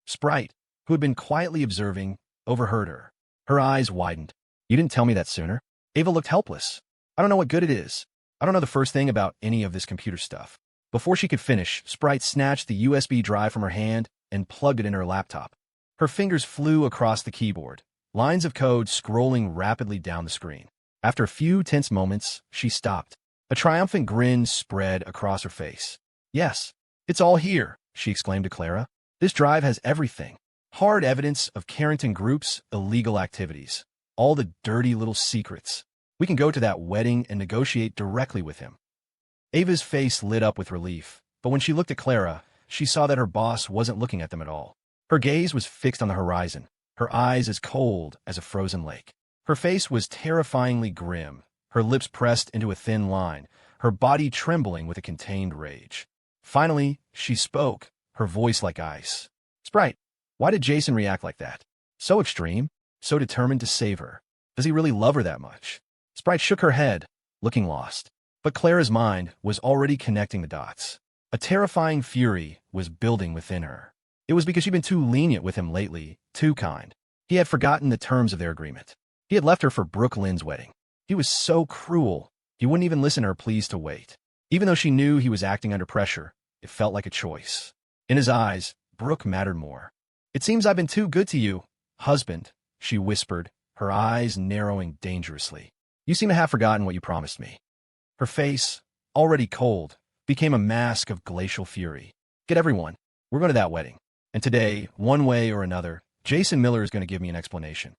Sprite, who had been quietly observing, overheard her. Her eyes widened. You didn't tell me that sooner. Ava looked helpless. I don't know what good it is. I don't know the first thing about any of this computer stuff. Before she could finish, Sprite snatched the USB drive from her hand and plugged it in her laptop. Her fingers flew across the keyboard, lines of code scrolling rapidly down the screen. After a few tense moments, she stopped. A triumphant grin spread across her face. "Yes, it's all here," she exclaimed to Clara. "This drive has everything. Hard evidence of Carrington Group's illegal activities. All the dirty little secrets. We can go to that wedding and negotiate directly with him." Ava's face lit up with relief, but when she looked at Clara, she saw that her boss wasn't looking at them at all. Her gaze was fixed on the horizon, her eyes as cold as a frozen lake. Her face was terrifyingly grim, her lips pressed into a thin line, her body trembling with a contained rage. Finally, she spoke, her voice like ice. "Sprite, why did Jason react like that? So extreme, so determined to save her. Does he really love her that much?" Sprite shook her head, looking lost. But Clara's mind was already connecting the dots. A terrifying fury was building within her. It was because she'd been too lenient with him lately, too kind. He had forgotten the terms of their agreement. He had left her for Brooke Lynn's wedding. He was so cruel. He wouldn't even listen to her pleas to wait. Even though she knew he was acting under pressure, it felt like a choice. In his eyes, Brooke mattered more. "It seems I've been too good to you, husband," she whispered, her eyes narrowing dangerously. "You seem to have forgotten what you promised me." Her face, already cold, became a mask of glacial fury. "Get everyone. We're going to that wedding. And today, one way or another, Jason Miller is going to give me an explanation."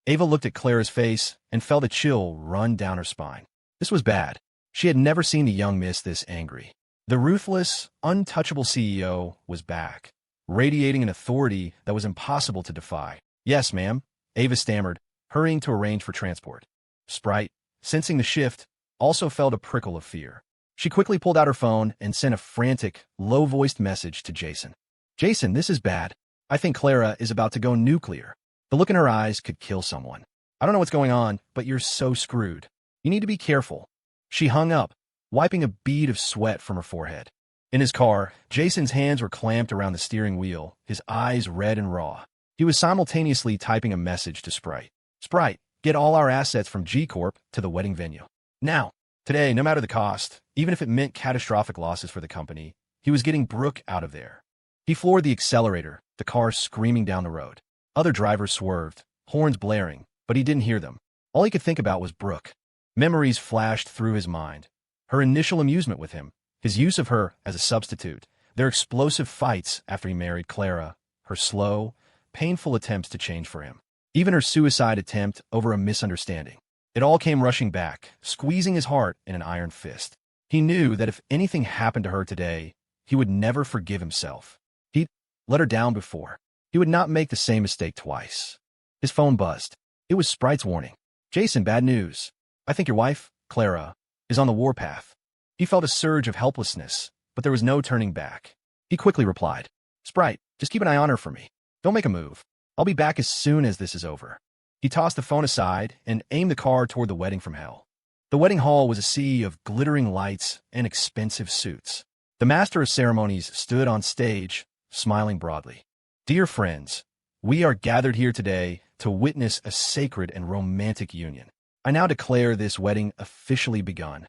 Ava looked at Clara's face and felt a chill run down her spine. This was bad. She had never seen the young miss this angry. The ruthless, untouchable CEO was back, radiating an authority that was impossible to defy. "Yes, ma'am," Ava stammered, hurrying to arrange for transport. Sprite, sensing the shift, also felt a prickle of fear. She quickly pulled out her phone and sent a frantic, low-voiced message to Jason. "Jason, this is bad. I think Clara is about to go nuclear. The look in her eyes could kill someone. I don't know what's going on, but you're so screwed. You need to be careful." She hung up, wiping a bead of sweat from her forehead. In his car, Jason's hands were clamped around the steering wheel, his eyes red and raw. He was simultaneously typing a message to Sprite. "Sprite, get all our assets from G Corp to the wedding venue. Now, today, no matter the cost, even if it meant catastrophic losses for the company, he was getting Brooke out of there." He floored the accelerator, the car screaming down the road. Other drivers swerved, horns blaring, but he didn't hear them. All he could think about was Brooke. Memories flashed through his mind. Her initial amusement with him, his use of her as a substitute, their explosive fights after he married Clara, her slow, painful attempts to change for him, even her suicide attempt over a misunderstanding. It all came rushing back, squeezing his heart in an iron fist. He knew that if anything happened to her today, he would never forgive himself. He'd let her down before. He would not make the same mistake twice. His phone buzzed. It was Sprite's warning. "Jason, bad news. I think your wife, Clara, is on the warpath." He felt a surge of helplessness, but there was no turning back. He quickly replied, "Sprite, just keep an eye on her for me. Don't make a move. I'll be back as soon as this is over." He tossed the phone aside and aimed the car toward the wedding from hell. The wedding hall was a sea of glittering lights and expensive suits. The master of ceremonies stood on stage, smiling broadly. "Dear friends, we are gathered here today to witness a sacred and romantic union. I now declare this wedding officially begun."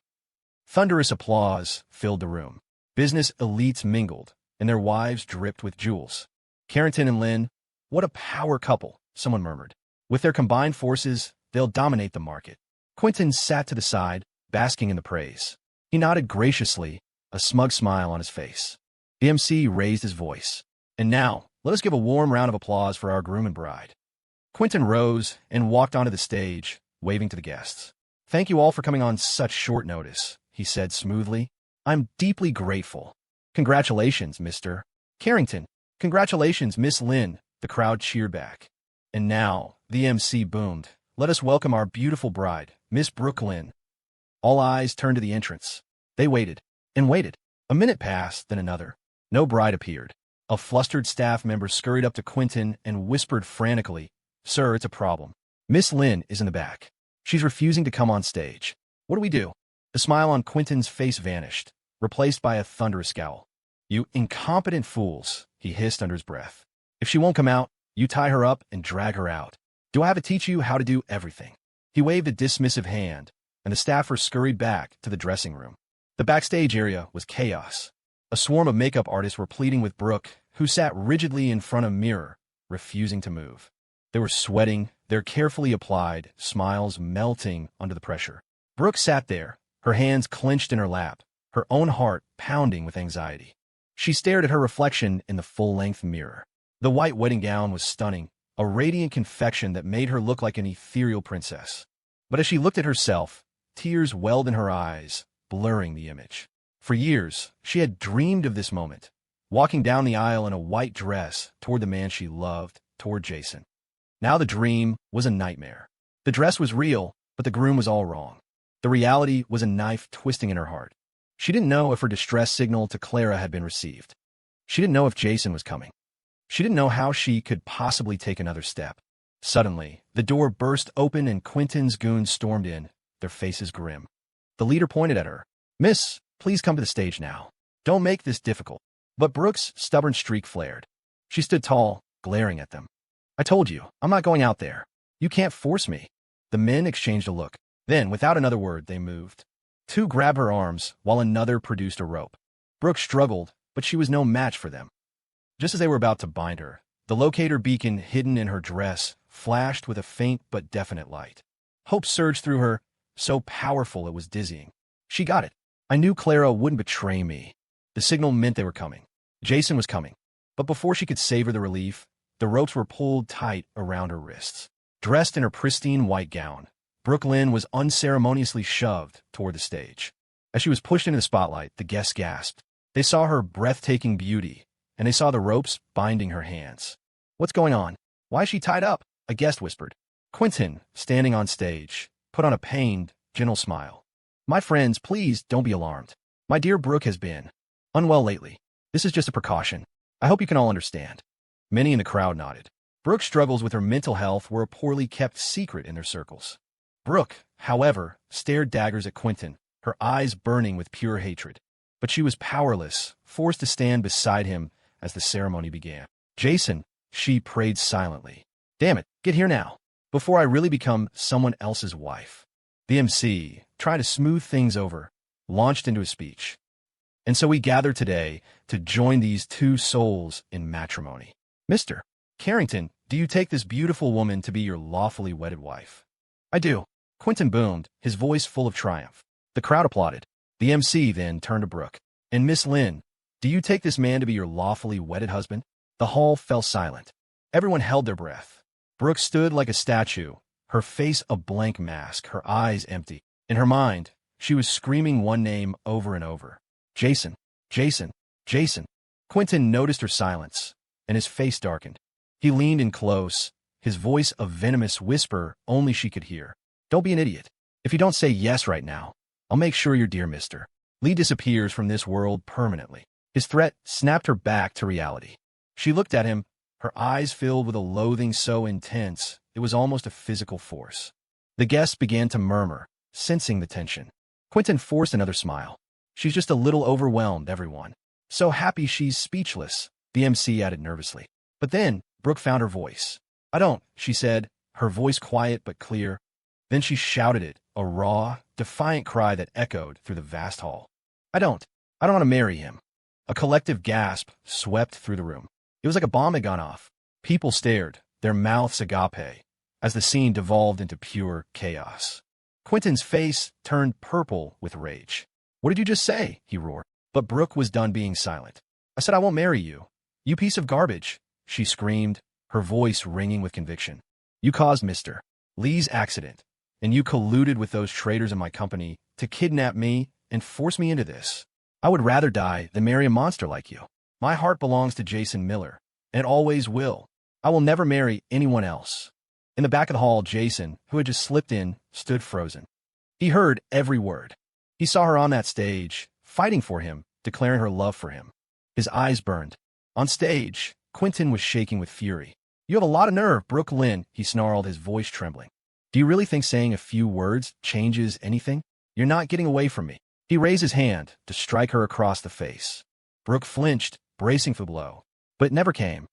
Thunderous applause filled the room. Business elites mingled, and their wives dripped with jewels. Carrington and Lynn, what a power couple, someone murmured. With their combined forces, they'll dominate the market. Quinton sat to the side, basking in the praise. He nodded graciously, a smug smile on his face. The MC raised his voice. "And now, let us give a warm round of applause for our groom and bride." Quinton rose and walked onto the stage, waving to the guests. "Thank you all for coming on such short notice," he said smoothly. "I'm deeply grateful. Congratulations, Mr. Carrington. Congratulations, Miss Lynn." The crowd cheered back. "And now," the MC boomed, "let us welcome our beautiful bride, Miss Brooke Lynn." All eyes turned to the entrance. They waited and waited. A minute passed, then another. No bride appeared. A flustered staff member scurried up to Quinton and whispered frantically, "Sir, it's a problem. Miss Lynn is in the back. She's refusing to come on stage. What do we do?" The smile on Quinton's face vanished, replaced by a thunderous scowl. "You incompetent fools," he hissed under his breath. "If she won't come out, you tie her up and drag her out. Do I have to teach you how to do everything?" He waved a dismissive hand, and the staffers scurried back to the dressing room. The backstage area was chaos. A swarm of makeup artists were pleading with Brooke, who sat rigidly in front of a mirror, refusing to move. They were sweating, their carefully applied smiles melting under the pressure. Brooke sat there, her hands clenched in her lap, her own heart pounding with anxiety. She stared at her reflection in the full-length mirror. The white wedding gown was stunning, a radiant confection that made her look like an ethereal princess. But as she looked at herself, tears welled in her eyes, blurring the image. For years, she had dreamed of this moment, walking down the aisle in a white dress toward the man she loved, toward Jason. Now the dream was a nightmare. The dress was real, but the groom was all wrong. The reality was a knife twisting in her heart. She didn't know if her distress signal to Clara had been received. She didn't know if Jason was coming. She didn't know how she could possibly take another step. Suddenly, the door burst open and Quinton's goons stormed in, their faces grim. The leader pointed at her. "Miss, please come to the stage now. Don't make this difficult." But Brooke's stubborn streak flared. She stood tall, glaring at them. "I told you, I'm not going out there. You can't force me." The men exchanged a look. Then, without another word, they moved. Two grabbed her arms, while another produced a rope. Brooke struggled, but she was no match for them. Just as they were about to bind her, the locator beacon hidden in her dress flashed with a faint but definite light. Hope surged through her, so powerful it was dizzying. She got it. "I knew Clara wouldn't betray me." The signal meant they were coming. Jason was coming. But before she could savor the relief, the ropes were pulled tight around her wrists. Dressed in her pristine white gown, Brooke Lynn was unceremoniously shoved toward the stage. As she was pushed into the spotlight, the guests gasped. They saw her breathtaking beauty, and they saw the ropes binding her hands. "What's going on? Why is she tied up?" a guest whispered. Quinton, standing on stage, put on a pained, gentle smile. "My friends, please don't be alarmed. My dear Brooke has been unwell lately. This is just a precaution. I hope you can all understand." Many in the crowd nodded. Brooke's struggles with her mental health were a poorly kept secret in their circles. Brooke, however, stared daggers at Quinton, her eyes burning with pure hatred. But she was powerless, forced to stand beside him as the ceremony began. "Jason," she prayed silently. "Damn it, get here now, before I really become someone else's wife." The MC, trying to smooth things over, launched into a speech. "And so we gather today to join these two souls in matrimony. Mr. Carrington, do you take this beautiful woman to be your lawfully wedded wife?" "I do," Quinton boomed, his voice full of triumph. The crowd applauded. The MC then turned to Brooke. "And Miss Lynn, do you take this man to be your lawfully wedded husband?" The hall fell silent. Everyone held their breath. Brooke stood like a statue, her face a blank mask, her eyes empty. In her mind, she was screaming one name over and over. "Jason, Jason, Jason." Quinton noticed her silence, and his face darkened. He leaned in close, his voice a venomous whisper only she could hear. "Don't be an idiot. If you don't say yes right now, I'll make sure your dear Mr. Lee disappears from this world permanently." His threat snapped her back to reality. She looked at him, her eyes filled with a loathing so intense it was almost a physical force. The guests began to murmur, sensing the tension. Quinton forced another smile. "She's just a little overwhelmed, everyone. So happy she's speechless," the MC added nervously. But then, Brooke found her voice. "I don't," she said, her voice quiet but clear. Then she shouted it, a raw, defiant cry that echoed through the vast hall. I don't want to marry him." A collective gasp swept through the room. It was like a bomb had gone off. People stared, their mouths agape, as the scene devolved into pure chaos. Quinton's face turned purple with rage. "What did you just say?" he roared. But Brooke was done being silent. "I said I won't marry you. You piece of garbage," she screamed, her voice ringing with conviction. "You caused Mr. Lee's accident, and you colluded with those traitors in my company to kidnap me and force me into this. I would rather die than marry a monster like you. My heart belongs to Jason Miller, and it always will. I will never marry anyone else." In the back of the hall, Jason, who had just slipped in, stood frozen. He heard every word. He saw her on that stage, fighting for him, declaring her love for him. His eyes burned. On stage, Quinton was shaking with fury. "You have a lot of nerve, Brooke Lynn," he snarled, his voice trembling. "Do you really think saying a few words changes anything? You're not getting away from me." He raised his hand to strike her across the face. Brooke flinched, bracing for the blow. But it never came.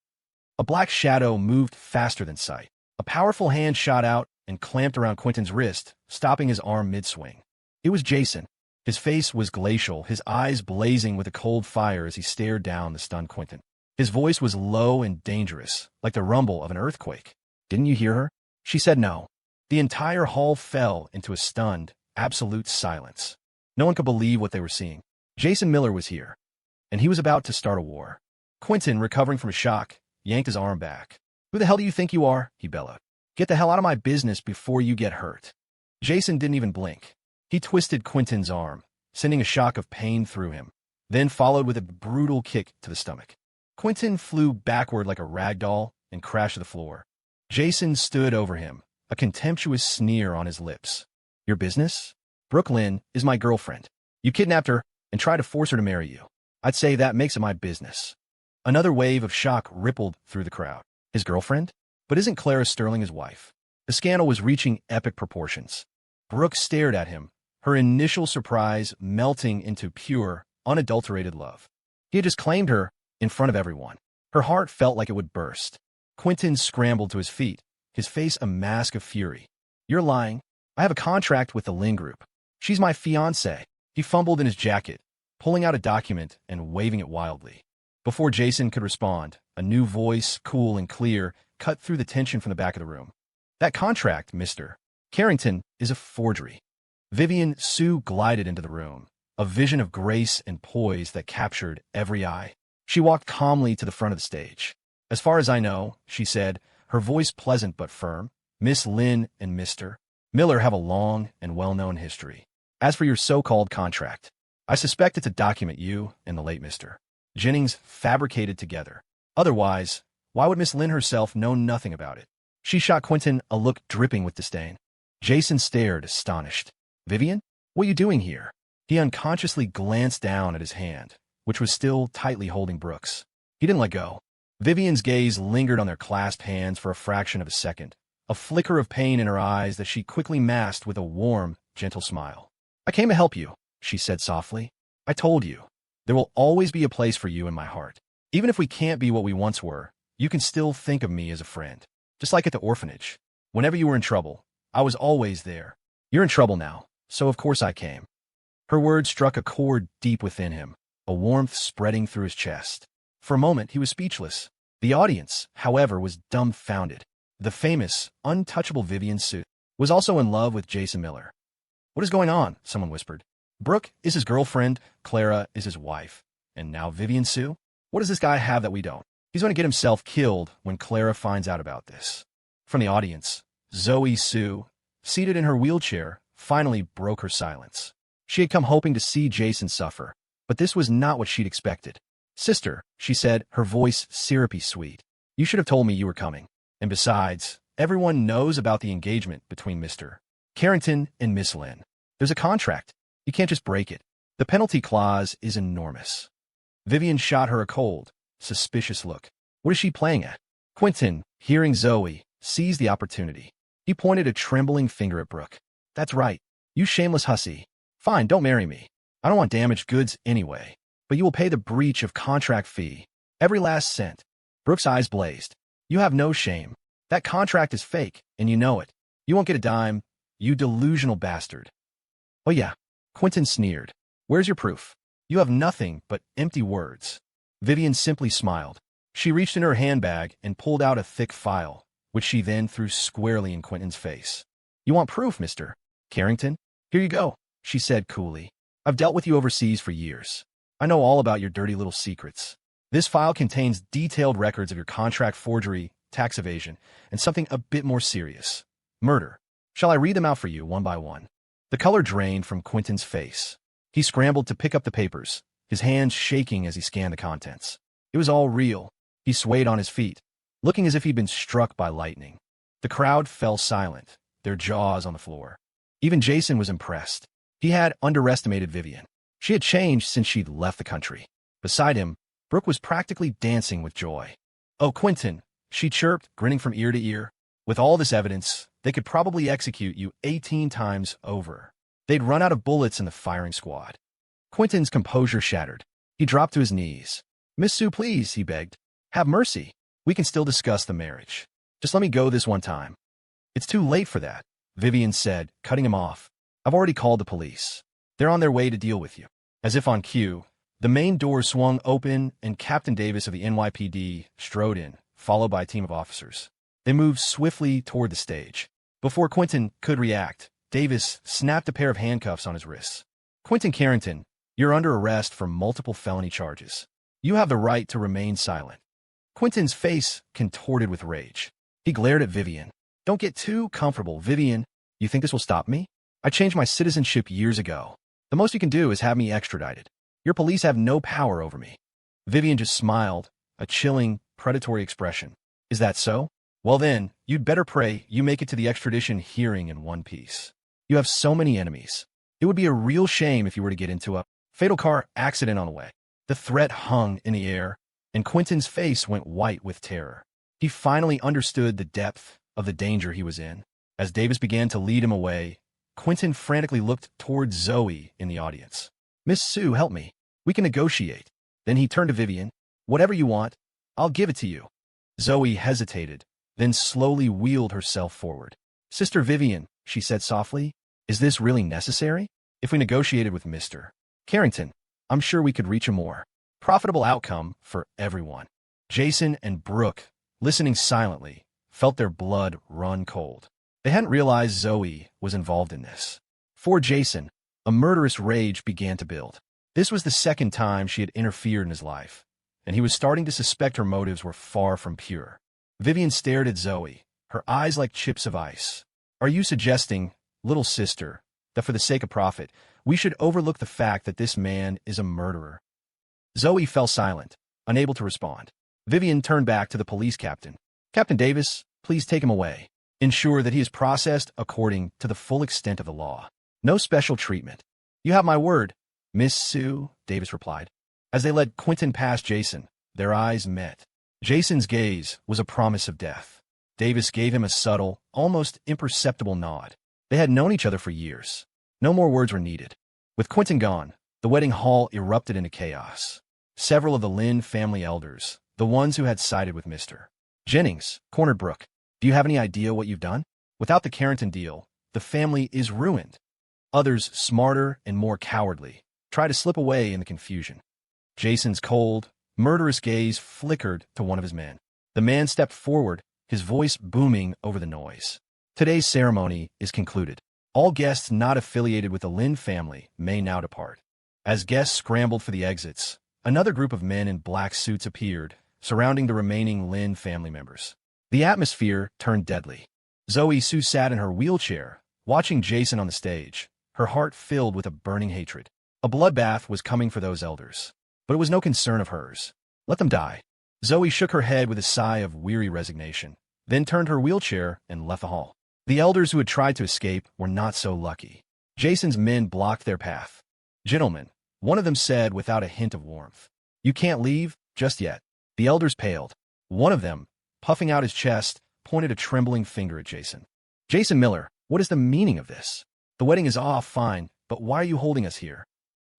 A black shadow moved faster than sight. A powerful hand shot out and clamped around Quinton's wrist, stopping his arm mid-swing. It was Jason. His face was glacial, his eyes blazing with a cold fire as he stared down the stunned Quinton. His voice was low and dangerous, like the rumble of an earthquake. "Didn't you hear her?" She said no. The entire hall fell into a stunned, absolute silence. No one could believe what they were seeing. Jason Miller was here, and he was about to start a war. Quinton, recovering from shock, yanked his arm back. "Who the hell do you think you are?" he bellowed. "Get the hell out of my business before you get hurt." Jason didn't even blink. He twisted Quinton's arm, sending a shock of pain through him, then followed with a brutal kick to the stomach. Quinton flew backward like a rag doll and crashed to the floor. Jason stood over him, a contemptuous sneer on his lips. "Your business? Brooke is my girlfriend. You kidnapped her and tried to force her to marry you. I'd say that makes it my business." Another wave of shock rippled through the crowd. His girlfriend? But isn't Clara Sterling his wife? The scandal was reaching epic proportions. Brooke stared at him, her initial surprise melting into pure, unadulterated love. He had just claimed her in front of everyone. Her heart felt like it would burst. Quinton scrambled to his feet, his face a mask of fury. "You're lying. I have a contract with the Lynn Group. She's my fiancée." He fumbled in his jacket, pulling out a document and waving it wildly. Before Jason could respond, a new voice, cool and clear, cut through the tension from the back of the room. "That contract, Mr. Carrington, is a forgery." Vivien Sue glided into the room, a vision of grace and poise that captured every eye. She walked calmly to the front of the stage. "As far as I know," she said, her voice pleasant but firm, "Miss Lynn and Mr. Miller have a long and well-known history. As for your so-called contract, I suspect it's a document you and the late Mr. Jennings fabricated together. Otherwise, why would Miss Lynn herself know nothing about it?" She shot Quinton a look dripping with disdain. Jason stared, astonished. "Vivien, what are you doing here?" He unconsciously glanced down at his hand, which was still tightly holding Brooke's. He didn't let go. Vivien's gaze lingered on their clasped hands for a fraction of a second, a flicker of pain in her eyes that she quickly masked with a warm, gentle smile. "I came to help you," she said softly. "I told you. There will always be a place for you in my heart. Even if we can't be what we once were, you can still think of me as a friend. Just like at the orphanage. Whenever you were in trouble, I was always there. You're in trouble now, so of course I came." Her words struck a chord deep within him, a warmth spreading through his chest. For a moment, he was speechless. The audience, however, was dumbfounded. The famous, untouchable Vivien Sue was also in love with Jason Miller. "What is going on?" someone whispered. "Brooke is his girlfriend, Clara is his wife. And now Vivien Sue? What does this guy have that we don't? He's going to get himself killed when Clara finds out about this." From the audience, Zoe Sue, seated in her wheelchair, finally broke her silence. She had come hoping to see Jason suffer, but this was not what she'd expected. "Sister," she said, her voice syrupy sweet, "you should have told me you were coming. And besides, everyone knows about the engagement between Mr. Carrington and Miss Lynn. There's a contract. You can't just break it. The penalty clause is enormous." Vivien shot her a cold, suspicious look. What is she playing at? Quinton, hearing Zoe, seized the opportunity. He pointed a trembling finger at Brooke. "That's right. You shameless hussy. Fine, don't marry me. I don't want damaged goods anyway. But you will pay the breach of contract fee. Every last cent." Brooke's eyes blazed. "You have no shame. That contract is fake, and you know it. You won't get a dime, you delusional bastard." "Oh yeah," Quinton sneered. "Where's your proof? You have nothing but empty words." Vivien simply smiled. She reached in her handbag and pulled out a thick file, which she then threw squarely in Quinton's face. "You want proof, Mr. Carrington? Here you go," she said coolly. "I've dealt with you overseas for years. I know all about your dirty little secrets. This file contains detailed records of your contract forgery, tax evasion, and something a bit more serious. Murder. Shall I read them out for you one by one?" The color drained from Quinton's face. He scrambled to pick up the papers, his hands shaking as he scanned the contents. It was all real. He swayed on his feet, looking as if he'd been struck by lightning. The crowd fell silent, their jaws on the floor. Even Jason was impressed. He had underestimated Vivien. She had changed since she'd left the country. Beside him, Brooke was practically dancing with joy. "Oh, Quinton," she chirped, grinning from ear to ear. "With all this evidence, they could probably execute you 18 times over. They'd run out of bullets in the firing squad." Quinton's composure shattered. He dropped to his knees. "Miss Sue, please," he begged. "Have mercy. We can still discuss the marriage. Just let me go this one time." "It's too late for that," Vivien said, cutting him off. "I've already called the police." They're on their way to deal with you. As if on cue, the main door swung open and Captain Davis of the NYPD strode in, followed by a team of officers. They moved swiftly toward the stage. Before Quinton could react, Davis snapped a pair of handcuffs on his wrists. Quinton Carrington, you're under arrest for multiple felony charges. You have the right to remain silent. Quinton's face contorted with rage. He glared at Vivien. Don't get too comfortable, Vivien. You think this will stop me? I changed my citizenship years ago. The most you can do is have me extradited. Your police have no power over me. Vivien just smiled, a chilling, predatory expression. Is that so? Well then, you'd better pray you make it to the extradition hearing in one piece. You have so many enemies. It would be a real shame if you were to get into a fatal car accident on the way. The threat hung in the air, and Quinton's face went white with terror. He finally understood the depth of the danger he was in. As Davis began to lead him away, Quinton frantically looked toward Zoe in the audience. Miss Sue, help me. We can negotiate. Then he turned to Vivien. Whatever you want, I'll give it to you. Zoe hesitated, then slowly wheeled herself forward. Sister Vivien, she said softly, is this really necessary? If we negotiated with Mr. Carrington, I'm sure we could reach a more profitable outcome for everyone. Jason and Brooke, listening silently, felt their blood run cold. They hadn't realized Zoe was involved in this. For Jason, a murderous rage began to build. This was the second time she had interfered in his life, and he was starting to suspect her motives were far from pure. Vivien stared at Zoe, her eyes like chips of ice. Are you suggesting, little sister, that for the sake of profit, we should overlook the fact that this man is a murderer? Zoe fell silent, unable to respond. Vivien turned back to the police captain. Captain Davis, please take him away. Ensure that he is processed according to the full extent of the law. No special treatment. You have my word, Miss Sue, Davis replied. As they led Quinton past Jason, their eyes met. Jason's gaze was a promise of death. Davis gave him a subtle, almost imperceptible nod. They had known each other for years. No more words were needed. With Quinton gone, the wedding hall erupted into chaos. Several of the Lynn family elders, the ones who had sided with Mr. Jennings, cornered Brooke. Do you have any idea what you've done? Without the Carrington deal, the family is ruined. Others, smarter and more cowardly, try to slip away in the confusion. Jason's cold, murderous gaze flickered to one of his men. The man stepped forward, his voice booming over the noise. Today's ceremony is concluded. All guests not affiliated with the Lynn family may now depart. As guests scrambled for the exits, another group of men in black suits appeared, surrounding the remaining Lynn family members. The atmosphere turned deadly. Zoe Sue sat in her wheelchair, watching Jason on the stage, her heart filled with a burning hatred. A bloodbath was coming for those elders, but it was no concern of hers. Let them die. Zoe shook her head with a sigh of weary resignation, then turned her wheelchair and left the hall. The elders who had tried to escape were not so lucky. Jason's men blocked their path. Gentlemen, one of them said without a hint of warmth. You can't leave just yet. The elders paled. One of them, puffing out his chest, pointed a trembling finger at Jason. Jason Miller, what is the meaning of this? The wedding is off, fine, but why are you holding us here?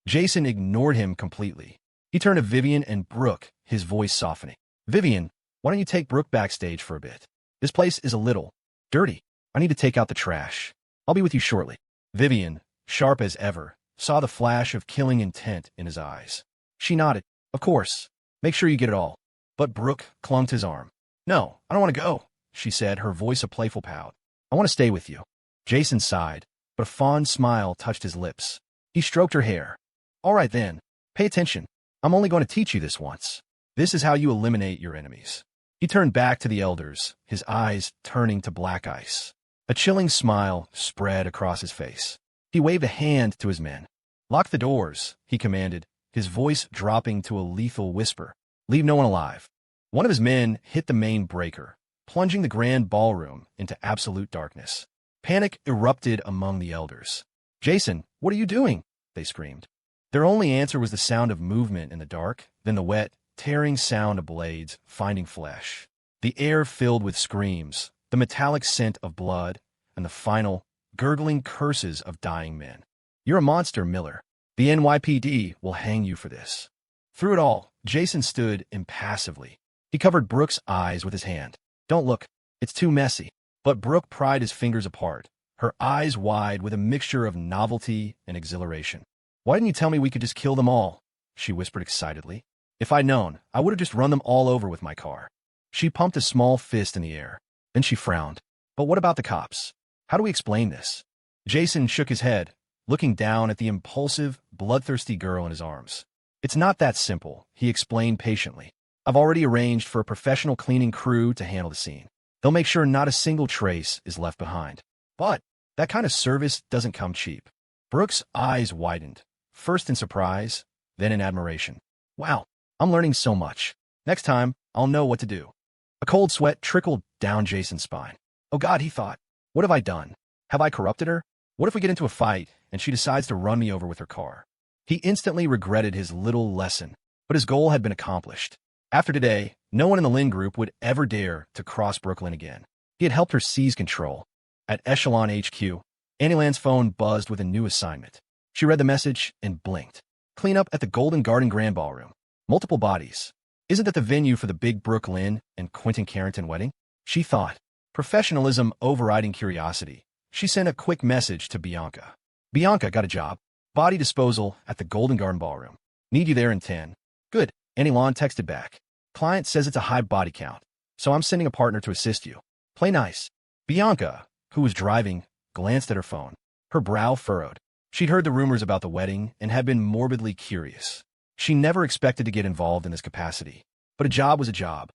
Jason ignored him completely. He turned to Vivien and Brooke, his voice softening. Vivien, why don't you take Brooke backstage for a bit? This place is a little dirty. I need to take out the trash. I'll be with you shortly. Vivien, sharp as ever, saw the flash of killing intent in his eyes. She nodded. Of course. Make sure you get it all. But Brooke clung to his arm. No, I don't want to go, she said, her voice a playful pout. I want to stay with you. Jason sighed, but a fond smile touched his lips. He stroked her hair. All right then, pay attention. I'm only going to teach you this once. This is how you eliminate your enemies. He turned back to the elders, his eyes turning to black ice. A chilling smile spread across his face. He waved a hand to his men. Lock the doors, he commanded, his voice dropping to a lethal whisper. Leave no one alive. One of his men hit the main breaker, plunging the grand ballroom into absolute darkness. Panic erupted among the elders. Jason, what are you doing? They screamed. Their only answer was the sound of movement in the dark, then the wet, tearing sound of blades finding flesh. The air filled with screams, the metallic scent of blood, and the final, gurgling curses of dying men. You're a monster, Miller. The NYPD will hang you for this. Through it all, Jason stood impassively. He covered Brooke's eyes with his hand. Don't look. It's too messy. But Brooke pried his fingers apart, her eyes wide with a mixture of novelty and exhilaration. "Why didn't you tell me we could just kill them all?" she whispered excitedly. "If I'd known, I would have just run them all over with my car." She pumped a small fist in the air. Then she frowned. "But what about the cops? How do we explain this?" Jason shook his head, looking down at the impulsive, bloodthirsty girl in his arms. "It's not that simple," he explained patiently. "I've already arranged for a professional cleaning crew to handle the scene. They'll make sure not a single trace is left behind. But that kind of service doesn't come cheap." Brooke's eyes widened, first in surprise, then in admiration. "Wow, I'm learning so much. Next time, I'll know what to do." A cold sweat trickled down Jason's spine. "Oh God," he thought. "What have I done? Have I corrupted her? What if we get into a fight and she decides to run me over with her car?" He instantly regretted his little lesson, but his goal had been accomplished. After today, no one in the Lynn group would ever dare to cross Brooklyn again. He had helped her seize control. At Echelon HQ, Annieland's phone buzzed with a new assignment. She read the message and blinked. "Clean up at the Golden Garden Grand Ballroom. Multiple bodies. Isn't that the venue for the big Brooke Lynn and Quinton Carrington wedding?" She thought. Professionalism overriding curiosity. She sent a quick message to Bianca. "Bianca, got a job. Body disposal at the Golden Garden Ballroom. Need you there in 10. "Good," Annieland texted back. "Client says it's a high body count, so I'm sending a partner to assist you. Play nice." Bianca, who was driving, glanced at her phone. Her brow furrowed. She'd heard the rumors about the wedding and had been morbidly curious. She never expected to get involved in this capacity. But a job was a job.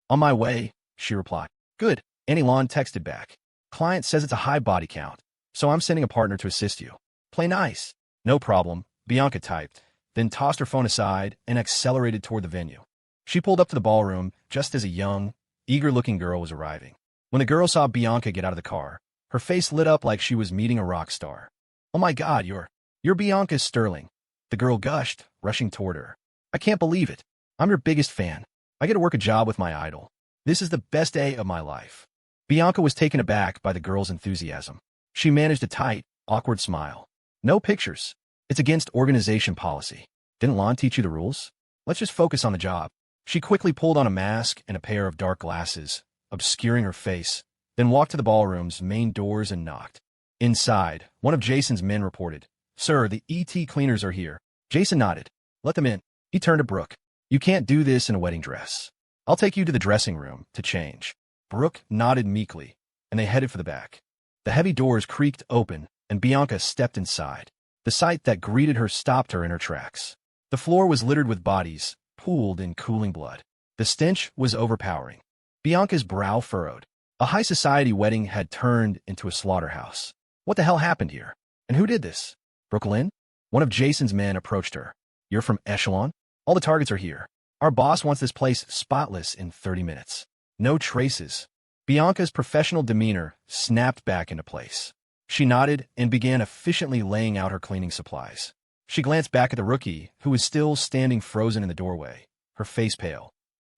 "On my way," she replied. "Good," Annieland texted back. "Client says it's a high body count, so I'm sending a partner to assist you. Play nice." "No problem," Bianca typed, then tossed her phone aside and accelerated toward the venue. She pulled up to the ballroom just as a young, eager-looking girl was arriving. When the girl saw Bianca get out of the car, her face lit up like she was meeting a rock star. "Oh my God, you're Bianca Sterling," the girl gushed, rushing toward her. "I can't believe it. I'm your biggest fan. I get to work a job with my idol. This is the best day of my life." Bianca was taken aback by the girl's enthusiasm. She managed a tight, awkward smile. "No pictures. It's against organization policy. Didn't Lon teach you the rules? Let's just focus on the job." She quickly pulled on a mask and a pair of dark glasses, obscuring her face, then walked to the ballroom's main doors and knocked. Inside, one of Jason's men reported, "Sir, the ET cleaners are here." Jason nodded. "Let them in." He turned to Brooke. "You can't do this in a wedding dress. I'll take you to the dressing room to change." Brooke nodded meekly, and they headed for the back. The heavy doors creaked open, and Bianca stepped inside. The sight that greeted her stopped her in her tracks. The floor was littered with bodies, pooled in cooling blood. The stench was overpowering. Bianca's brow furrowed. A high society wedding had turned into a slaughterhouse. What the hell happened here? And who did this? "Brooke Lynn?" One of Jason's men approached her. "You're from Echelon? All the targets are here. Our boss wants this place spotless in 30 minutes. No traces." Bianca's professional demeanor snapped back into place. She nodded and began efficiently laying out her cleaning supplies. She glanced back at the rookie, who was still standing frozen in the doorway, her face pale.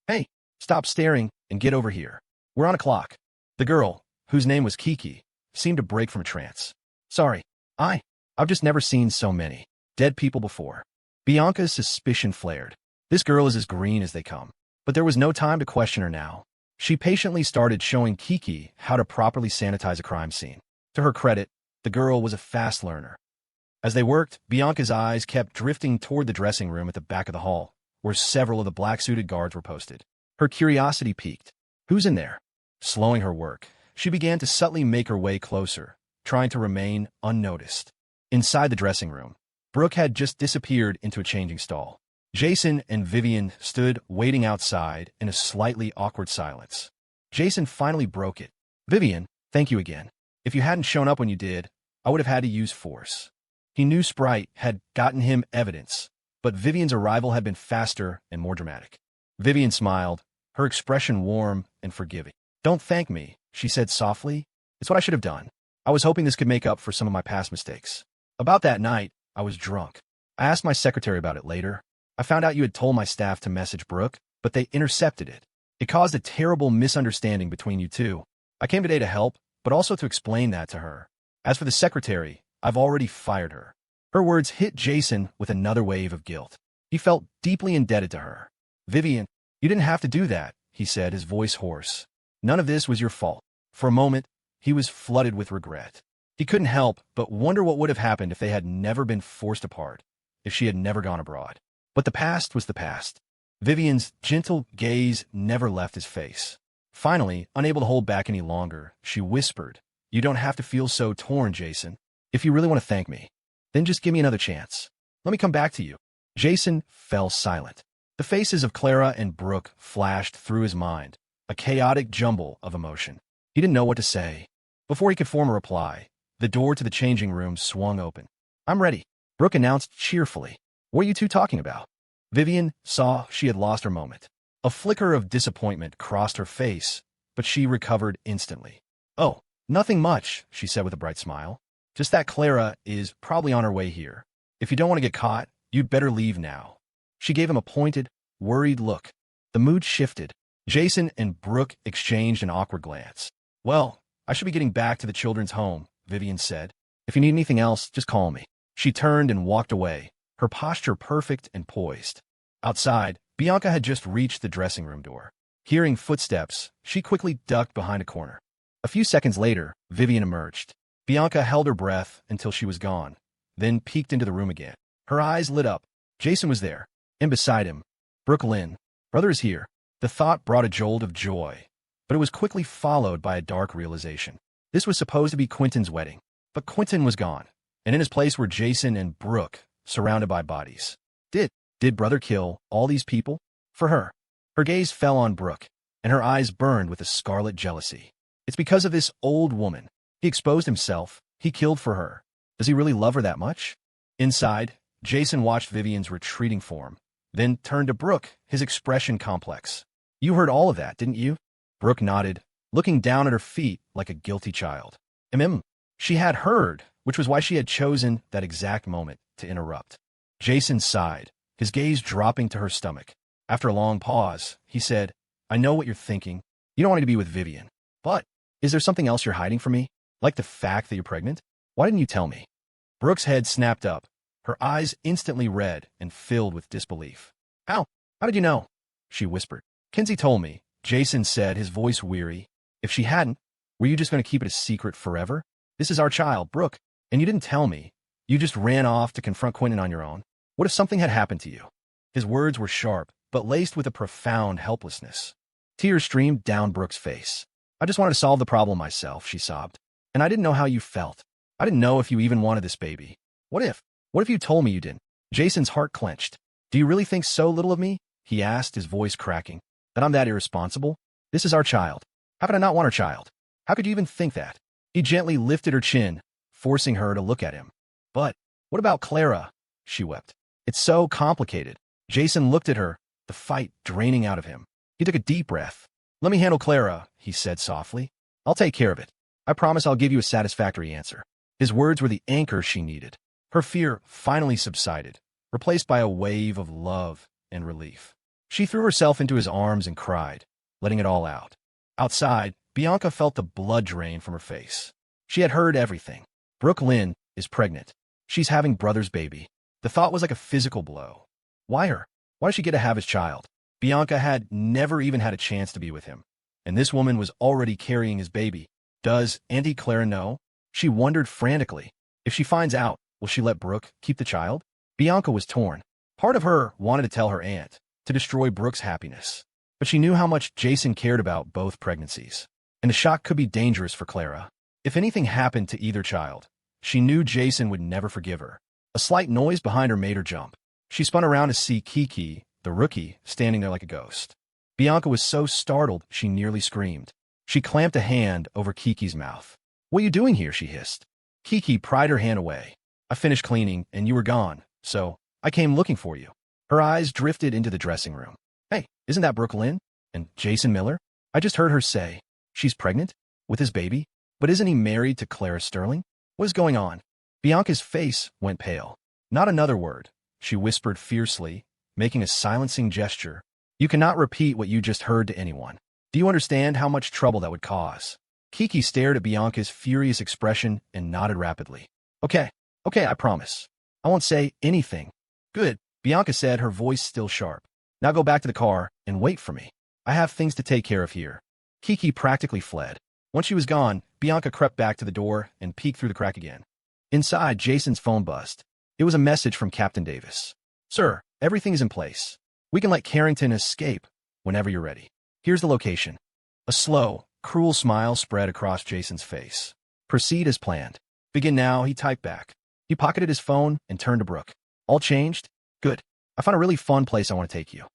"Hey, stop staring and get over here. We're on a clock." The girl, whose name was Kiki, seemed to break from a trance. "Sorry, I've just never seen so many dead people before." Bianca's suspicion flared. This girl is as green as they come. But there was no time to question her now. She patiently started showing Kiki how to properly sanitize a crime scene. To her credit, the girl was a fast learner. As they worked, Bianca's eyes kept drifting toward the dressing room at the back of the hall, where several of the black-suited guards were posted. Her curiosity piqued. Who's in there? Slowing her work, she began to subtly make her way closer, trying to remain unnoticed. Inside the dressing room, Brooke had just disappeared into a changing stall. Jason and Vivien stood waiting outside in a slightly awkward silence. Jason finally broke it. "Vivien, thank you again. If you hadn't shown up when you did, I would have had to use force." He knew Sprite had gotten him evidence, but Vivien's arrival had been faster and more dramatic. Vivien smiled, her expression warm and forgiving. "Don't thank me," she said softly. "It's what I should have done. I was hoping this could make up for some of my past mistakes. About that night, I was drunk. I asked my secretary about it later. I found out you had told my staff to message Brooke, but they intercepted it. It caused a terrible misunderstanding between you two. I came today to help, but also to explain that to her. As for the secretary, I've already fired her." Her words hit Jason with another wave of guilt. He felt deeply indebted to her. "Vivien, you didn't have to do that," he said, his voice hoarse. "None of this was your fault." For a moment, he was flooded with regret. He couldn't help but wonder what would have happened if they had never been forced apart, if she had never gone abroad. But the past was the past. Vivien's gentle gaze never left his face. Finally, unable to hold back any longer, she whispered, "You don't have to feel so torn, Jason. If you really want to thank me, then just give me another chance. Let me come back to you." Jason fell silent. The faces of Clara and Brooke flashed through his mind, a chaotic jumble of emotion. He didn't know what to say. Before he could form a reply, the door to the changing room swung open. "I'm ready," Brooke announced cheerfully. "What are you two talking about?" Vivien saw she had lost her moment. A flicker of disappointment crossed her face, but she recovered instantly. "Oh, nothing much," she said with a bright smile. "Just that Clara is probably on her way here. If you don't want to get caught, you'd better leave now." She gave him a pointed, worried look. The mood shifted. Jason and Brooke exchanged an awkward glance. "Well, I should be getting back to the children's home," Vivien said. "If you need anything else, just call me." She turned and walked away, her posture perfect and poised. Outside, Bianca had just reached the dressing room door. Hearing footsteps, she quickly ducked behind a corner. A few seconds later, Vivien emerged. Bianca held her breath until she was gone, then peeked into the room again. Her eyes lit up. Jason was there, and beside him, Brooke Lynn. "Brother is here." The thought brought a jolt of joy, but it was quickly followed by a dark realization. This was supposed to be Quinton's wedding, but Quinton was gone, and in his place were Jason and Brooke, surrounded by bodies. Did brother kill all these people? For her. Her gaze fell on Brooke, and her eyes burned with a scarlet jealousy. It's because of this old woman. He exposed himself. He killed for her. Does he really love her that much? Inside, Jason watched Vivien's retreating form, then turned to Brooke, his expression complex. "You heard all of that, didn't you?" Brooke nodded, looking down at her feet like a guilty child. She had heard, which was why she had chosen that exact moment to interrupt. Jason sighed, his gaze dropping to her stomach. After a long pause, he said, "I know what you're thinking. You don't want to be with Vivien. But is there something else you're hiding from me? Like the fact that you're pregnant? Why didn't you tell me?" Brooke's head snapped up, her eyes instantly red and filled with disbelief. How did you know?" she whispered. "Kinsey told me," Jason said, his voice weary. "If she hadn't, were you just going to keep it a secret forever? This is our child, Brooke, and you didn't tell me. You just ran off to confront Quinton on your own. What if something had happened to you?" His words were sharp, but laced with a profound helplessness. Tears streamed down Brooke's face. "I just wanted to solve the problem myself," she sobbed. "And I didn't know how you felt. I didn't know if you even wanted this baby. What if you told me you didn't?" Jason's heart clenched. "Do you really think so little of me?" he asked, his voice cracking. "That I'm that irresponsible? This is our child. How could I not want our child? How could you even think that?" He gently lifted her chin, forcing her to look at him. "But what about Clara?" she wept. "It's so complicated." Jason looked at her, the fight draining out of him. He took a deep breath. "Let me handle Clara," he said softly. "I'll take care of it. I promise I'll give you a satisfactory answer." His words were the anchor she needed. Her fear finally subsided, replaced by a wave of love and relief. She threw herself into his arms and cried, letting it all out. Outside, Bianca felt the blood drain from her face. She had heard everything. Brooke Lynn is pregnant. She's having brother's baby. The thought was like a physical blow. Why her? Why does she get to have his child? Bianca had never even had a chance to be with him, and this woman was already carrying his baby. Does Auntie Clara know? She wondered frantically. If she finds out, will she let Brooke keep the child? Bianca was torn. Part of her wanted to tell her aunt, to destroy Brooke's happiness, but she knew how much Jason cared about both pregnancies, and the shock could be dangerous for Clara. If anything happened to either child, she knew Jason would never forgive her. A slight noise behind her made her jump. She spun around to see Kiki, the rookie, standing there like a ghost. Bianca was so startled she nearly screamed. She clamped a hand over Kiki's mouth. "What are you doing here?" she hissed. Kiki pried her hand away. "I finished cleaning, and you were gone, so I came looking for you." Her eyes drifted into the dressing room. "Hey, isn't that Brooke Lynn? And Jason Miller? I just heard her say she's pregnant with his baby, but isn't he married to Clara Sterling? What is going on?" Bianca's face went pale. "Not another word," she whispered fiercely, making a silencing gesture. "You cannot repeat what you just heard to anyone. Do you understand how much trouble that would cause?" Kiki stared at Bianca's furious expression and nodded rapidly. Okay, I promise. I won't say anything." "Good," Bianca said, her voice still sharp. "Now go back to the car and wait for me. I have things to take care of here." Kiki practically fled. Once she was gone, Bianca crept back to the door and peeked through the crack again. Inside, Jason's phone buzzed. It was a message from Captain Davis. "Sir, everything is in place. We can let Carrington escape whenever you're ready. Here's the location." A slow, cruel smile spread across Jason's face. "Proceed as planned." "Begin now," he typed back. He pocketed his phone and turned to Brooke. "All changed? Good. I found a really fun place I want to take you."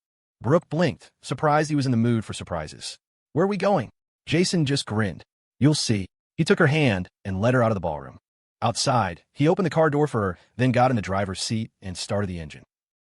Brooke blinked, surprised he was in the mood for surprises. "Where are we going?" Jason just grinned. "You'll see." He took her hand and led her out of the ballroom. Outside, he opened the car door for her, then got in the driver's seat and started the engine.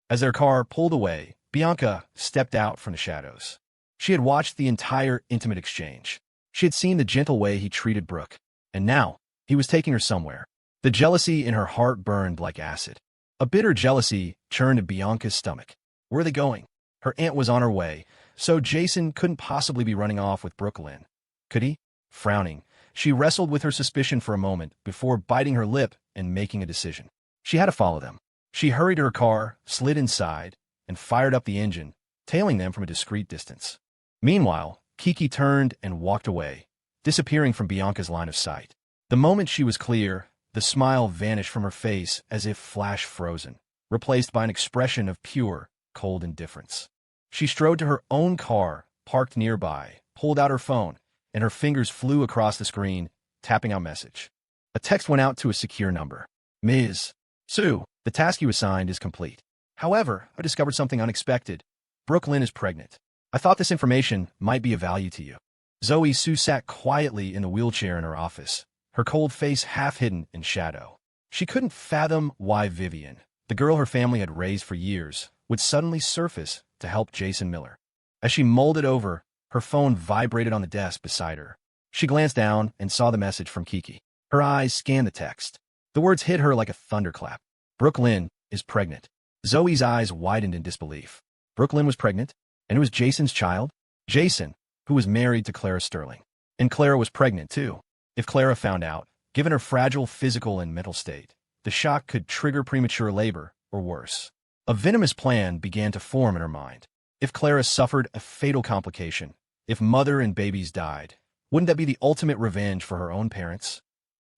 As their car pulled away, Bianca stepped out from the shadows. She had watched the entire intimate exchange. She had seen the gentle way he treated Brooke, and now he was taking her somewhere. The jealousy in her heart burned like acid. A bitter jealousy churned in Bianca's stomach. Where are they going? Her aunt was on her way, so Jason couldn't possibly be running off with Brooke Lynn. Could he? Frowning, she wrestled with her suspicion for a moment before biting her lip and making a decision. She had to follow them. She hurried to her car, slid inside, and fired up the engine, tailing them from a discreet distance. Meanwhile, Kiki turned and walked away, disappearing from Bianca's line of sight. The moment she was clear, the smile vanished from her face as if flash frozen, replaced by an expression of pure, cold indifference. She strode to her own car, parked nearby, pulled out her phone, and her fingers flew across the screen, tapping out message. A text went out to a secure number. "Ms. Sue, the task you assigned is complete. However, I discovered something unexpected. Brooke Lynn is pregnant. I thought this information might be of value to you." Sue sat quietly in the wheelchair in her office, her cold face half hidden in shadow. She couldn't fathom why Vivien, the girl her family had raised for years, would suddenly surface to help Jason Miller. As she mulled it over, her phone vibrated on the desk beside her. She glanced down and saw the message from Kiki. Her eyes scanned the text. The words hit her like a thunderclap. "Brooke Lynn is pregnant." Zoe's eyes widened in disbelief. Brooke Lynn was pregnant, and it was Jason's child? Jason, who was married to Clara Sterling. And Clara was pregnant, too. If Clara found out, given her fragile physical and mental state, the shock could trigger premature labor, or worse. A venomous plan began to form in her mind. If Clara suffered a fatal complication, if mother and babies died, wouldn't that be the ultimate revenge for her own parents?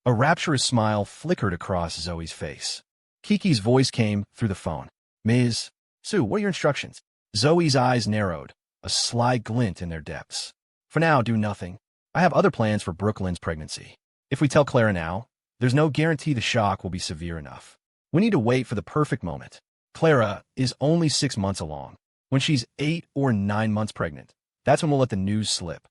A rapturous smile flickered across Zoe's face. Kiki's voice came through the phone. "Ms. Sue, what are your instructions?" Zoe's eyes narrowed, a sly glint in their depths. "For now, do nothing. I have other plans for Brooke Lynn's pregnancy. If we tell Clara now, there's no guarantee the shock will be severe enough. We need to wait for the perfect moment. Clara is only 6 months along. When she's 8 or 9 months pregnant, that's when we'll let the news slip."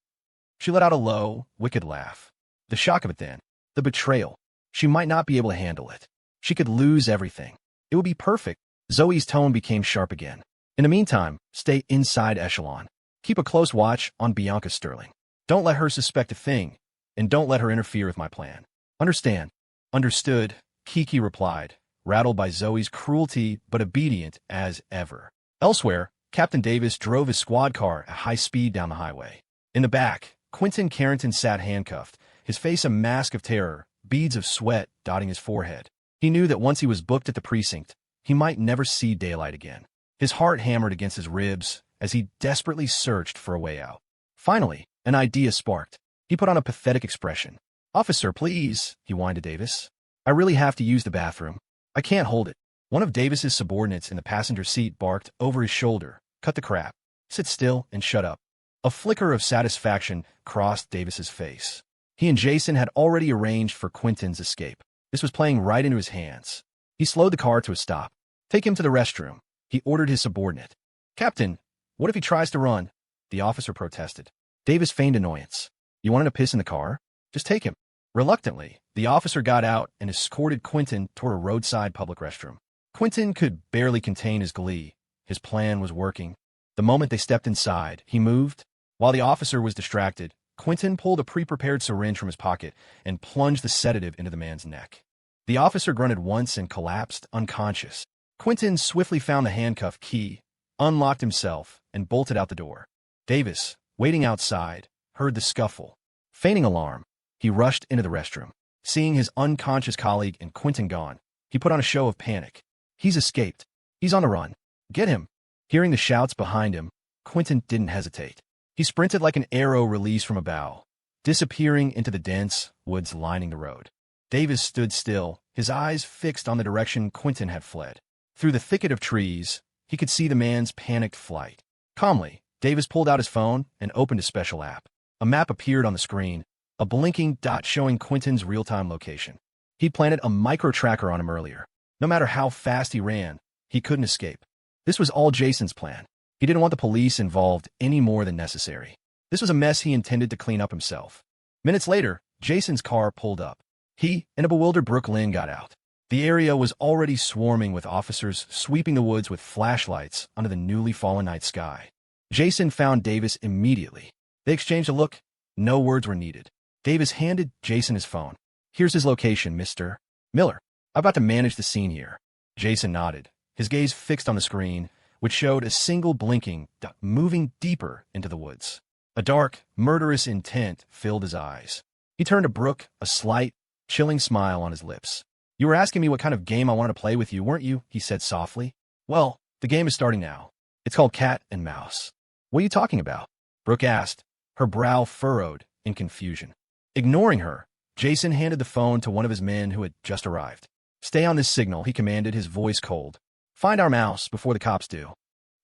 She let out a low, wicked laugh. The shock of it then, the betrayal. She might not be able to handle it. She could lose everything. It would be perfect. Zoe's tone became sharp again. "In the meantime, stay inside Echelon. Keep a close watch on Bianca Sterling. Don't let her suspect a thing, and don't let her interfere with my plan. Understand?" "Understood," Kiki replied, rattled by Zoe's cruelty but obedient as ever. Elsewhere, Captain Davis drove his squad car at high speed down the highway. In the back, Quinton Carrington sat handcuffed, his face a mask of terror, beads of sweat dotting his forehead. He knew that once he was booked at the precinct, he might never see daylight again. His heart hammered against his ribs as he desperately searched for a way out. Finally, an idea sparked. He put on a pathetic expression. "Officer, please," he whined to Davis. "I really have to use the bathroom. I can't hold it." One of Davis's subordinates in the passenger seat barked over his shoulder, "Cut the crap. Sit still and shut up." A flicker of satisfaction crossed Davis's face. He and Jason had already arranged for Quinton's escape. This was playing right into his hands. He slowed the car to a stop. "Take him to the restroom," he ordered his subordinate. "Captain, what if he tries to run?" the officer protested. Davis feigned annoyance. "You want him to piss in the car? Just take him." Reluctantly, the officer got out and escorted Quinton toward a roadside public restroom. Quinton could barely contain his glee. His plan was working. The moment they stepped inside, he moved. While the officer was distracted, Quinton pulled a pre-prepared syringe from his pocket and plunged the sedative into the man's neck. The officer grunted once and collapsed, unconscious. Quinton swiftly found the handcuff key, unlocked himself, and bolted out the door. Davis, waiting outside, heard the scuffle. Feigning alarm, he rushed into the restroom. Seeing his unconscious colleague and Quinton gone, he put on a show of panic. "He's escaped. He's on the run. Get him." Hearing the shouts behind him, Quinton didn't hesitate. He sprinted like an arrow released from a bow, disappearing into the dense, woods lining the road. Davis stood still, his eyes fixed on the direction Quinton had fled. Through the thicket of trees, he could see the man's panicked flight. Calmly, Davis pulled out his phone and opened a special app. A map appeared on the screen, a blinking dot showing Quinton's real-time location. He'd planted a micro-tracker on him earlier. No matter how fast he ran, he couldn't escape. This was all Jason's plan. He didn't want the police involved any more than necessary. This was a mess he intended to clean up himself. Minutes later, Jason's car pulled up. He and a bewildered Brooke got out. The area was already swarming with officers sweeping the woods with flashlights under the newly fallen night sky. Jason found Davis immediately. They exchanged a look. No words were needed. Davis handed Jason his phone. "Here's his location, Mr. Miller. I'm about to manage the scene here." Jason nodded, his gaze fixed on the screen, which showed a single blinking dot moving deeper into the woods. A dark, murderous intent filled his eyes. He turned to Brooke, a slight, chilling smile on his lips. "You were asking me what kind of game I wanted to play with you, weren't you?" he said softly. "Well, the game is starting now. It's called Cat and Mouse." "What are you talking about?" Brooke asked, her brow furrowed in confusion. Ignoring her, Jason handed the phone to one of his men who had just arrived. "Stay on this signal," he commanded, his voice cold. "Find our mouse before the cops do."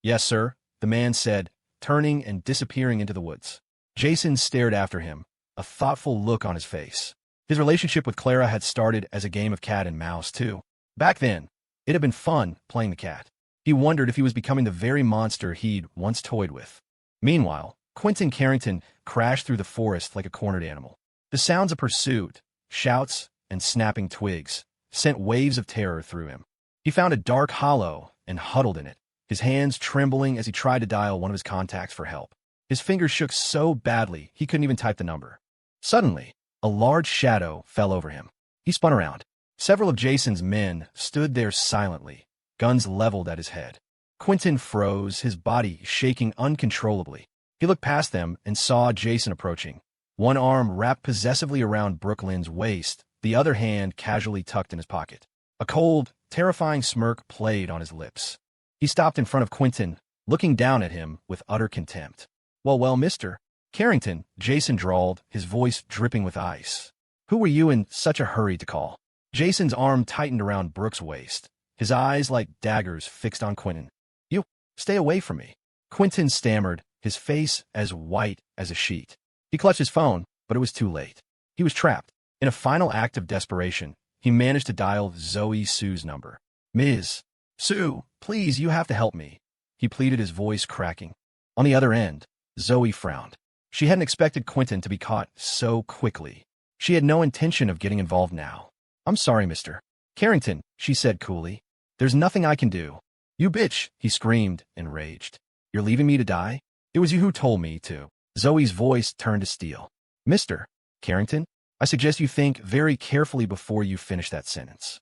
"Yes, sir," the man said, turning and disappearing into the woods. Jason stared after him, a thoughtful look on his face. His relationship with Clara had started as a game of cat and mouse, too. Back then, it had been fun playing the cat. He wondered if he was becoming the very monster he'd once toyed with. Meanwhile, Quinton Carrington crashed through the forest like a cornered animal. The sounds of pursuit, shouts, and snapping twigs sent waves of terror through him. He found a dark hollow and huddled in it, his hands trembling as he tried to dial one of his contacts for help. His fingers shook so badly he couldn't even type the number. Suddenly, a large shadow fell over him. He spun around. Several of Jason's men stood there silently, guns leveled at his head. Quinton froze, his body shaking uncontrollably. He looked past them and saw Jason approaching, one arm wrapped possessively around Brooklyn's waist, the other hand casually tucked in his pocket. A cold, terrifying smirk played on his lips. He stopped in front of Quinton, looking down at him with utter contempt. Well, Mr. Carrington," Jason drawled, his voice dripping with ice. "Who were you in such a hurry to call?" Jason's arm tightened around Brooke's waist, his eyes like daggers fixed on Quinton. "You, stay away from me." Quinton stammered, his face as white as a sheet. He clutched his phone, but it was too late. He was trapped. In a final act of desperation, he managed to dial Zoe Sue's number. "Ms. Sue, please, you have to help me," he pleaded, his voice cracking. On the other end, Zoe frowned. She hadn't expected Quinton to be caught so quickly. She had no intention of getting involved now. "I'm sorry, Mr. Carrington," she said coolly. "There's nothing I can do." "You bitch," he screamed, enraged. "You're leaving me to die? It was you who told me to." Zoe's voice turned to steel. "Mr. Carrington, I suggest you think very carefully before you finish that sentence."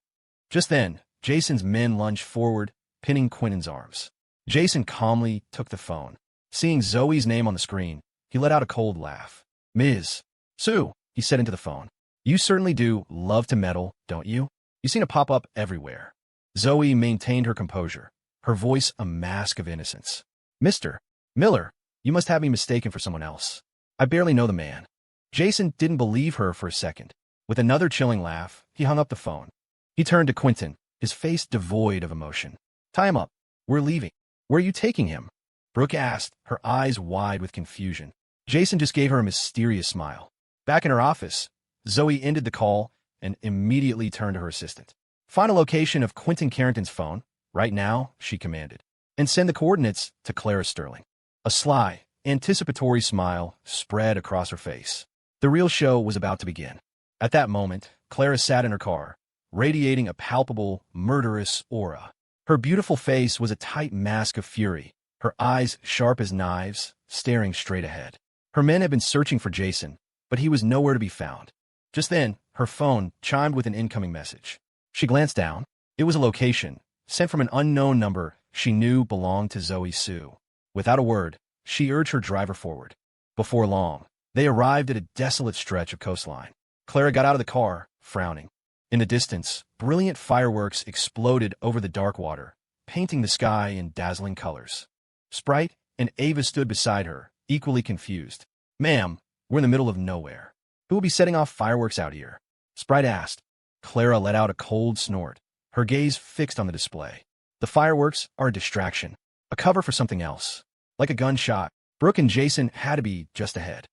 Just then, Jason's men lunged forward, pinning Quinton's arms. Jason calmly took the phone. Seeing Zoe's name on the screen, he let out a cold laugh. "Ms. Sue," he said into the phone. "You certainly do love to meddle, don't you? You seem to pop up everywhere." Zoe maintained her composure, her voice a mask of innocence. "Mr. Miller, you must have me mistaken for someone else. I barely know the man." Jason didn't believe her for a second. With another chilling laugh, he hung up the phone. He turned to Quinton, his face devoid of emotion. "Tie him up. We're leaving." "Where are you taking him?" Brooke asked, her eyes wide with confusion. Jason just gave her a mysterious smile. Back in her office, Zoe ended the call and immediately turned to her assistant. "Find a location of Quinton Carrington's phone, right now," she commanded, "and send the coordinates to Clara Sterling." A sly, anticipatory smile spread across her face. The real show was about to begin. At that moment, Clara sat in her car, radiating a palpable, murderous aura. Her beautiful face was a tight mask of fury, her eyes sharp as knives, staring straight ahead. Her men had been searching for Jason, but he was nowhere to be found. Just then, her phone chimed with an incoming message. She glanced down. It was a location, sent from an unknown number she knew belonged to Zoe Sue. Without a word, she urged her driver forward. Before long, they arrived at a desolate stretch of coastline. Clara got out of the car, frowning. In the distance, brilliant fireworks exploded over the dark water, painting the sky in dazzling colors. Sprite and Ava stood beside her, equally confused. "Ma'am, we're in the middle of nowhere. Who will be setting off fireworks out here? Sprite asked. Clara let out a cold snort, her gaze fixed on the display. The fireworks are a distraction, a cover for something else. Like a gunshot, Brooke and Jason had to be just ahead.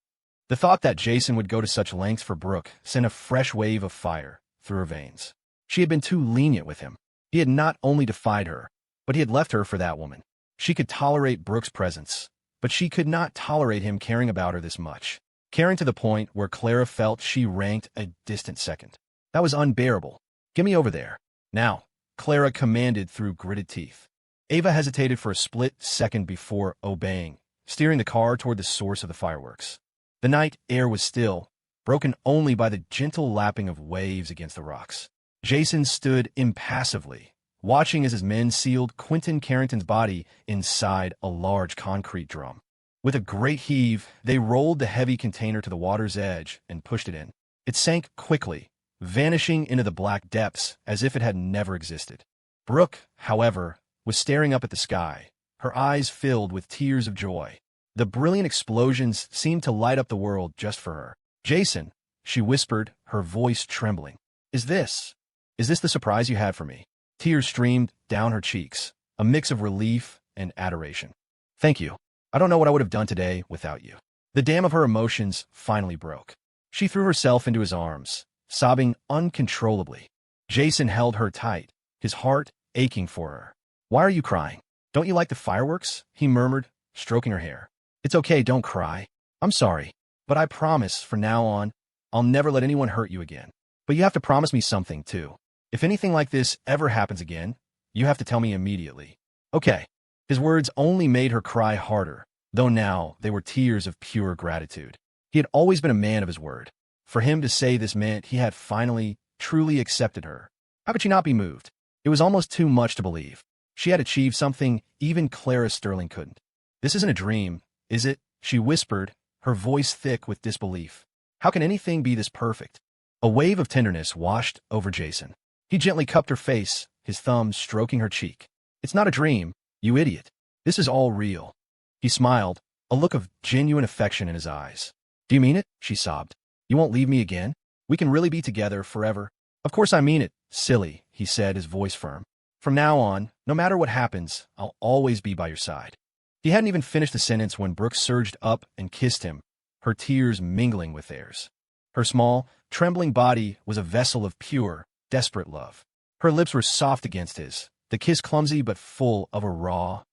The thought that Jason would go to such lengths for Brooke sent a fresh wave of fire through her veins. She had been too lenient with him. He had not only defied her, but he had left her for that woman. She could tolerate Brooke's presence, but she could not tolerate him caring about her this much. Caring to the point where Clara felt she ranked a distant second. That was unbearable. Get me over there. Now, Clara commanded through gritted teeth. Ava hesitated for a split second before obeying, steering the car toward the source of the fireworks. The night air was still, broken only by the gentle lapping of waves against the rocks. Jason stood impassively, watching as his men sealed Quinton Carrington's body inside a large concrete drum. With a great heave, they rolled the heavy container to the water's edge and pushed it in. It sank quickly, vanishing into the black depths as if it had never existed. Brooke, however, was staring up at the sky, her eyes filled with tears of joy. The brilliant explosions seemed to light up the world just for her. Jason, she whispered, her voice trembling. Is this the surprise you had for me? Tears streamed down her cheeks, a mix of relief and adoration. Thank you. I don't know what I would have done today without you. The dam of her emotions finally broke. She threw herself into his arms, sobbing uncontrollably. Jason held her tight, his heart aching for her. Why are you crying? Don't you like the fireworks? He murmured, stroking her hair. It's okay, don't cry. I'm sorry, but I promise from now on, I'll never let anyone hurt you again. But you have to promise me something, too. If anything like this ever happens again, you have to tell me immediately. Okay. His words only made her cry harder, though now they were tears of pure gratitude. He had always been a man of his word. For him to say this meant he had finally, truly accepted her. How could she not be moved? It was almost too much to believe. She had achieved something even Clara Sterling couldn't. This isn't a dream, is it? She whispered, her voice thick with disbelief. How can anything be this perfect? A wave of tenderness washed over Jason. He gently cupped her face, his thumb stroking her cheek. It's not a dream, you idiot. This is all real. He smiled, a look of genuine affection in his eyes. Do you mean it? She sobbed. You won't leave me again? We can really be together forever. Of course I mean it, silly, he said, his voice firm. From now on, no matter what happens, I'll always be by your side. He hadn't even finished the sentence when Brooke surged up and kissed him, her tears mingling with theirs. Her small, trembling body was a vessel of pure, desperate love. Her lips were soft against his, the kiss clumsy but full of a raw,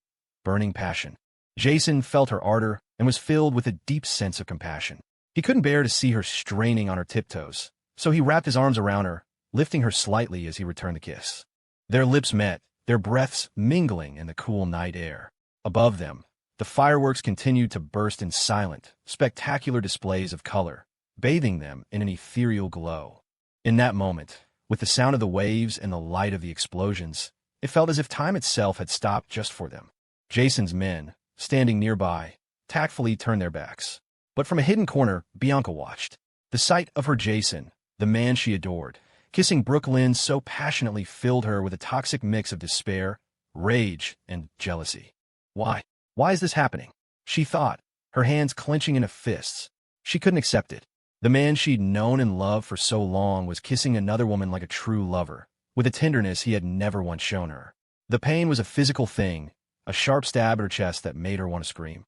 burning passion. Jason felt her ardor and was filled with a deep sense of compassion. He couldn't bear to see her straining on her tiptoes, so he wrapped his arms around her, lifting her slightly as he returned the kiss. Their lips met, their breaths mingling in the cool night air. Above them, the fireworks continued to burst in silent, spectacular displays of color, bathing them in an ethereal glow. In that moment, with the sound of the waves and the light of the explosions, it felt as if time itself had stopped just for them. Jason's men, standing nearby, tactfully turned their backs. But from a hidden corner, Bianca watched. The sight of her Jason, the man she adored, kissing Brooke Lynn so passionately filled her with a toxic mix of despair, rage, and jealousy. Why? Why is this happening? She thought, her hands clenching into fists. She couldn't accept it. The man she'd known and loved for so long was kissing another woman like a true lover, with a tenderness he had never once shown her. The pain was a physical thing, a sharp stab at her chest that made her want to scream.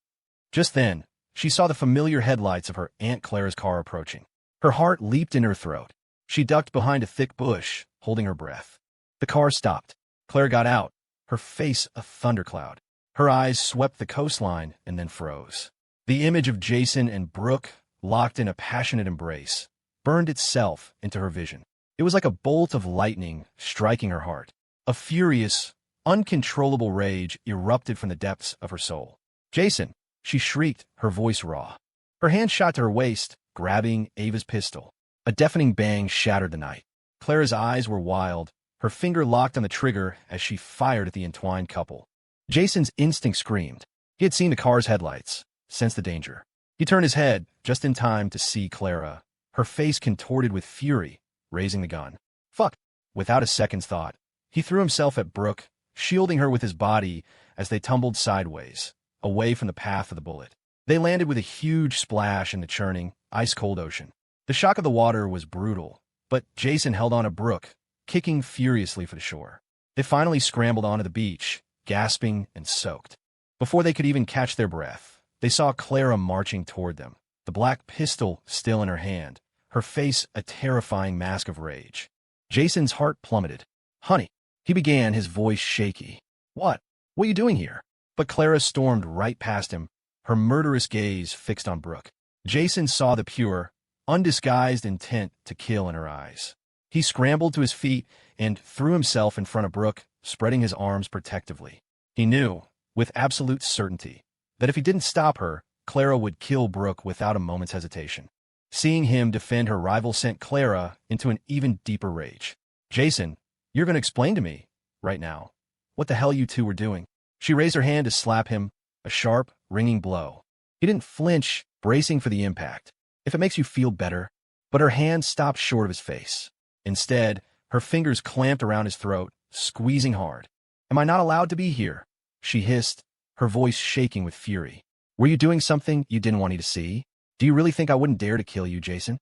Just then, she saw the familiar headlights of her Aunt Clara's car approaching. Her heart leaped in her throat. She ducked behind a thick bush, holding her breath. The car stopped. Clara got out, her face a thundercloud. Her eyes swept the coastline and then froze. The image of Jason and Brooke, locked in a passionate embrace, burned itself into her vision. It was like a bolt of lightning striking her heart. A furious, uncontrollable rage erupted from the depths of her soul. Jason, she shrieked, her voice raw. Her hand shot to her waist, grabbing Ava's pistol. A deafening bang shattered the night. Clara's eyes were wild, her finger locked on the trigger as she fired at the entwined couple. Jason's instinct screamed. He had seen the car's headlights, sensed the danger. He turned his head just in time to see Clara, her face contorted with fury, raising the gun. Fuck! Without a second's thought, he threw himself at Brooke, shielding her with his body as they tumbled sideways, away from the path of the bullet. They landed with a huge splash in the churning, ice-cold ocean. The shock of the water was brutal, but Jason held on to Brooke, kicking furiously for the shore. They finally scrambled onto the beach, gasping and soaked. Before they could even catch their breath, they saw Clara marching toward them, the black pistol still in her hand, her face a terrifying mask of rage. Jason's heart plummeted. "Honey," he began, his voice shaky. What are you doing here?" But Clara stormed right past him, her murderous gaze fixed on Brooke. Jason saw the pure, undisguised intent to kill in her eyes. He scrambled to his feet and threw himself in front of Brooke, spreading his arms protectively. He knew, with absolute certainty, that if he didn't stop her, Clara would kill Brooke without a moment's hesitation. Seeing him defend her rival sent Clara into an even deeper rage. "Jason, you're going to explain to me, right now, what the hell you two were doing." She raised her hand to slap him, a sharp, ringing blow. He didn't flinch, bracing for the impact. "If it makes you feel better." But her hand stopped short of his face. Instead, her fingers clamped around his throat, squeezing hard. "Am I not allowed to be here?" she hissed, her voice shaking with fury. "Were you doing something you didn't want me to see? Do you really think I wouldn't dare to kill you, Jason?"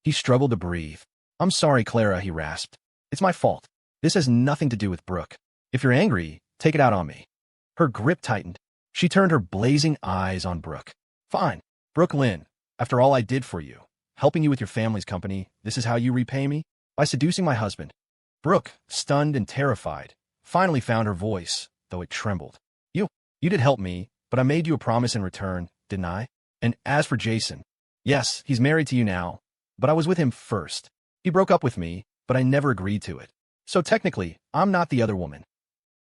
He struggled to breathe. "I'm sorry, Clara," he rasped. "It's my fault. This has nothing to do with Brooke. If you're angry, take it out on me." Her grip tightened. She turned her blazing eyes on Brooke. "Fine. Brooke Lynn, after all I did for you, helping you with your family's company, this is how you repay me? By seducing my husband." Brooke, stunned and terrified, finally found her voice, though it trembled. You did help me, but I made you a promise in return, didn't I? And as for Jason, yes, he's married to you now, but I was with him first. He broke up with me, but I never agreed to it. So technically, I'm not the other woman."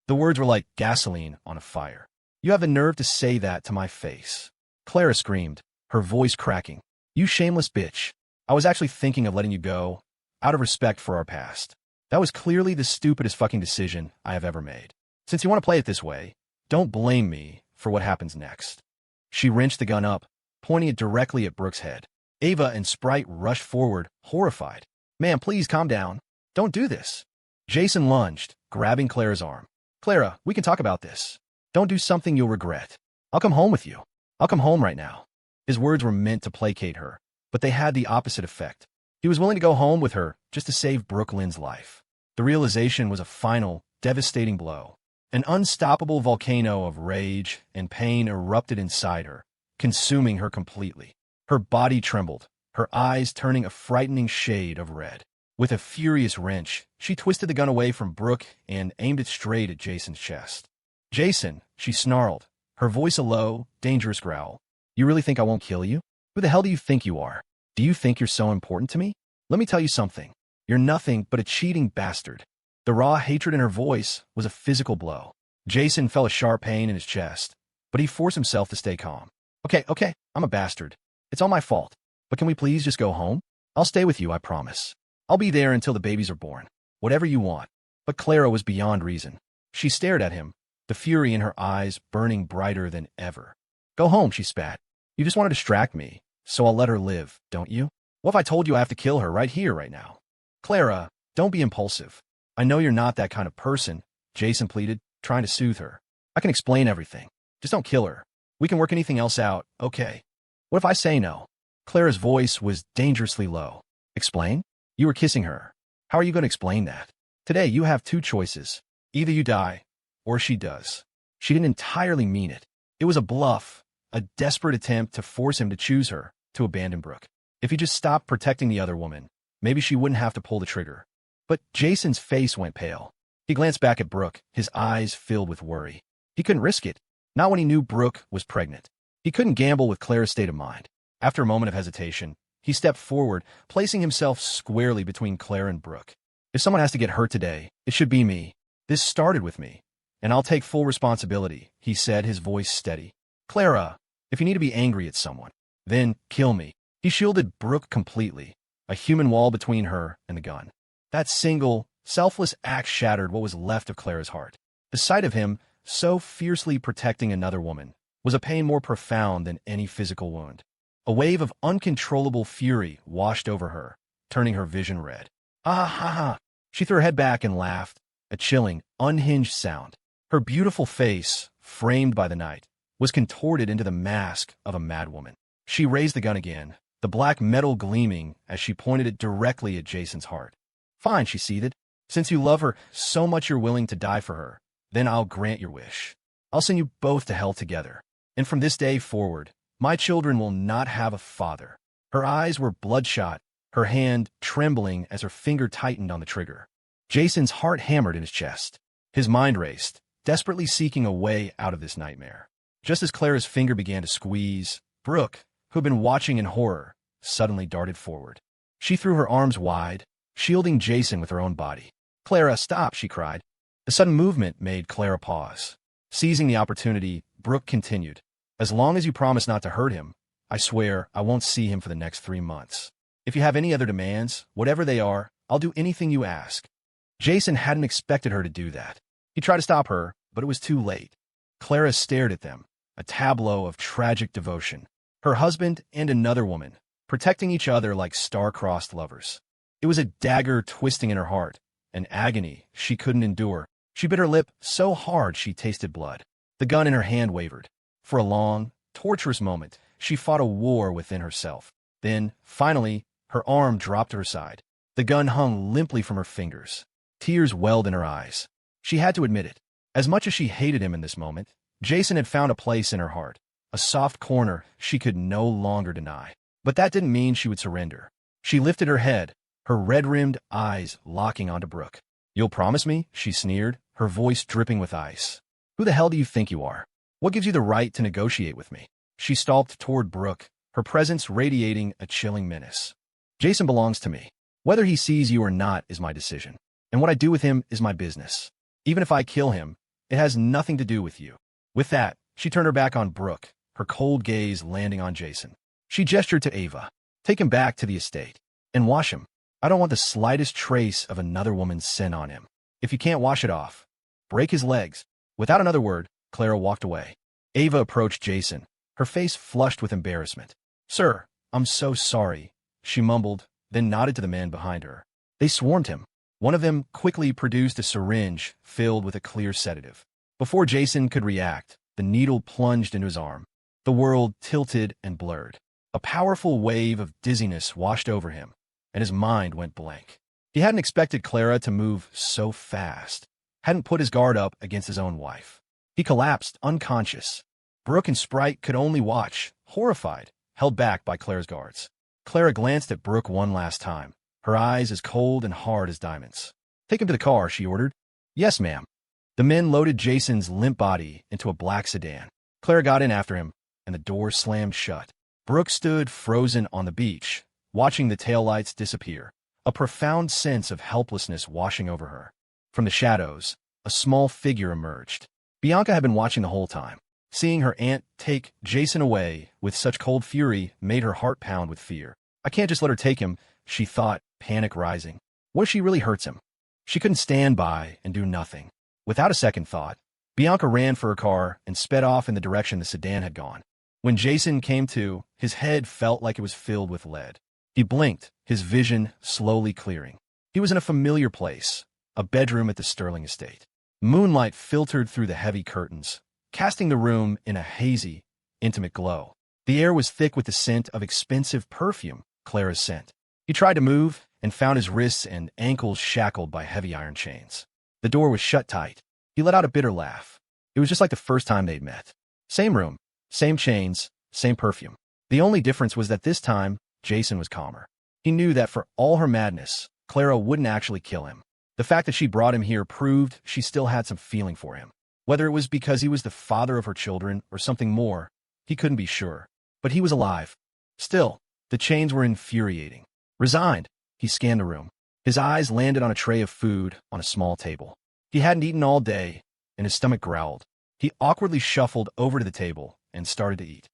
The words were like gasoline on a fire. "You have the nerve to say that to my face." Clara screamed, her voice cracking. "You shameless bitch. I was actually thinking of letting you go, out of respect for our past. That was clearly the stupidest fucking decision I have ever made. Since you want to play it this way, don't blame me for what happens next." She wrenched the gun up, pointing it directly at Brooke's head. Ava and Sprite rushed forward, horrified. "Ma'am, please calm down. Don't do this." Jason lunged, grabbing Clara's arm. "Clara, we can talk about this. Don't do something you'll regret. I'll come home with you. I'll come home right now." His words were meant to placate her, but they had the opposite effect. He was willing to go home with her just to save Brooke Lynn's life. The realization was a final, devastating blow. An unstoppable volcano of rage and pain erupted inside her, consuming her completely. Her body trembled, her eyes turning a frightening shade of red. With a furious wrench, she twisted the gun away from Brooke and aimed it straight at Jason's chest. "Jason," she snarled, her voice a low, dangerous growl. "You really think I won't kill you? Who the hell do you think you are? Do you think you're so important to me? Let me tell you something. You're nothing but a cheating bastard." The raw hatred in her voice was a physical blow. Jason felt a sharp pain in his chest, but he forced himself to stay calm. Okay, I'm a bastard. It's all my fault. But can we please just go home? I'll stay with you, I promise. I'll be there until the babies are born. Whatever you want." But Clara was beyond reason. She stared at him, the fury in her eyes burning brighter than ever. "Go home," she spat. "You just want to distract me, so I'll let her live, don't you? What if I told you I have to kill her right here, right now?" "Clara, don't be impulsive. I know you're not that kind of person," Jason pleaded, trying to soothe her. "I can explain everything. Just don't kill her. We can work anything else out, okay? What if I say no?" Clara's voice was dangerously low. "Explain? You were kissing her. How are you going to explain that? Today you have two choices. Either you die, or she does." She didn't entirely mean it. It was a bluff, a desperate attempt to force him to choose her, to abandon Brooke. If he just stopped protecting the other woman, maybe she wouldn't have to pull the trigger. But Jason's face went pale. He glanced back at Brooke, his eyes filled with worry. He couldn't risk it, not when he knew Brooke was pregnant. He couldn't gamble with Clara's state of mind. After a moment of hesitation, he stepped forward, placing himself squarely between Clara and Brooke. "If someone has to get hurt today, it should be me. This started with me, and I'll take full responsibility," he said, his voice steady. "Clara, if you need to be angry at someone, then kill me." He shielded Brooke completely, a human wall between her and the gun. That single, selfless act shattered what was left of Clara's heart. The sight of him, so fiercely protecting another woman, was a pain more profound than any physical wound. A wave of uncontrollable fury washed over her, turning her vision red. "Ah ha ha!" She threw her head back and laughed, a chilling, unhinged sound. Her beautiful face, framed by the night, was contorted into the mask of a madwoman. She raised the gun again, the black metal gleaming as she pointed it directly at Jason's heart. Fine, she seethed. Since you love her so much you're willing to die for her, then I'll grant your wish. I'll send you both to hell together. And from this day forward, my children will not have a father. Her eyes were bloodshot, her hand trembling as her finger tightened on the trigger. Jason's heart hammered in his chest. His mind raced, desperately seeking a way out of this nightmare. Just as Clara's finger began to squeeze, Brooke, who had been watching in horror, suddenly darted forward. She threw her arms wide, shielding Jason with her own body. "Clara, stop!" she cried. The sudden movement made Clara pause. Seizing the opportunity, Brooke continued, "As long as you promise not to hurt him, I swear I won't see him for the next 3 months. If you have any other demands, whatever they are, I'll do anything you ask." Jason hadn't expected her to do that. He tried to stop her, but it was too late. Clara stared at them, a tableau of tragic devotion. Her husband and another woman, protecting each other like star-crossed lovers. It was a dagger twisting in her heart, an agony she couldn't endure. She bit her lip so hard she tasted blood. The gun in her hand wavered. For a long, torturous moment, she fought a war within herself. Then, finally, her arm dropped to her side. The gun hung limply from her fingers. Tears welled in her eyes. She had to admit it. As much as she hated him in this moment, Jason had found a place in her heart, a soft corner she could no longer deny. But that didn't mean she would surrender. She lifted her head, her red-rimmed eyes locking onto Brooke. "You'll promise me?" she sneered, her voice dripping with ice. "Who the hell do you think you are? What gives you the right to negotiate with me?" She stalked toward Brooke, her presence radiating a chilling menace. "Jason belongs to me. Whether he sees you or not is my decision. And what I do with him is my business. Even if I kill him, it has nothing to do with you." With that, she turned her back on Brooke, her cold gaze landing on Jason. She gestured to Ava. "Take him back to the estate. And wash him. I don't want the slightest trace of another woman's sin on him. If you can't wash it off, break his legs." Without another word, Clara walked away. Ava approached Jason, her face flushed with embarrassment. "Sir, I'm so sorry," she mumbled, then nodded to the man behind her. They swarmed him. One of them quickly produced a syringe filled with a clear sedative. Before Jason could react, the needle plunged into his arm. The world tilted and blurred. A powerful wave of dizziness washed over him, and his mind went blank. He hadn't expected Clara to move so fast, hadn't put his guard up against his own wife. He collapsed, unconscious. Brooke and Sprite could only watch, horrified, held back by Clara's guards. Clara glanced at Brooke one last time, her eyes as cold and hard as diamonds. "Take him to the car," she ordered. "Yes, ma'am." The men loaded Jason's limp body into a black sedan. Clara got in after him, and the door slammed shut. Brooke stood frozen on the beach, watching the taillights disappear, a profound sense of helplessness washing over her. From the shadows, a small figure emerged. Bianca had been watching the whole time. Seeing her aunt take Jason away with such cold fury made her heart pound with fear. "I can't just let her take him," she thought, panic rising. "What if she really hurts him?" She couldn't stand by and do nothing. Without a second thought, Bianca ran for her car and sped off in the direction the sedan had gone. When Jason came to, his head felt like it was filled with lead. He blinked, his vision slowly clearing. He was in a familiar place, a bedroom at the Sterling estate. Moonlight filtered through the heavy curtains, casting the room in a hazy, intimate glow. The air was thick with the scent of expensive perfume, Clara's scent. He tried to move and found his wrists and ankles shackled by heavy iron chains. The door was shut tight. He let out a bitter laugh. It was just like the first time they'd met. Same room, same chains, same perfume. The only difference was that this time, Jason was calmer. He knew that for all her madness, Clara wouldn't actually kill him. The fact that she brought him here proved she still had some feeling for him. Whether it was because he was the father of her children or something more, he couldn't be sure. But he was alive. Still, the chains were infuriating. Resigned, he scanned the room. His eyes landed on a tray of food on a small table. He hadn't eaten all day, and his stomach growled. He awkwardly shuffled over to the table and started to eat.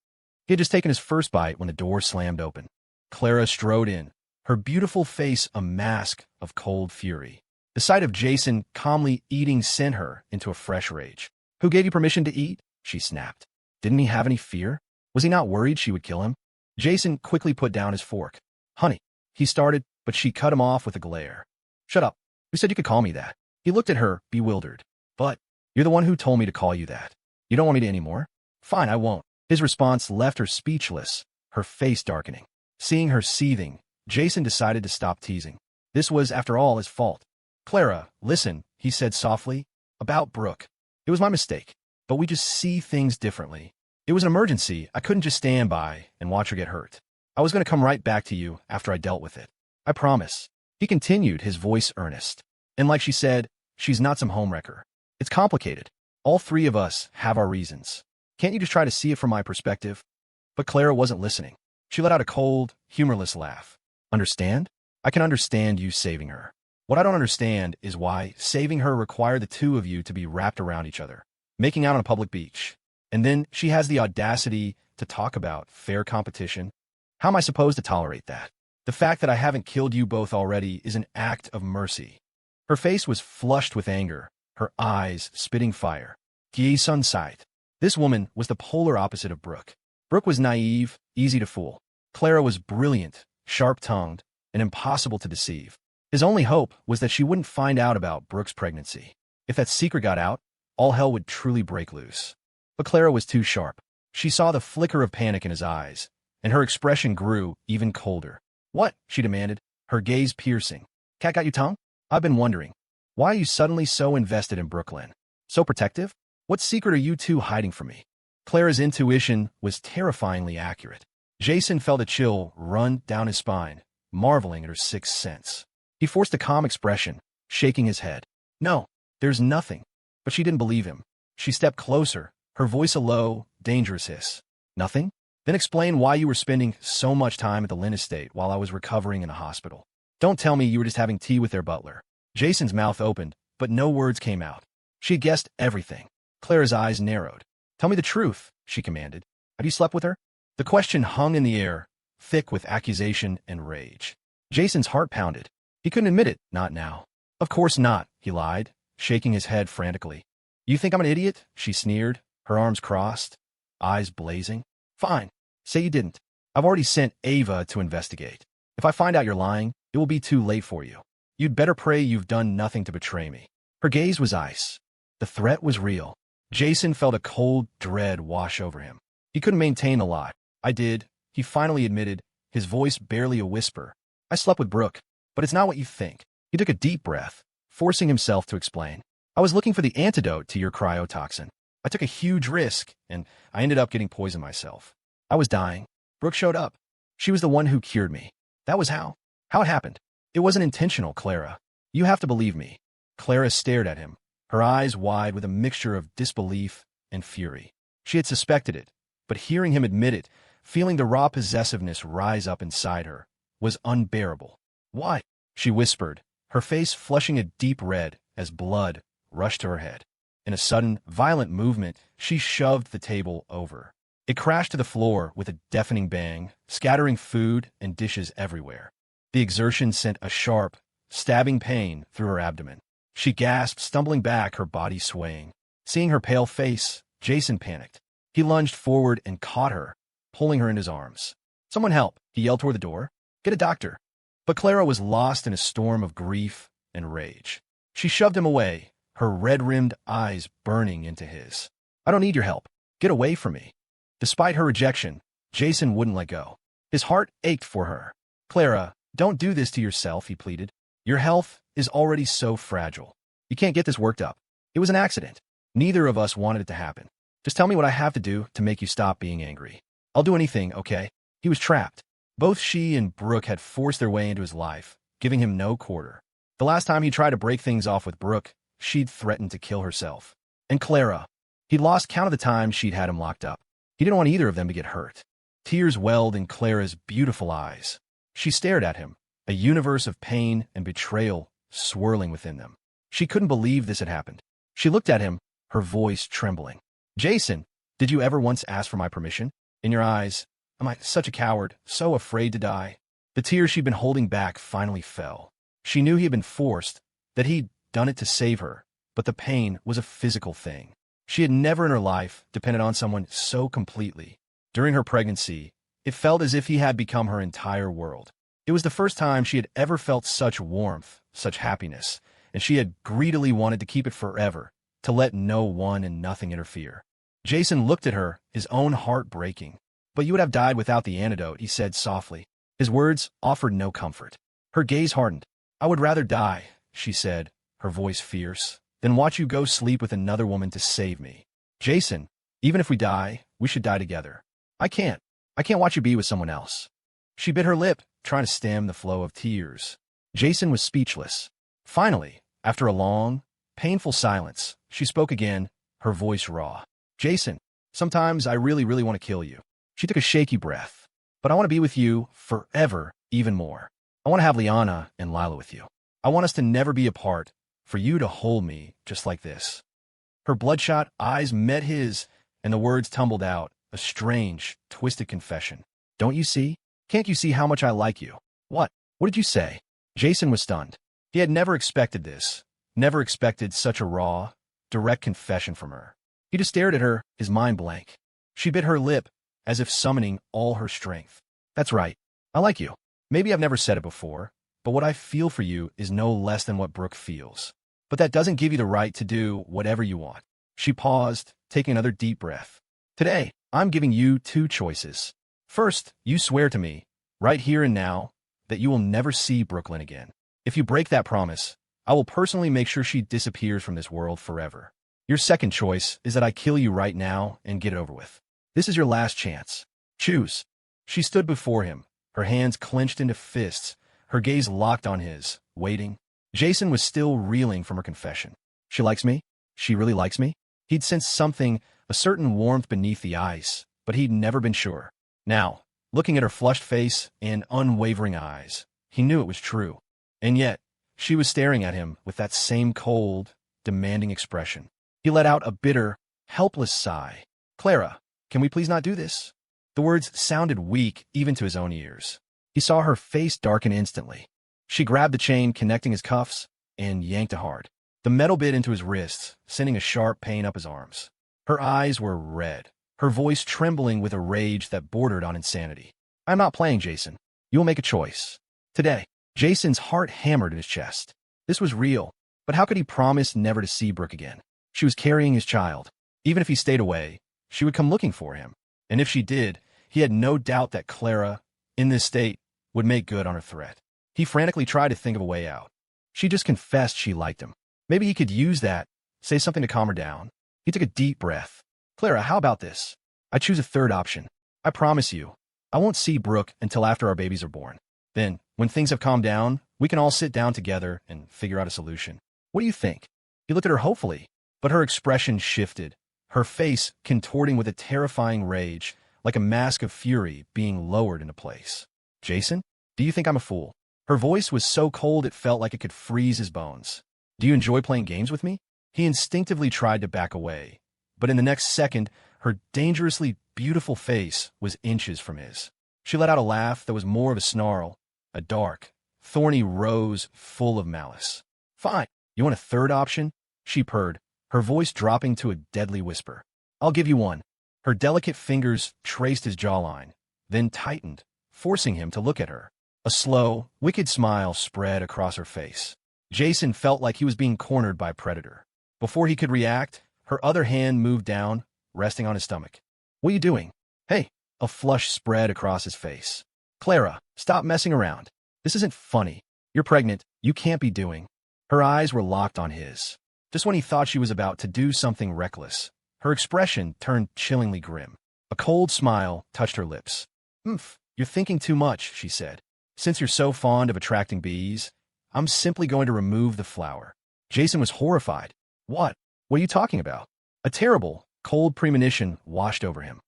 He had just taken his first bite when the door slammed open. Clara strode in, her beautiful face a mask of cold fury. The sight of Jason calmly eating sent her into a fresh rage. "Who gave you permission to eat?" she snapped. Didn't he have any fear? Was he not worried she would kill him? Jason quickly put down his fork. "Honey," he started, but she cut him off with a glare. "Shut up. Who said you could call me that?" He looked at her, bewildered. "But you're the one who told me to call you that. You don't want me to anymore? Fine, I won't." His response left her speechless, her face darkening. Seeing her seething, Jason decided to stop teasing. This was, after all, his fault. Clara, listen, he said softly. About Brooke. It was my mistake. But we just see things differently. It was an emergency. I couldn't just stand by and watch her get hurt. I was going to come right back to you after I dealt with it. I promise. He continued, his voice earnest. And like she said, she's not some homewrecker. It's complicated. All three of us have our reasons. Can't you just try to see it from my perspective? But Clara wasn't listening. She let out a cold, humorless laugh. Understand? I can understand you saving her. What I don't understand is why saving her required the two of you to be wrapped around each other, making out on a public beach. And then she has the audacity to talk about fair competition. How am I supposed to tolerate that? The fact that I haven't killed you both already is an act of mercy. Her face was flushed with anger, her eyes spitting fire. Gi Sun sight. This woman was the polar opposite of Brooke. Brooke was naive, easy to fool. Clara was brilliant, sharp-tongued, and impossible to deceive. His only hope was that she wouldn't find out about Brooke's pregnancy. If that secret got out, all hell would truly break loose. But Clara was too sharp. She saw the flicker of panic in his eyes, and her expression grew even colder. What? She demanded, her gaze piercing. Cat got you tongue? I've been wondering. Why are you suddenly so invested in Brooklyn? So protective? What secret are you two hiding from me? Clara's intuition was terrifyingly accurate. Jason felt a chill run down his spine, marveling at her sixth sense. He forced a calm expression, shaking his head. No, there's nothing. But she didn't believe him. She stepped closer, her voice a low, dangerous hiss. Nothing? Then explain why you were spending so much time at the Lynn estate while I was recovering in a hospital. Don't tell me you were just having tea with their butler. Jason's mouth opened, but no words came out. She had guessed everything. Clara's eyes narrowed. Tell me the truth, she commanded. Have you slept with her? The question hung in the air, thick with accusation and rage. Jason's heart pounded. He couldn't admit it, not now. Of course not, he lied, shaking his head frantically. You think I'm an idiot? She sneered, her arms crossed, eyes blazing. Fine, say you didn't. I've already sent Ava to investigate. If I find out you're lying, it will be too late for you. You'd better pray you've done nothing to betray me. Her gaze was ice. The threat was real. Jason felt a cold dread wash over him. He couldn't maintain a lie. I did, he finally admitted, his voice barely a whisper. I slept with Brooke, but it's not what you think. He took a deep breath, forcing himself to explain. I was looking for the antidote to your cryotoxin. I took a huge risk, and I ended up getting poisoned myself. I was dying. Brooke showed up. She was the one who cured me. That was how it happened. It wasn't intentional, Clara. You have to believe me. Clara stared at him, her eyes wide with a mixture of disbelief and fury. She had suspected it, but hearing him admit it, feeling the raw possessiveness rise up inside her, was unbearable. Why? She whispered, her face flushing a deep red as blood rushed to her head. In a sudden, violent movement, she shoved the table over. It crashed to the floor with a deafening bang, scattering food and dishes everywhere. The exertion sent a sharp, stabbing pain through her abdomen. She gasped, stumbling back, her body swaying. Seeing her pale face, Jason panicked. He lunged forward and caught her, pulling her in his arms. Someone help, he yelled toward the door. Get a doctor. But Clara was lost in a storm of grief and rage. She shoved him away, her red-rimmed eyes burning into his. I don't need your help. Get away from me. Despite her rejection, Jason wouldn't let go. His heart ached for her. Clara, don't do this to yourself, he pleaded. Your health is already so fragile. You can't get this worked up. It was an accident. Neither of us wanted it to happen. Just tell me what I have to do to make you stop being angry. I'll do anything, okay? He was trapped. Both she and Brooke had forced their way into his life, giving him no quarter. The last time he tried to break things off with Brooke, she'd threatened to kill herself. And Clara. He'd lost count of the times she'd had him locked up. He didn't want either of them to get hurt. Tears welled in Clara's beautiful eyes. She stared at him, a universe of pain and betrayal swirling within them. She couldn't believe this had happened. She looked at him, her voice trembling. Jason, did you ever once ask for my permission? In your eyes, am I such a coward, so afraid to die? The tears she'd been holding back finally fell. She knew he had been forced, that he'd done it to save her, but the pain was a physical thing. She had never in her life depended on someone so completely. During her pregnancy, it felt as if he had become her entire world. It was the first time she had ever felt such warmth, such happiness, and she had greedily wanted to keep it forever, to let no one and nothing interfere. Jason looked at her, his own heart breaking. But you would have died without the antidote, he said softly. His words offered no comfort. Her gaze hardened. "I would rather die," she said, her voice fierce, "than watch you go sleep with another woman to save me. Jason, even if we die, we should die together. I can't. I can't watch you be with someone else." She bit her lip, trying to stem the flow of tears. Jason was speechless. Finally, after a long, painful silence, she spoke again, her voice raw. "Jason, sometimes I really want to kill you." She took a shaky breath. "But I want to be with you forever, even more. I want to have Liana and Lila with you. I want us to never be apart, for you to hold me just like this." Her bloodshot eyes met his, and the words tumbled out, a strange, twisted confession. "Don't you see? Can't you see how much I like you?" "What? What did you say?" Jason was stunned. He had never expected this, never expected such a raw, direct confession from her. He just stared at her, his mind blank. She bit her lip, as if summoning all her strength. "That's right. I like you. Maybe I've never said it before, but what I feel for you is no less than what Brooke feels. But that doesn't give you the right to do whatever you want." She paused, taking another deep breath. "Today, I'm giving you two choices. First, you swear to me, right here and now, that you will never see Brooklyn again. If you break that promise, I will personally make sure she disappears from this world forever. Your second choice is that I kill you right now and get it over with. This is your last chance. Choose." She stood before him, her hands clenched into fists, her gaze locked on his, waiting. Jason was still reeling from her confession. She likes me? She really likes me? He'd sensed something, a certain warmth beneath the ice, but he'd never been sure. Now, looking at her flushed face and unwavering eyes, he knew it was true. And yet, she was staring at him with that same cold, demanding expression. He let out a bitter, helpless sigh. "Clara, can we please not do this?" The words sounded weak even to his own ears. He saw her face darken instantly. She grabbed the chain connecting his cuffs and yanked it hard. The metal bit into his wrists, sending a sharp pain up his arms. Her eyes were red, her voice trembling with a rage that bordered on insanity. "I'm not playing, Jason. You will make a choice. Today." Jason's heart hammered in his chest. This was real, but how could he promise never to see Brooke again? She was carrying his child. Even if he stayed away, she would come looking for him. And if she did, he had no doubt that Clara, in this state, would make good on her threat. He frantically tried to think of a way out. She just confessed she liked him. Maybe he could use that, say something to calm her down. He took a deep breath. "Clara, how about this? I choose a third option. I promise you, I won't see Brooke until after our babies are born. Then, when things have calmed down, we can all sit down together and figure out a solution. What do you think?" He looked at her hopefully, but her expression shifted, her face contorting with a terrifying rage, like a mask of fury being lowered into place. "Jason, do you think I'm a fool?" Her voice was so cold it felt like it could freeze his bones. "Do you enjoy playing games with me?" He instinctively tried to back away, but in the next second, her dangerously beautiful face was inches from his. She let out a laugh that was more of a snarl, a dark, thorny rose full of malice. "Fine. You want a third option?" She purred, her voice dropping to a deadly whisper. "I'll give you one." Her delicate fingers traced his jawline, then tightened, forcing him to look at her. A slow, wicked smile spread across her face. Jason felt like he was being cornered by a predator. Before he could react, her other hand moved down, resting on his stomach. "What are you doing?" "Hey." A flush spread across his face. "Clara, stop messing around. This isn't funny. You're pregnant. You can't be doing." Her eyes were locked on his. Just when he thought she was about to do something reckless, her expression turned chillingly grim. A cold smile touched her lips. You're thinking too much," she said. "Since you're so fond of attracting bees, I'm simply going to remove the flower." Jason was horrified. What? What are you talking about?" A terrible, cold premonition washed over him.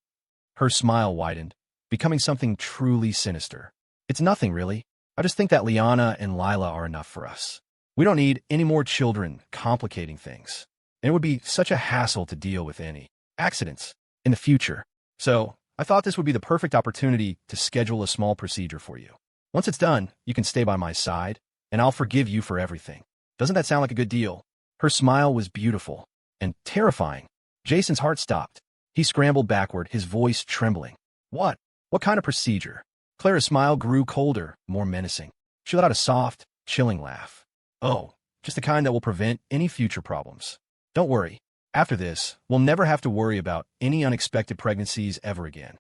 Her smile widened, becoming something truly sinister. "It's nothing, really. I just think that Liana and Lila are enough for us. We don't need any more children complicating things. And it would be such a hassle to deal with any accidents in the future. So I thought this would be the perfect opportunity to schedule a small procedure for you. Once it's done, you can stay by my side, and I'll forgive you for everything. Doesn't that sound like a good deal?" Her smile was beautiful and terrifying. Jason's heart stopped. He scrambled backward, his voice trembling. "What? What kind of procedure?" Clara's smile grew colder, more menacing. She let out a soft, chilling laugh. "Oh, just the kind that will prevent any future problems. Don't worry. After this, we'll never have to worry about any unexpected pregnancies ever again."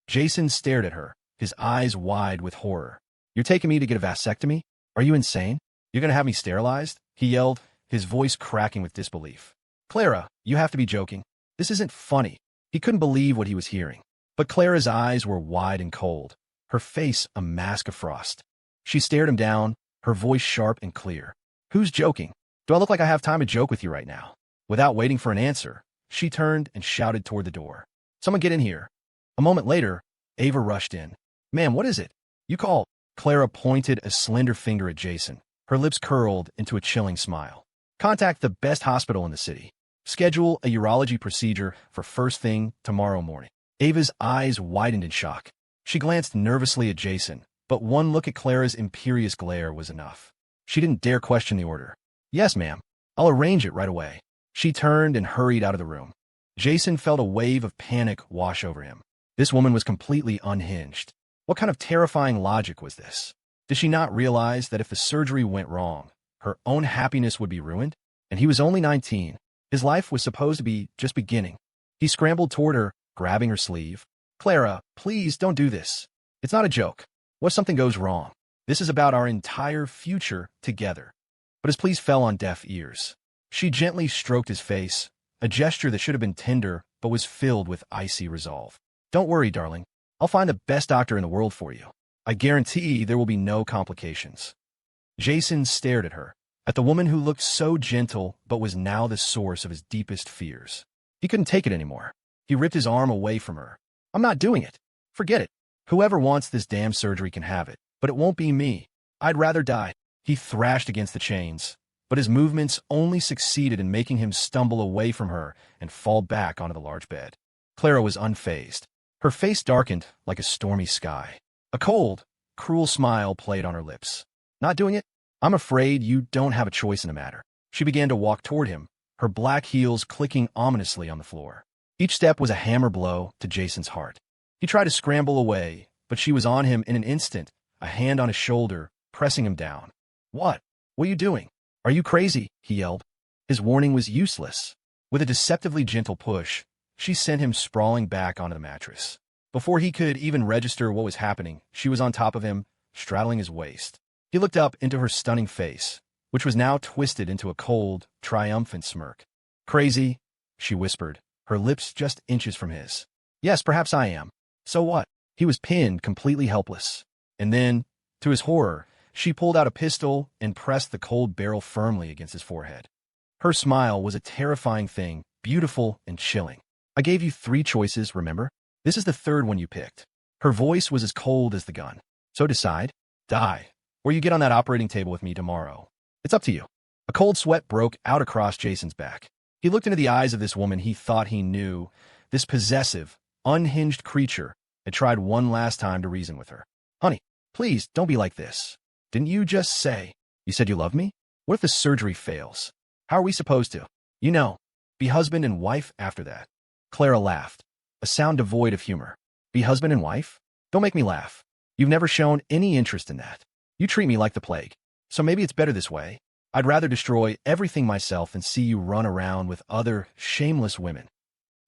Jason stared at her, his eyes wide with horror. You're taking me to get a vasectomy? Are you insane? You're gonna have me sterilized? He yelled, his voice cracking with disbelief. Clara, you have to be joking. This isn't funny. He couldn't believe what he was hearing. But Clara's eyes were wide and cold, her face a mask of frost. She stared him down, her voice sharp and clear. Who's joking? Do I look like I have time to joke with you right now? Without waiting for an answer, she turned and shouted toward the door. Someone get in here. A moment later, Ava rushed in. Ma'am, what is it? You called. Clara pointed a slender finger at Jason, her lips curled into a chilling smile. Contact the best hospital in the city. Schedule a urology procedure for first thing tomorrow morning. Ava's eyes widened in shock. She glanced nervously at Jason, but one look at Clara's imperious glare was enough. She didn't dare question the order. Yes, ma'am. I'll arrange it right away. She turned and hurried out of the room. Jason felt a wave of panic wash over him. This woman was completely unhinged. What kind of terrifying logic was this? Did she not realize that if the surgery went wrong, her own happiness would be ruined? And he was only 19. His life was supposed to be just beginning. He scrambled toward her, grabbing her sleeve. Clara, please don't do this. It's not a joke. What if something goes wrong? This is about our entire future together. But his pleas fell on deaf ears. She gently stroked his face, a gesture that should have been tender but was filled with icy resolve. Don't worry, darling. I'll find the best doctor in the world for you. I guarantee there will be no complications. Jason stared at her, at the woman who looked so gentle but was now the source of his deepest fears. He couldn't take it anymore. He ripped his arm away from her. I'm not doing it. Forget it. Whoever wants this damn surgery can have it, but it won't be me. I'd rather die. He thrashed against the chains, but his movements only succeeded in making him stumble away from her and fall back onto the large bed. Clara was unfazed. Her face darkened like a stormy sky. A cold, cruel smile played on her lips. Not doing it? I'm afraid you don't have a choice in the matter. She began to walk toward him, her black heels clicking ominously on the floor. Each step was a hammer blow to Jason's heart. He tried to scramble away, but she was on him in an instant, a hand on his shoulder, pressing him down. What? What are you doing? Are you crazy? He yelled. His warning was useless. With a deceptively gentle push, she sent him sprawling back onto the mattress. Before he could even register what was happening, she was on top of him, straddling his waist. He looked up into her stunning face, which was now twisted into a cold, triumphant smirk. Crazy, she whispered, her lips just inches from his. Yes, perhaps I am. So what? He was pinned, completely helpless. And then, to his horror, she pulled out a pistol and pressed the cold barrel firmly against his forehead. Her smile was a terrifying thing, beautiful and chilling. I gave you 3 choices, remember? This is the 3rd one you picked. Her voice was as cold as the gun. So decide. Die. Or you get on that operating table with me tomorrow. It's up to you. A cold sweat broke out across Jason's back. He looked into the eyes of this woman he thought he knew. This possessive, unhinged creature had tried one last time to reason with her. Honey, please don't be like this. Didn't you just say? You said you love me? What if the surgery fails? How are we supposed to? You know, be husband and wife after that. Clara laughed, a sound devoid of humor. Be husband and wife? Don't make me laugh. You've never shown any interest in that. You treat me like the plague. So maybe it's better this way. I'd rather destroy everything myself than see you run around with other shameless women.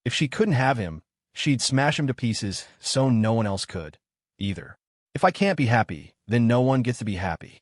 If she couldn't have him, she'd smash him to pieces so no one else could, either. If I can't be happy, then no one gets to be happy.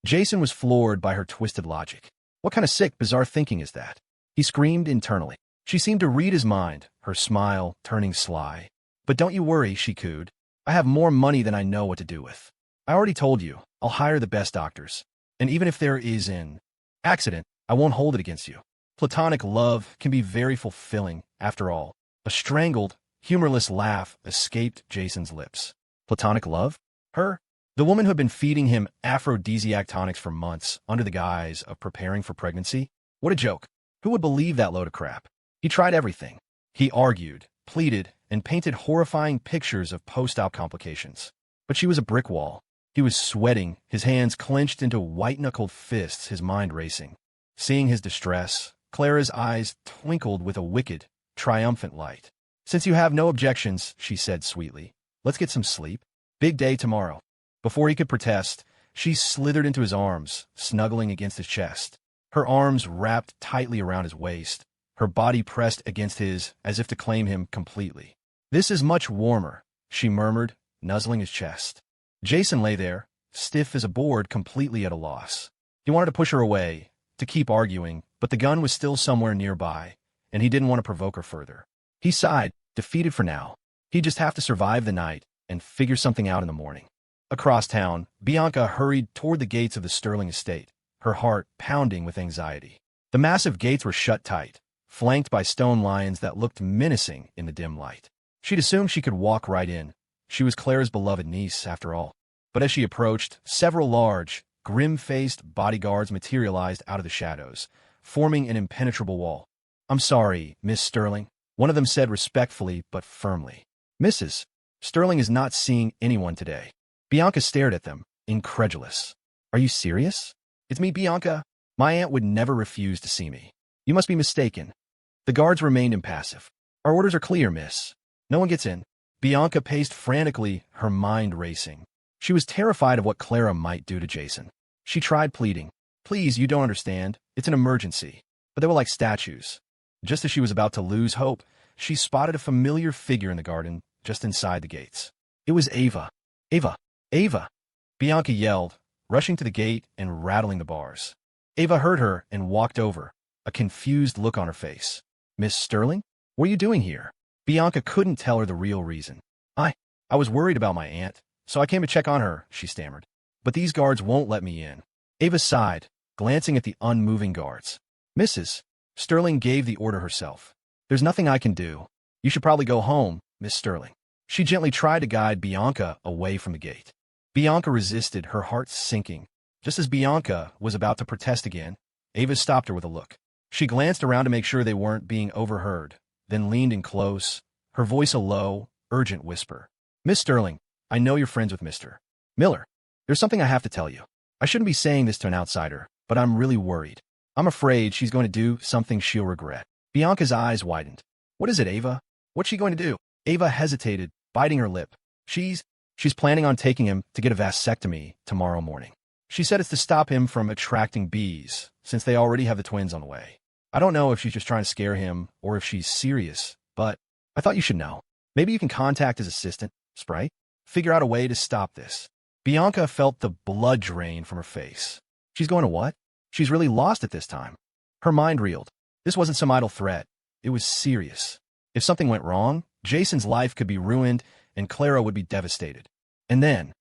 Jason was floored by her twisted logic. What kind of sick, bizarre thinking is that? He screamed internally. She seemed to read his mind, her smile turning sly. But don't you worry, she cooed. I have more money than I know what to do with. I already told you, I'll hire the best doctors. And even if there is an accident, I won't hold it against you. Platonic love can be very fulfilling, after all. A strangled, humorless laugh escaped Jason's lips. Platonic love? Her? The woman who had been feeding him aphrodisiac tonics for months under the guise of preparing for pregnancy? What a joke. Who would believe that load of crap? He tried everything. He argued, pleaded, and painted horrifying pictures of post-op complications. But she was a brick wall. He was sweating, his hands clenched into white-knuckled fists, his mind racing. Seeing his distress, Clara's eyes twinkled with a wicked, triumphant light. Since you have no objections, she said sweetly, let's get some sleep. Big day tomorrow. Before he could protest, she slithered into his arms, snuggling against his chest. Her arms wrapped tightly around his waist, her body pressed against his as if to claim him completely. This is much warmer, she murmured, nuzzling his chest. Jason lay there, stiff as a board, completely at a loss. He wanted to push her away, to keep arguing, but the gun was still somewhere nearby, and he didn't want to provoke her further. He sighed, defeated for now. He'd just have to survive the night and figure something out in the morning. Across town, Bianca hurried toward the gates of the Sterling estate, her heart pounding with anxiety. The massive gates were shut tight, flanked by stone lions that looked menacing in the dim light. She'd assumed she could walk right in. She was Clara's beloved niece, after all. But as she approached, several large, grim-faced bodyguards materialized out of the shadows, forming an impenetrable wall. "I'm sorry, Miss Sterling," one of them said respectfully but firmly. "Mrs. Sterling is not seeing anyone today." Bianca stared at them, incredulous. "Are you serious?" "It's me, Bianca. My aunt would never refuse to see me." "You must be mistaken." The guards remained impassive. "Our orders are clear, miss. No one gets in." Bianca paced frantically, her mind racing. She was terrified of what Clara might do to Jason. She tried pleading. "Please, you don't understand. It's an emergency." But they were like statues. Just as she was about to lose hope, she spotted a familiar figure in the garden, just inside the gates. It was Ava. "Ava! Ava!" Bianca yelled, rushing to the gate and rattling the bars. Ava heard her and walked over, a confused look on her face. "Miss Sterling? What are you doing here?" Bianca couldn't tell her the real reason. I was worried about my aunt, so I came to check on her," she stammered. "But these guards won't let me in." Ava sighed, glancing at the unmoving guards. "Mrs. Sterling gave the order herself. There's nothing I can do. You should probably go home, Miss Sterling." She gently tried to guide Bianca away from the gate. Bianca resisted, her heart sinking. Just as Bianca was about to protest again, Ava stopped her with a look. She glanced around to make sure they weren't being overheard, then leaned in close, her voice a low, urgent whisper. "Miss Sterling, I know you're friends with Mr. Miller. There's something I have to tell you. I shouldn't be saying this to an outsider, but I'm really worried. I'm afraid she's going to do something she'll regret." Bianca's eyes widened. "What is it, Ava? What's she going to do?" Ava hesitated, biting her lip. She's planning on taking him to get a vasectomy tomorrow morning. She said it's to stop him from attracting bees, since they already have the twins on the way. I don't know if she's just trying to scare him or if she's serious, but I thought you should know. Maybe you can contact his assistant, Sprite. Figure out a way to stop this." Bianca felt the blood drain from her face. She's going to what? She's really lost at this time. Her mind reeled. This wasn't some idle threat. It was serious. If something went wrong, Jason's life could be ruined and Clara would be devastated. And then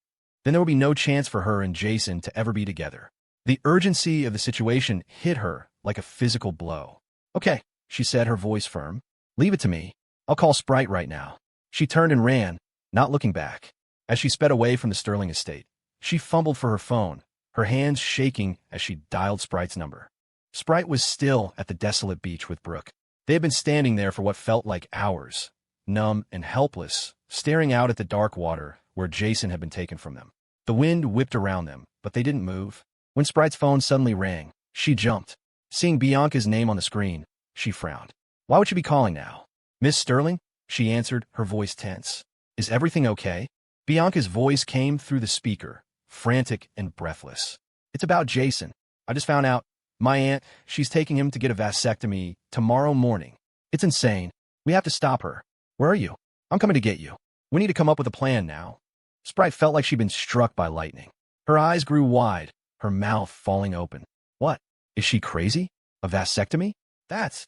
there would be no chance for her and Jason to ever be together. The urgency of the situation hit her like a physical blow. "Okay," she said, her voice firm. "Leave it to me. I'll call Sprite right now." She turned and ran, not looking back. As she sped away from the Sterling estate, she fumbled for her phone, her hands shaking as she dialed Sprite's number. Sprite was still at the desolate beach with Brooke. They had been standing there for what felt like hours, numb and helpless, staring out at the dark water where Jason had been taken from them. The wind whipped around them, but they didn't move. When Sprite's phone suddenly rang, she jumped. Seeing Bianca's name on the screen, she frowned. "Why would you be calling now?" "Miss Sterling?" she answered, her voice tense. "Is everything okay?" Bianca's voice came through the speaker, frantic and breathless. "It's about Jason. I just found out. My aunt, she's taking him to get a vasectomy tomorrow morning. It's insane. We have to stop her. Where are you? I'm coming to get you. We need to come up with a plan now." Sprite felt like she'd been struck by lightning. Her eyes grew wide, her mouth falling open. "What? Is she crazy? A vasectomy? That's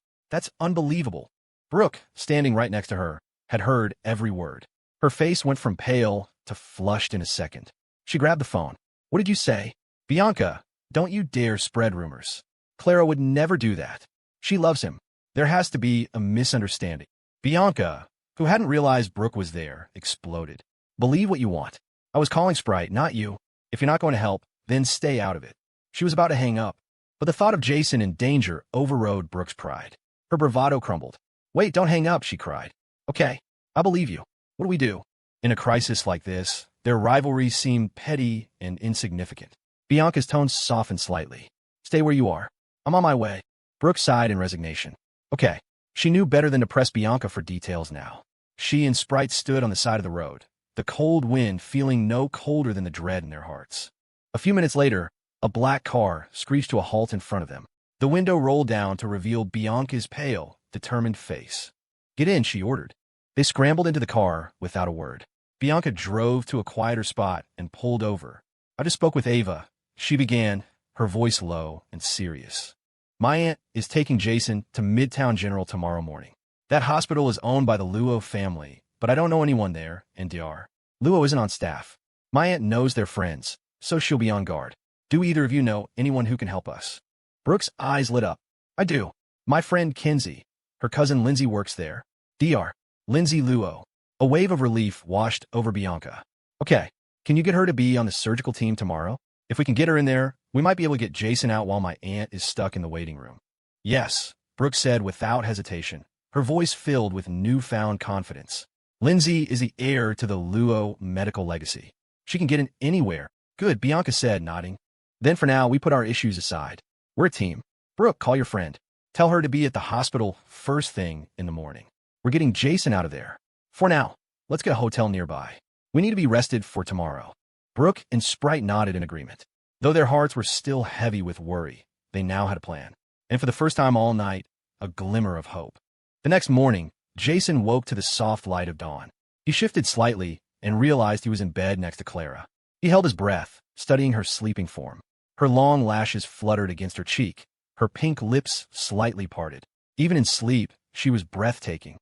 unbelievable." Brooke, standing right next to her, had heard every word. Her face went from pale to flushed in a second. She grabbed the phone. "What did you say?" "Bianca, don't you dare spread rumors. Clara would never do that. She loves him. There has to be a misunderstanding." Bianca, who hadn't realized Brooke was there, exploded. "Believe what you want. I was calling Sprite, not you. If you're not going to help, then stay out of it." She was about to hang up, but the thought of Jason in danger overrode Brooke's pride. Her bravado crumbled. "Wait, don't hang up," she cried. "Okay, I believe you. What do we do?" In a crisis like this, their rivalry seemed petty and insignificant. Bianca's tone softened slightly. "Stay where you are. I'm on my way." Brooke sighed in resignation. "Okay." She knew better than to press Bianca for details now. She and Sprite stood on the side of the road, the cold wind feeling no colder than the dread in their hearts. A few minutes later, a black car screeched to a halt in front of them. The window rolled down to reveal Bianca's pale, determined face. "Get in," she ordered. They scrambled into the car without a word. Bianca drove to a quieter spot and pulled over, I just spoke with Ava. She began, her voice low and serious. My aunt is taking Jason to Midtown General tomorrow morning. That hospital is owned by the Luo family, but I don't know anyone there, and DR. Luo isn't on staff. My aunt knows they're friends, so she'll be on guard. Do either of you know anyone who can help us? Brooke's eyes lit up. I do. My friend Kinsey. Her cousin Lindsay works there. DR. Lindsay Luo. A wave of relief washed over Bianca. Okay, can you get her to be on the surgical team tomorrow? If we can get her in there, we might be able to get Jason out while my aunt is stuck in the waiting room. Yes, Brooke said without hesitation, her voice filled with newfound confidence. Lindsay is the heir to the Luo medical legacy. She can get in anywhere. Good, Bianca said, nodding. Then for now, we put our issues aside. We're a team. Brooke, call your friend. Tell her to be at the hospital first thing in the morning. We're getting Jason out of there. For now, let's get a hotel nearby. We need to be rested for tomorrow. Brooke and Sprite nodded in agreement. Though their hearts were still heavy with worry, they now had a plan. And for the first time all night, a glimmer of hope. The next morning, Jason woke to the soft light of dawn. He shifted slightly and realized he was in bed next to Clara. He held his breath, studying her sleeping form. Her long lashes fluttered against her cheek, her pink lips slightly parted. Even in sleep, she was breathtaking.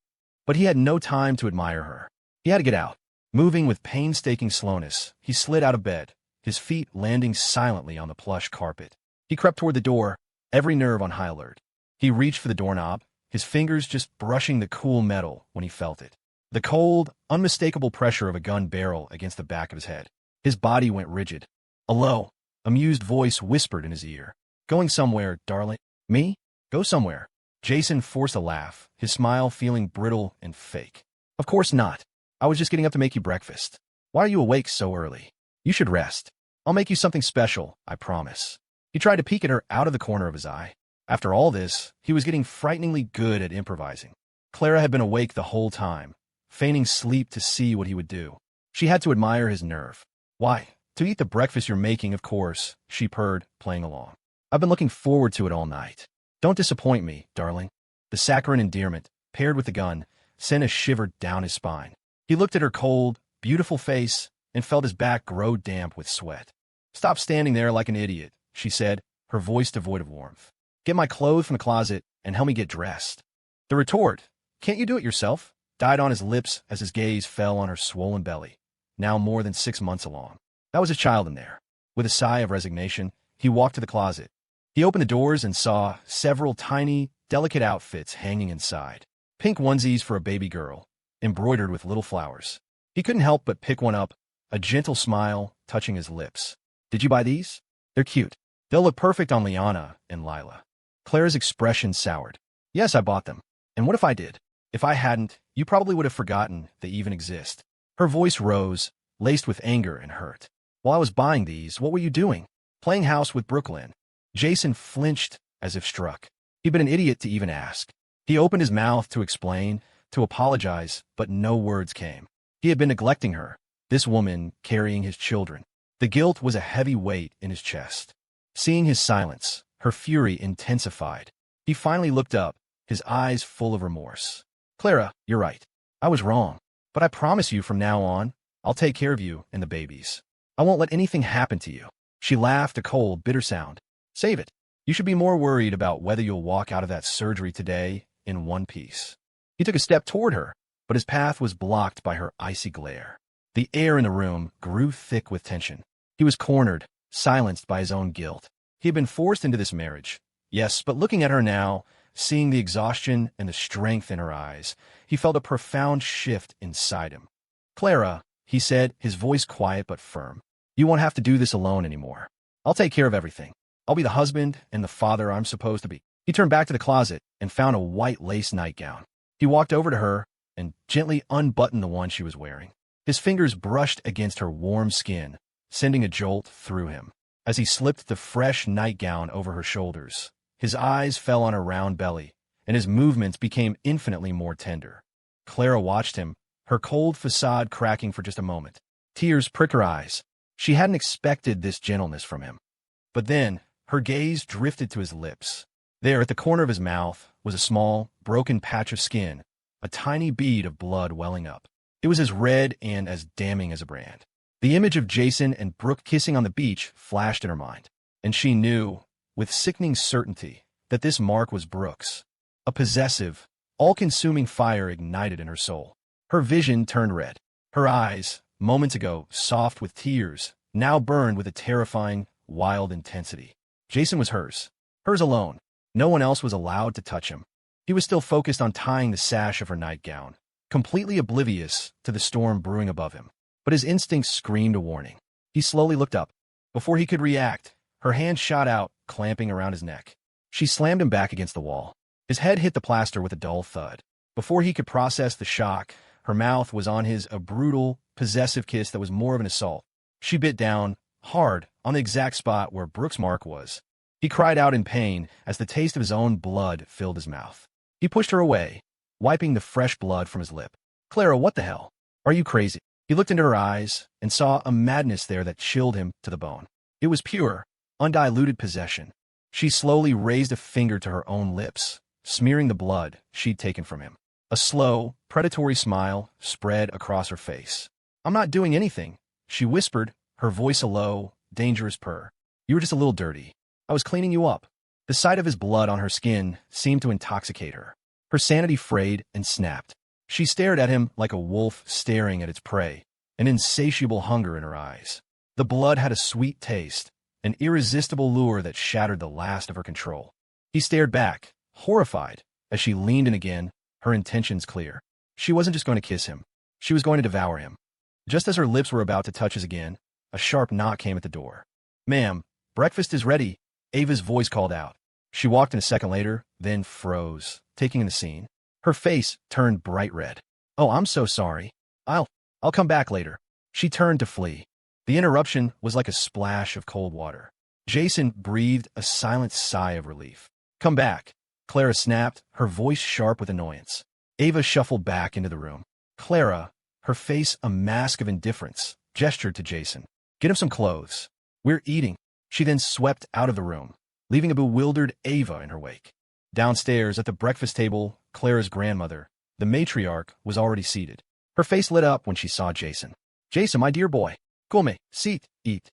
But he had no time to admire her. He had to get out. Moving with painstaking slowness, he slid out of bed, his feet landing silently on the plush carpet. He crept toward the door, every nerve on high alert. He reached for the doorknob, his fingers just brushing the cool metal when he felt it. The cold, unmistakable pressure of a gun barrel against the back of his head. His body went rigid. A low, amused voice whispered in his ear. Going somewhere, darling. Me? Go somewhere. Jason forced a laugh, his smile feeling brittle and fake. Of course not. I was just getting up to make you breakfast. Why are you awake so early? You should rest. I'll make you something special, I promise. He tried to peek at her out of the corner of his eye. After all this, he was getting frighteningly good at improvising. Clara had been awake the whole time, feigning sleep to see what he would do. She had to admire his nerve. Why, to eat the breakfast you're making, of course, she purred, playing along. I've been looking forward to it all night. Don't disappoint me, darling. The saccharine endearment, paired with the gun, sent a shiver down his spine. He looked at her cold, beautiful face and felt his back grow damp with sweat. Stop standing there like an idiot, she said, her voice devoid of warmth. Get my clothes from the closet and help me get dressed. The retort, can't you do it yourself, died on his lips as his gaze fell on her swollen belly, now more than 6 months along. That was a child in there. With a sigh of resignation, he walked to the closet. He opened the doors and saw several tiny, delicate outfits hanging inside. Pink onesies for a baby girl, embroidered with little flowers. He couldn't help but pick one up, a gentle smile touching his lips. Did you buy these? They're cute. They'll look perfect on Liana and Lila. Clara's expression soured. Yes, I bought them. And what if I did? If I hadn't, you probably would have forgotten they even exist. Her voice rose, laced with anger and hurt. While I was buying these, what were you doing? Playing house with Brooklyn. Jason flinched as if struck. He'd been an idiot to even ask. He opened his mouth to explain, to apologize, but no words came. He had been neglecting her, this woman carrying his children. The guilt was a heavy weight in his chest. Seeing his silence, her fury intensified. He finally looked up, his eyes full of remorse. Clara, you're right. I was wrong. But I promise you from now on, I'll take care of you and the babies. I won't let anything happen to you. She laughed a cold, bitter sound. Save it. You should be more worried about whether you'll walk out of that surgery today in one piece. He took a step toward her, but his path was blocked by her icy glare. The air in the room grew thick with tension. He was cornered, silenced by his own guilt. He had been forced into this marriage. Yes, but looking at her now, seeing the exhaustion and the strength in her eyes, he felt a profound shift inside him. Clara, he said, his voice quiet but firm. You won't have to do this alone anymore. I'll take care of everything. I'll be the husband and the father I'm supposed to be. He turned back to the closet and found a white lace nightgown. He walked over to her and gently unbuttoned the one she was wearing. His fingers brushed against her warm skin, sending a jolt through him. As he slipped the fresh nightgown over her shoulders, his eyes fell on her round belly, and his movements became infinitely more tender. Clara watched him, her cold facade cracking for just a moment. Tears pricked her eyes. She hadn't expected this gentleness from him. But then, her gaze drifted to his lips. There, at the corner of his mouth, was a small, broken patch of skin, a tiny bead of blood welling up. It was as red and as damning as a brand. The image of Jason and Brooke kissing on the beach flashed in her mind, and she knew, with sickening certainty, that this mark was Brooke's. A possessive, all-consuming fire ignited in her soul. Her vision turned red. Her eyes, moments ago soft with tears, now burned with a terrifying, wild intensity. Jason was hers. Hers alone. No one else was allowed to touch him. He was still focused on tying the sash of her nightgown, completely oblivious to the storm brewing above him. But his instincts screamed a warning. He slowly looked up. Before he could react, her hand shot out, clamping around his neck. She slammed him back against the wall. His head hit the plaster with a dull thud. Before he could process the shock, her mouth was on his a brutal, possessive kiss that was more of an assault. She bit down, hard, on the exact spot where Brooke's mark was. He cried out in pain as the taste of his own blood filled his mouth. He pushed her away, wiping the fresh blood from his lip. "Clara, what the hell? Are you crazy?" He looked into her eyes and saw a madness there that chilled him to the bone. It was pure, undiluted possession. She slowly raised a finger to her own lips, smearing the blood she'd taken from him. A slow, predatory smile spread across her face. "I'm not doing anything," she whispered, her voice a low, dangerous purr. "You were just a little dirty. I was cleaning you up." The sight of his blood on her skin seemed to intoxicate her. Her sanity frayed and snapped. She stared at him like a wolf staring at its prey, an insatiable hunger in her eyes. The blood had a sweet taste, an irresistible lure that shattered the last of her control. He stared back, horrified, as she leaned in again, her intentions clear. She wasn't just going to kiss him. She was going to devour him. Just as her lips were about to touch his again, a sharp knock came at the door. "Ma'am, breakfast is ready," Ava's voice called out. She walked in a second later, then froze, taking in the scene. Her face turned bright red. "Oh, I'm so sorry. I'll come back later." She turned to flee. The interruption was like a splash of cold water. Jason breathed a silent sigh of relief. "Come back," Clara snapped, her voice sharp with annoyance. Ava shuffled back into the room. Clara, her face a mask of indifference, gestured to Jason. "Get him some clothes. We're eating." She then swept out of the room, leaving a bewildered Ava in her wake. Downstairs at the breakfast table, Clara's grandmother, the matriarch, was already seated. Her face lit up when she saw Jason. "Jason, my dear boy. Come, sit, eat."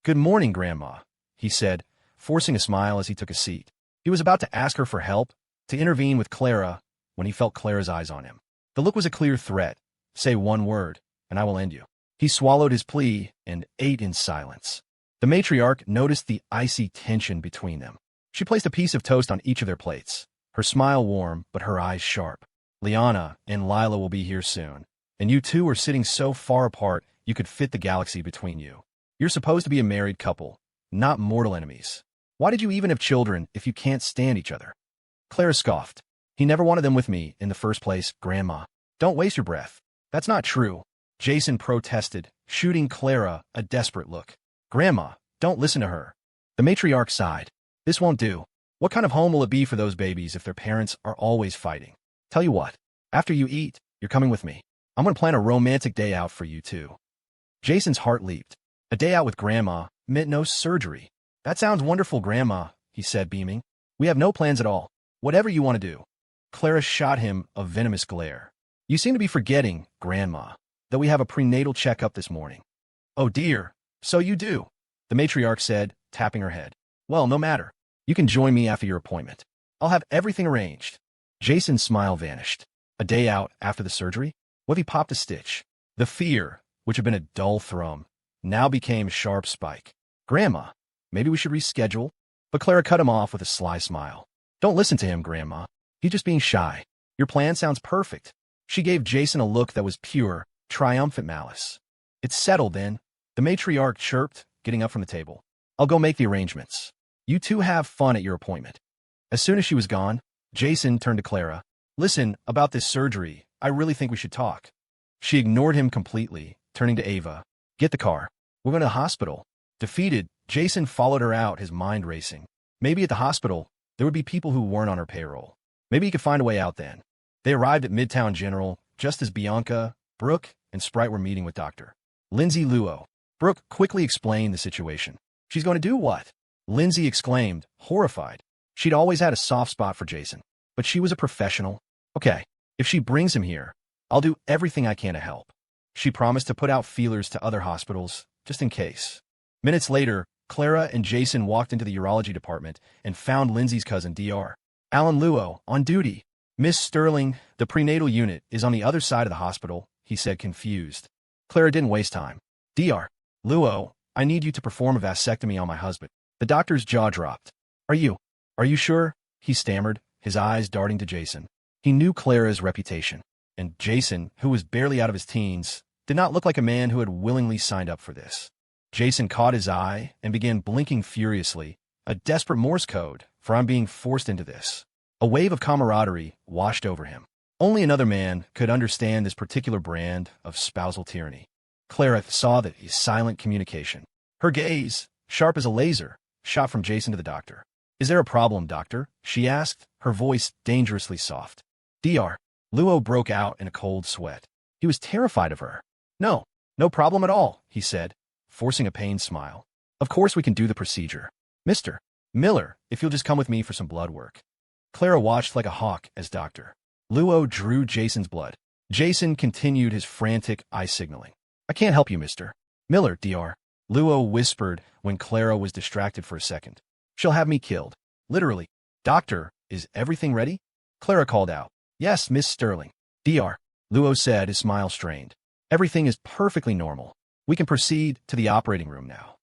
"Good morning, Grandma," he said, forcing a smile as he took a seat. He was about to ask her for help, to intervene with Clara, when he felt Clara's eyes on him. The look was a clear threat. "Say one word, and I will end you." He swallowed his plea and ate in silence. The matriarch noticed the icy tension between them. She placed a piece of toast on each of their plates, her smile warm but her eyes sharp. "Liana and Lila will be here soon, and you two are sitting so far apart you could fit the galaxy between you. You're supposed to be a married couple, not mortal enemies. Why did you even have children if you can't stand each other?" Clara scoffed. "He never wanted them with me in the first place, Grandma." "Don't waste your breath. That's not true," Jason protested, shooting Clara a desperate look. "Grandma, don't listen to her." The matriarch sighed. "This won't do. What kind of home will it be for those babies if their parents are always fighting? Tell you what, after you eat, you're coming with me. I'm going to plan a romantic day out for you two." Jason's heart leaped. A day out with Grandma meant no surgery. "That sounds wonderful, Grandma," he said, beaming. "We have no plans at all. Whatever you want to do." Clara shot him a venomous glare. "You seem to be forgetting, Grandma, that we have a prenatal checkup this morning." "Oh dear, so you do," the matriarch said, tapping her head. "Well, no matter. You can join me after your appointment. I'll have everything arranged." Jason's smile vanished. A day out after the surgery? What if he popped a stitch? The fear, which had been a dull thrum, now became a sharp spike. "Grandma, maybe we should reschedule?" But Clara cut him off with a sly smile. "Don't listen to him, Grandma. He's just being shy. Your plan sounds perfect." She gave Jason a look that was pure, triumphant malice. "It's settled, then," the matriarch chirped, getting up from the table. "I'll go make the arrangements. You two have fun at your appointment." As soon as she was gone, Jason turned to Clara. "Listen, about this surgery, I really think we should talk." She ignored him completely, turning to Ava. "Get the car. We're going to the hospital." Defeated, Jason followed her out, his mind racing. Maybe at the hospital, there would be people who weren't on her payroll. Maybe he could find a way out then. They arrived at Midtown General, just as Bianca, Brooke, and Sprite were meeting with Dr. Lindsay Luo. Brooke quickly explained the situation. "She's going to do what?" Lindsay exclaimed, horrified. She'd always had a soft spot for Jason, but she was a professional. "Okay, if she brings him here, I'll do everything I can to help." She promised to put out feelers to other hospitals, just in case. Minutes later, Clara and Jason walked into the urology department and found Lindsay's cousin, Dr. Alan Luo, on duty. Miss Sterling, the prenatal unit is on the other side of the hospital, he said, confused. Clara didn't waste time. Dr. Luo, I need you to perform a vasectomy on my husband. The doctor's jaw dropped. Are you sure? He stammered, his eyes darting to Jason. He knew Clara's reputation, and Jason, who was barely out of his teens, did not look like a man who had willingly signed up for this. Jason caught his eye and began blinking furiously, a desperate Morse code for I'm being forced into this. A wave of camaraderie washed over him. Only another man could understand this particular brand of spousal tyranny. Clara saw that his silent communication. Her gaze, sharp as a laser, shot from Jason to the doctor. Is there a problem, doctor? She asked, her voice dangerously soft. Dr. Luo broke out in a cold sweat. He was terrified of her. No problem at all, he said, forcing a pained smile. Of course we can do the procedure. Mr. Miller, if you'll just come with me for some blood work. Clara watched like a hawk as Dr. Luo drew Jason's blood. Jason continued his frantic eye signaling. I can't help you, Mr. Miller, Dr. Luo whispered when Clara was distracted for a second. She'll have me killed. Literally. Doctor, is everything ready? Clara called out. Yes, Miss Sterling. Dr. Luo said, his smile strained. Everything is perfectly normal. We can proceed to the operating room now.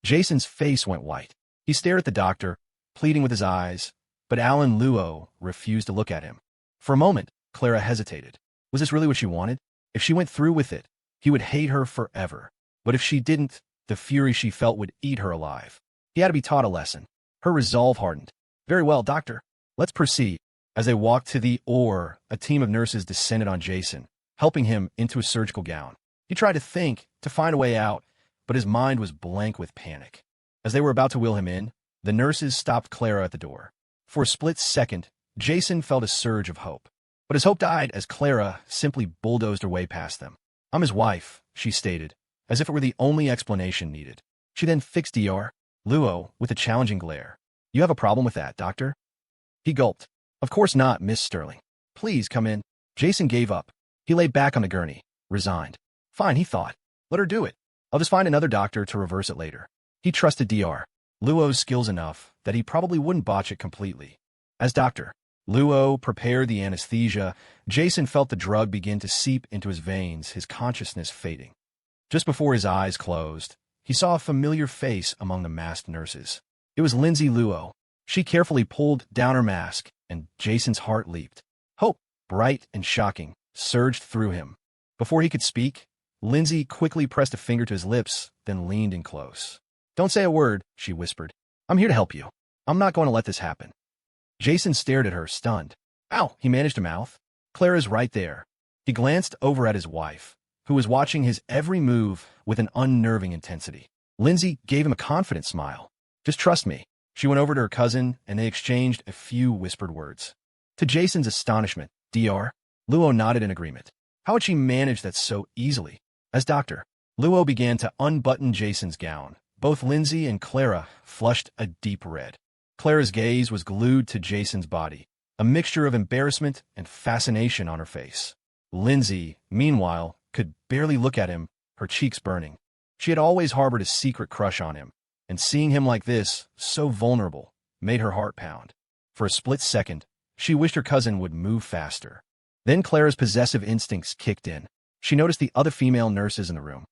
Jason's face went white. He stared at the doctor, pleading with his eyes, but Alan Luo refused to look at him. For a moment, Clara hesitated. Was this really what she wanted? If she went through with it, he would hate her forever. But if she didn't, the fury she felt would eat her alive. He had to be taught a lesson. Her resolve hardened. Very well, doctor. Let's proceed. As they walked to the OR, a team of nurses descended on Jason, helping him into a surgical gown. He tried to think, to find a way out, but his mind was blank with panic. As they were about to wheel him in, the nurses stopped Clara at the door. For a split second, Jason felt a surge of hope. But his hope died as Clara simply bulldozed her way past them. I'm his wife, she stated, as if it were the only explanation needed. She then fixed Dr. Luo with a challenging glare. You have a problem with that, doctor? He gulped. Of course not, Miss Sterling. Please come in. Jason gave up. He lay back on the gurney, resigned. Fine, he thought. Let her do it. I'll just find another doctor to reverse it later. He trusted Dr. Luo's skills enough that he probably wouldn't botch it completely. As Dr. Luo prepared the anesthesia, Jason felt the drug begin to seep into his veins, his consciousness fading. Just before his eyes closed, he saw a familiar face among the masked nurses. It was Lindsay Luo. She carefully pulled down her mask, and Jason's heart leaped. Hope, bright and shocking, surged through him. Before he could speak, Lindsay quickly pressed a finger to his lips, then leaned in close. Don't say a word, she whispered. I'm here to help you. I'm not going to let this happen. Jason stared at her, stunned. Ow, he managed to mouth. Clara's right there. He glanced over at his wife, who was watching his every move with an unnerving intensity. Lindsay gave him a confident smile. Just trust me. She went over to her cousin, and they exchanged a few whispered words. To Jason's astonishment, Dr. Luo nodded in agreement. How had she managed that so easily? As Dr. Luo began to unbutton Jason's gown, both Lindsay and Clara flushed a deep red. Clara's gaze was glued to Jason's body, a mixture of embarrassment and fascination on her face. Lindsay, meanwhile, could barely look at him, her cheeks burning. She had always harbored a secret crush on him, and seeing him like this, so vulnerable, made her heart pound. For a split second, she wished her cousin would move faster. Then Clara's possessive instincts kicked in. She noticed the other female nurses in the room.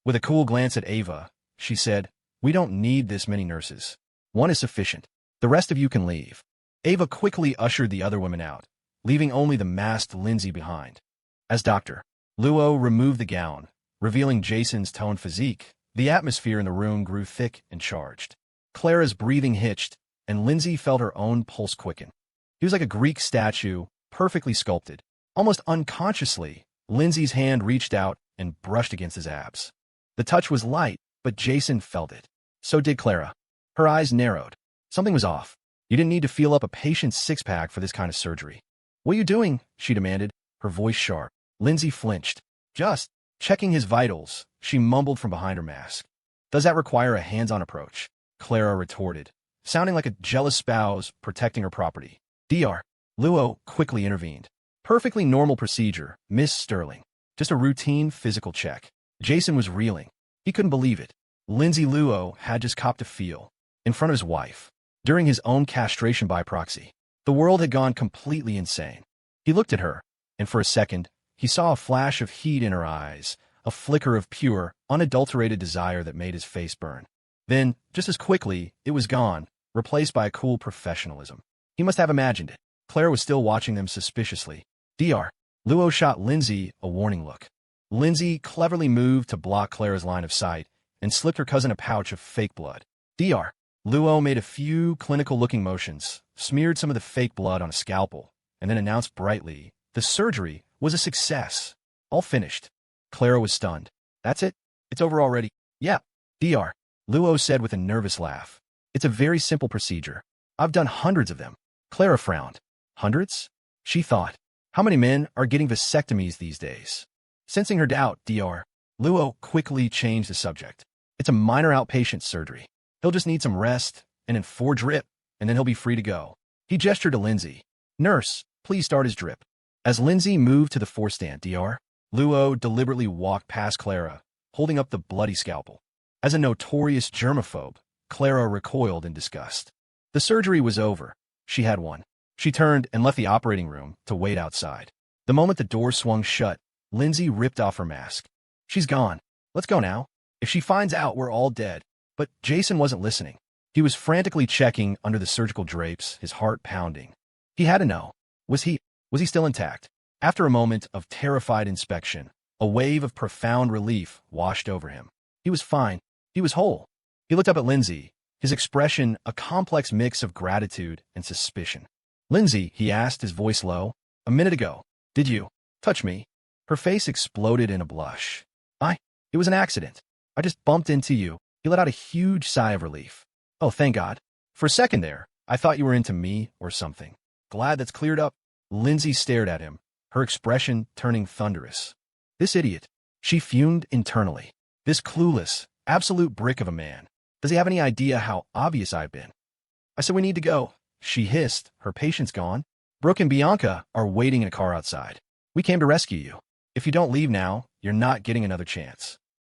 With a cool glance at Ava, she said, We don't need this many nurses. One is sufficient. The rest of you can leave. Ava quickly ushered the other women out, leaving only the masked Lindsay behind. As Dr. Luo removed the gown, revealing Jason's toned physique, the atmosphere in the room grew thick and charged. Clara's breathing hitched, and Lindsay felt her own pulse quicken. He was like a Greek statue, perfectly sculpted. Almost unconsciously, Lindsay's hand reached out and brushed against his abs. The touch was light, but Jason felt it. So did Clara. Her eyes narrowed. Something was off. You didn't need to feel up a patient's six-pack for this kind of surgery. What are you doing? She demanded, her voice sharp. Lindsay flinched. Just checking his vitals, she mumbled from behind her mask. Does that require a hands-on approach? Clara retorted, sounding like a jealous spouse protecting her property. Dr. Luo quickly intervened. Perfectly normal procedure, Miss Sterling. Just a routine physical check. Jason was reeling. He couldn't believe it. Lindsay Luo had just copped a feel in front of his wife during his own castration by proxy. The world had gone completely insane. He looked at her, and for a second, he saw a flash of heat in her eyes, a flicker of pure, unadulterated desire that made his face burn. Then, just as quickly, it was gone, replaced by a cool professionalism. He must have imagined it. Clara was still watching them suspiciously. Dr. Luo shot Lindsay a warning look. Lindsay cleverly moved to block Clara's line of sight and slipped her cousin a pouch of fake blood. Dr. Luo made a few clinical-looking motions, smeared some of the fake blood on a scalpel, and then announced brightly, the surgery was a success. All finished. Clara was stunned. That's it? It's over already? Yeah. Dr. Luo said with a nervous laugh. It's a very simple procedure. I've done hundreds of them. Clara frowned. Hundreds? She thought. How many men are getting vasectomies these days? Sensing her doubt, Dr. Luo quickly changed the subject. It's a minor outpatient surgery. He'll just need some rest, and in 4 drip, and then he'll be free to go. He gestured to Lindsay. Nurse, please start his drip. As Lindsay moved to the 4-stand, Dr. Luo deliberately walked past Clara, holding up the bloody scalpel. As a notorious germaphobe, Clara recoiled in disgust. The surgery was over. She had won. She turned and left the operating room to wait outside. The moment the door swung shut, Lindsay ripped off her mask. She's gone. Let's go now. If she finds out, we're all dead. But Jason wasn't listening. He was frantically checking under the surgical drapes, his heart pounding. He had to know. Was he still intact? After a moment of terrified inspection, a wave of profound relief washed over him. He was fine. He was whole. He looked up at Lindsay, his expression a complex mix of gratitude and suspicion. Lindsay, he asked, his voice low, a minute ago, did you touch me? Her face exploded in a blush. It was an accident. I just bumped into you. He let out a huge sigh of relief. Oh, thank God. For a second there, I thought you were into me or something. Glad that's cleared up. Lindsay stared at him, her expression turning thunderous. This idiot. She fumed internally. This clueless, absolute brick of a man. Does he have any idea how obvious I've been? I said we need to go. She hissed, her patience gone. Brooke and Bianca are waiting in a car outside. We came to rescue you. If you don't leave now, you're not getting another chance.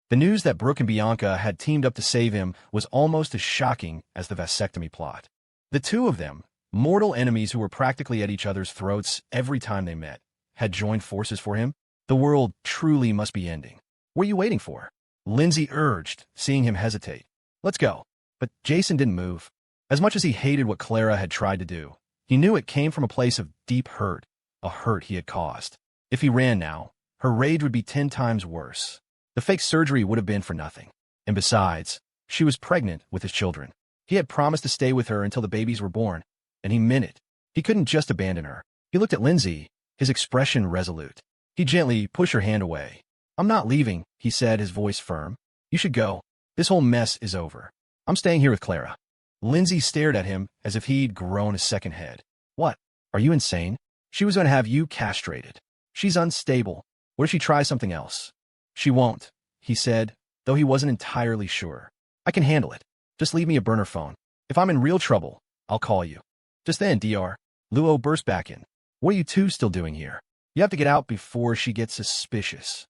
The news that Brooke and Bianca had teamed up to save him was almost as shocking as the vasectomy plot. The two of them, mortal enemies who were practically at each other's throats every time they met, had joined forces for him. The world truly must be ending. What are you waiting for? Lindsay urged, seeing him hesitate. Let's go. But Jason didn't move. As much as he hated what Clara had tried to do, he knew it came from a place of deep hurt, a hurt he had caused. If he ran now, her rage would be 10 times worse. The fake surgery would have been for nothing. And besides, she was pregnant with his children. He had promised to stay with her until the babies were born, and he meant it. He couldn't just abandon her. He looked at Lindsay, his expression resolute. He gently pushed her hand away. I'm not leaving, he said, his voice firm. You should go. This whole mess is over. I'm staying here with Clara. Lindsay stared at him as if he'd grown a second head. What? Are you insane? She was going to have you castrated. She's unstable. What if she tries something else? She won't, he said, though he wasn't entirely sure. I can handle it. Just leave me a burner phone. If I'm in real trouble, I'll call you. Just then, Dr. Luo burst back in. What are you two still doing here? You have to get out before she gets suspicious.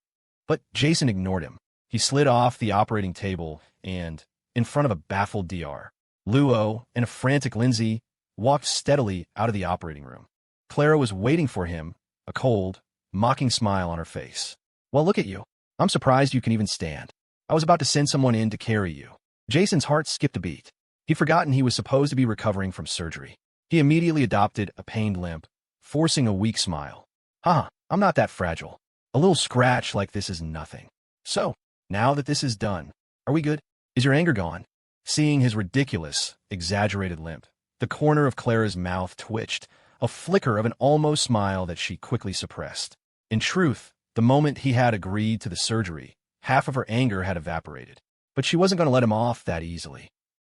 But Jason ignored him. He slid off the operating table and, in front of a baffled Dr. Luo and a frantic Lindsay, walked steadily out of the operating room. Clara was waiting for him, a cold, mocking smile on her face. Well, look at you. I'm surprised you can even stand. I was about to send someone in to carry you. Jason's heart skipped a beat. He'd forgotten he was supposed to be recovering from surgery. He immediately adopted a pained limp, forcing a weak smile. I'm not that fragile. A little scratch like this is nothing. So, now that this is done, are we good? Is your anger gone? Seeing his ridiculous, exaggerated limp, the corner of Clara's mouth twitched, a flicker of an almost smile that she quickly suppressed. In truth, the moment he had agreed to the surgery, half of her anger had evaporated. But she wasn't going to let him off that easily.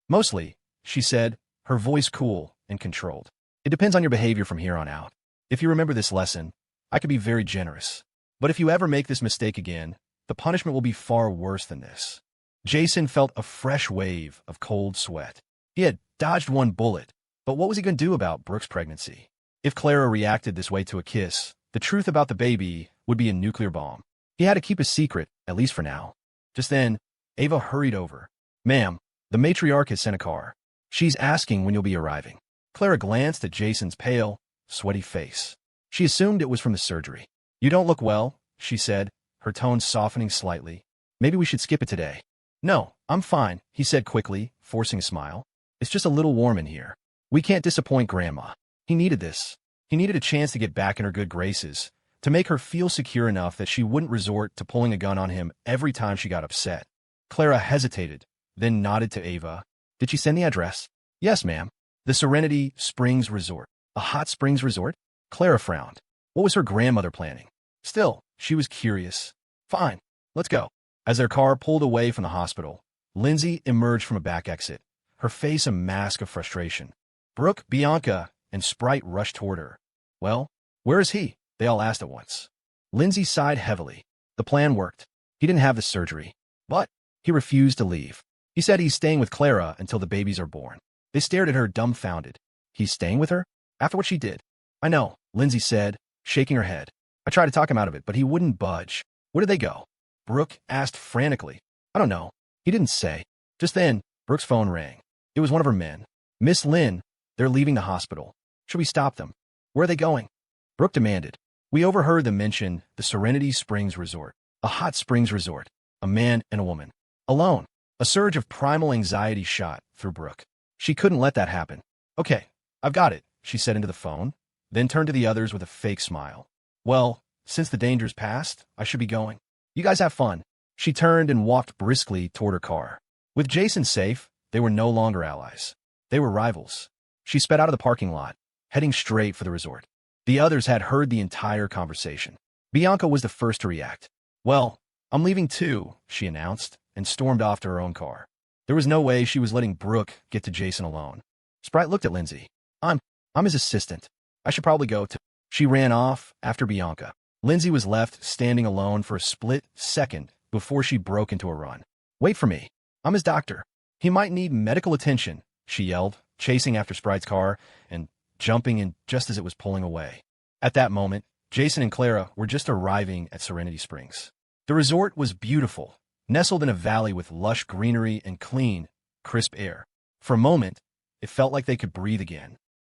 Mostly, she said, her voice cool and controlled. It depends on your behavior from here on out. If you remember this lesson, I could be very generous. But if you ever make this mistake again, the punishment will be far worse than this. Jason felt a fresh wave of cold sweat. He had dodged one bullet, but what was he going to do about Brooke's pregnancy? If Clara reacted this way to a kiss, the truth about the baby would be a nuclear bomb. He had to keep his secret, at least for now. Just then, Ava hurried over. "Ma'am, the matriarch has sent a car. She's asking when you'll be arriving." Clara glanced at Jason's pale, sweaty face. She assumed it was from the surgery. "You don't look well," she said, her tone softening slightly. "Maybe we should skip it today." "No, I'm fine," he said quickly, forcing a smile. "It's just a little warm in here. We can't disappoint Grandma." He needed this. He needed a chance to get back in her good graces, to make her feel secure enough that she wouldn't resort to pulling a gun on him every time she got upset. Clara hesitated, then nodded to Ava. "Did she send the address?" "Yes, ma'am. The Serenity Springs Resort." "A hot springs resort?" Clara frowned. What was her grandmother planning? Still, she was curious. "Fine, let's go." As their car pulled away from the hospital, Lindsay emerged from a back exit, her face a mask of frustration. Brooke, Bianca, and Sprite rushed toward her. "Well, where is he?" they all asked at once. Lindsay sighed heavily. The plan worked. He didn't have the surgery, but he refused to leave. He said he's staying with Clara until the babies are born. They stared at her dumbfounded. He's staying with her? After what she did? "I know," Lindsay said, shaking her head. "I tried to talk him out of it, but he wouldn't budge." "Where did they go?" Brooke asked frantically. "I don't know. He didn't say." Just then, Brooke's phone rang. It was one of her men. "Miss Lynn, they're leaving the hospital. Should we stop them?" "Where are they going?" Brooke demanded. "We overheard them mention the Serenity Springs Resort. A hot springs resort. A man and a woman. Alone." A surge of primal anxiety shot through Brooke. She couldn't let that happen. "Okay, I've got it," she said into the phone, then turned to the others with a fake smile. "Well, since the danger's past, I should be going. You guys have fun." She turned and walked briskly toward her car. With Jason safe, they were no longer allies. They were rivals. She sped out of the parking lot, heading straight for the resort. The others had heard the entire conversation. Bianca was the first to react. "Well, I'm leaving too," she announced, and stormed off to her own car. There was no way she was letting Brooke get to Jason alone. Sprite looked at Lindsay. I'm his assistant. I should probably go too." She ran off after Bianca. Lindsay was left standing alone for a split second before she broke into a run. "Wait for me. I'm his doctor. He might need medical attention," she yelled, chasing after Sprite's car and jumping in just as it was pulling away. At that moment, Jason and Clara were just arriving at Serenity Springs. The resort was beautiful, nestled in a valley with lush greenery and clean, crisp air. For a moment, it felt like they could breathe again.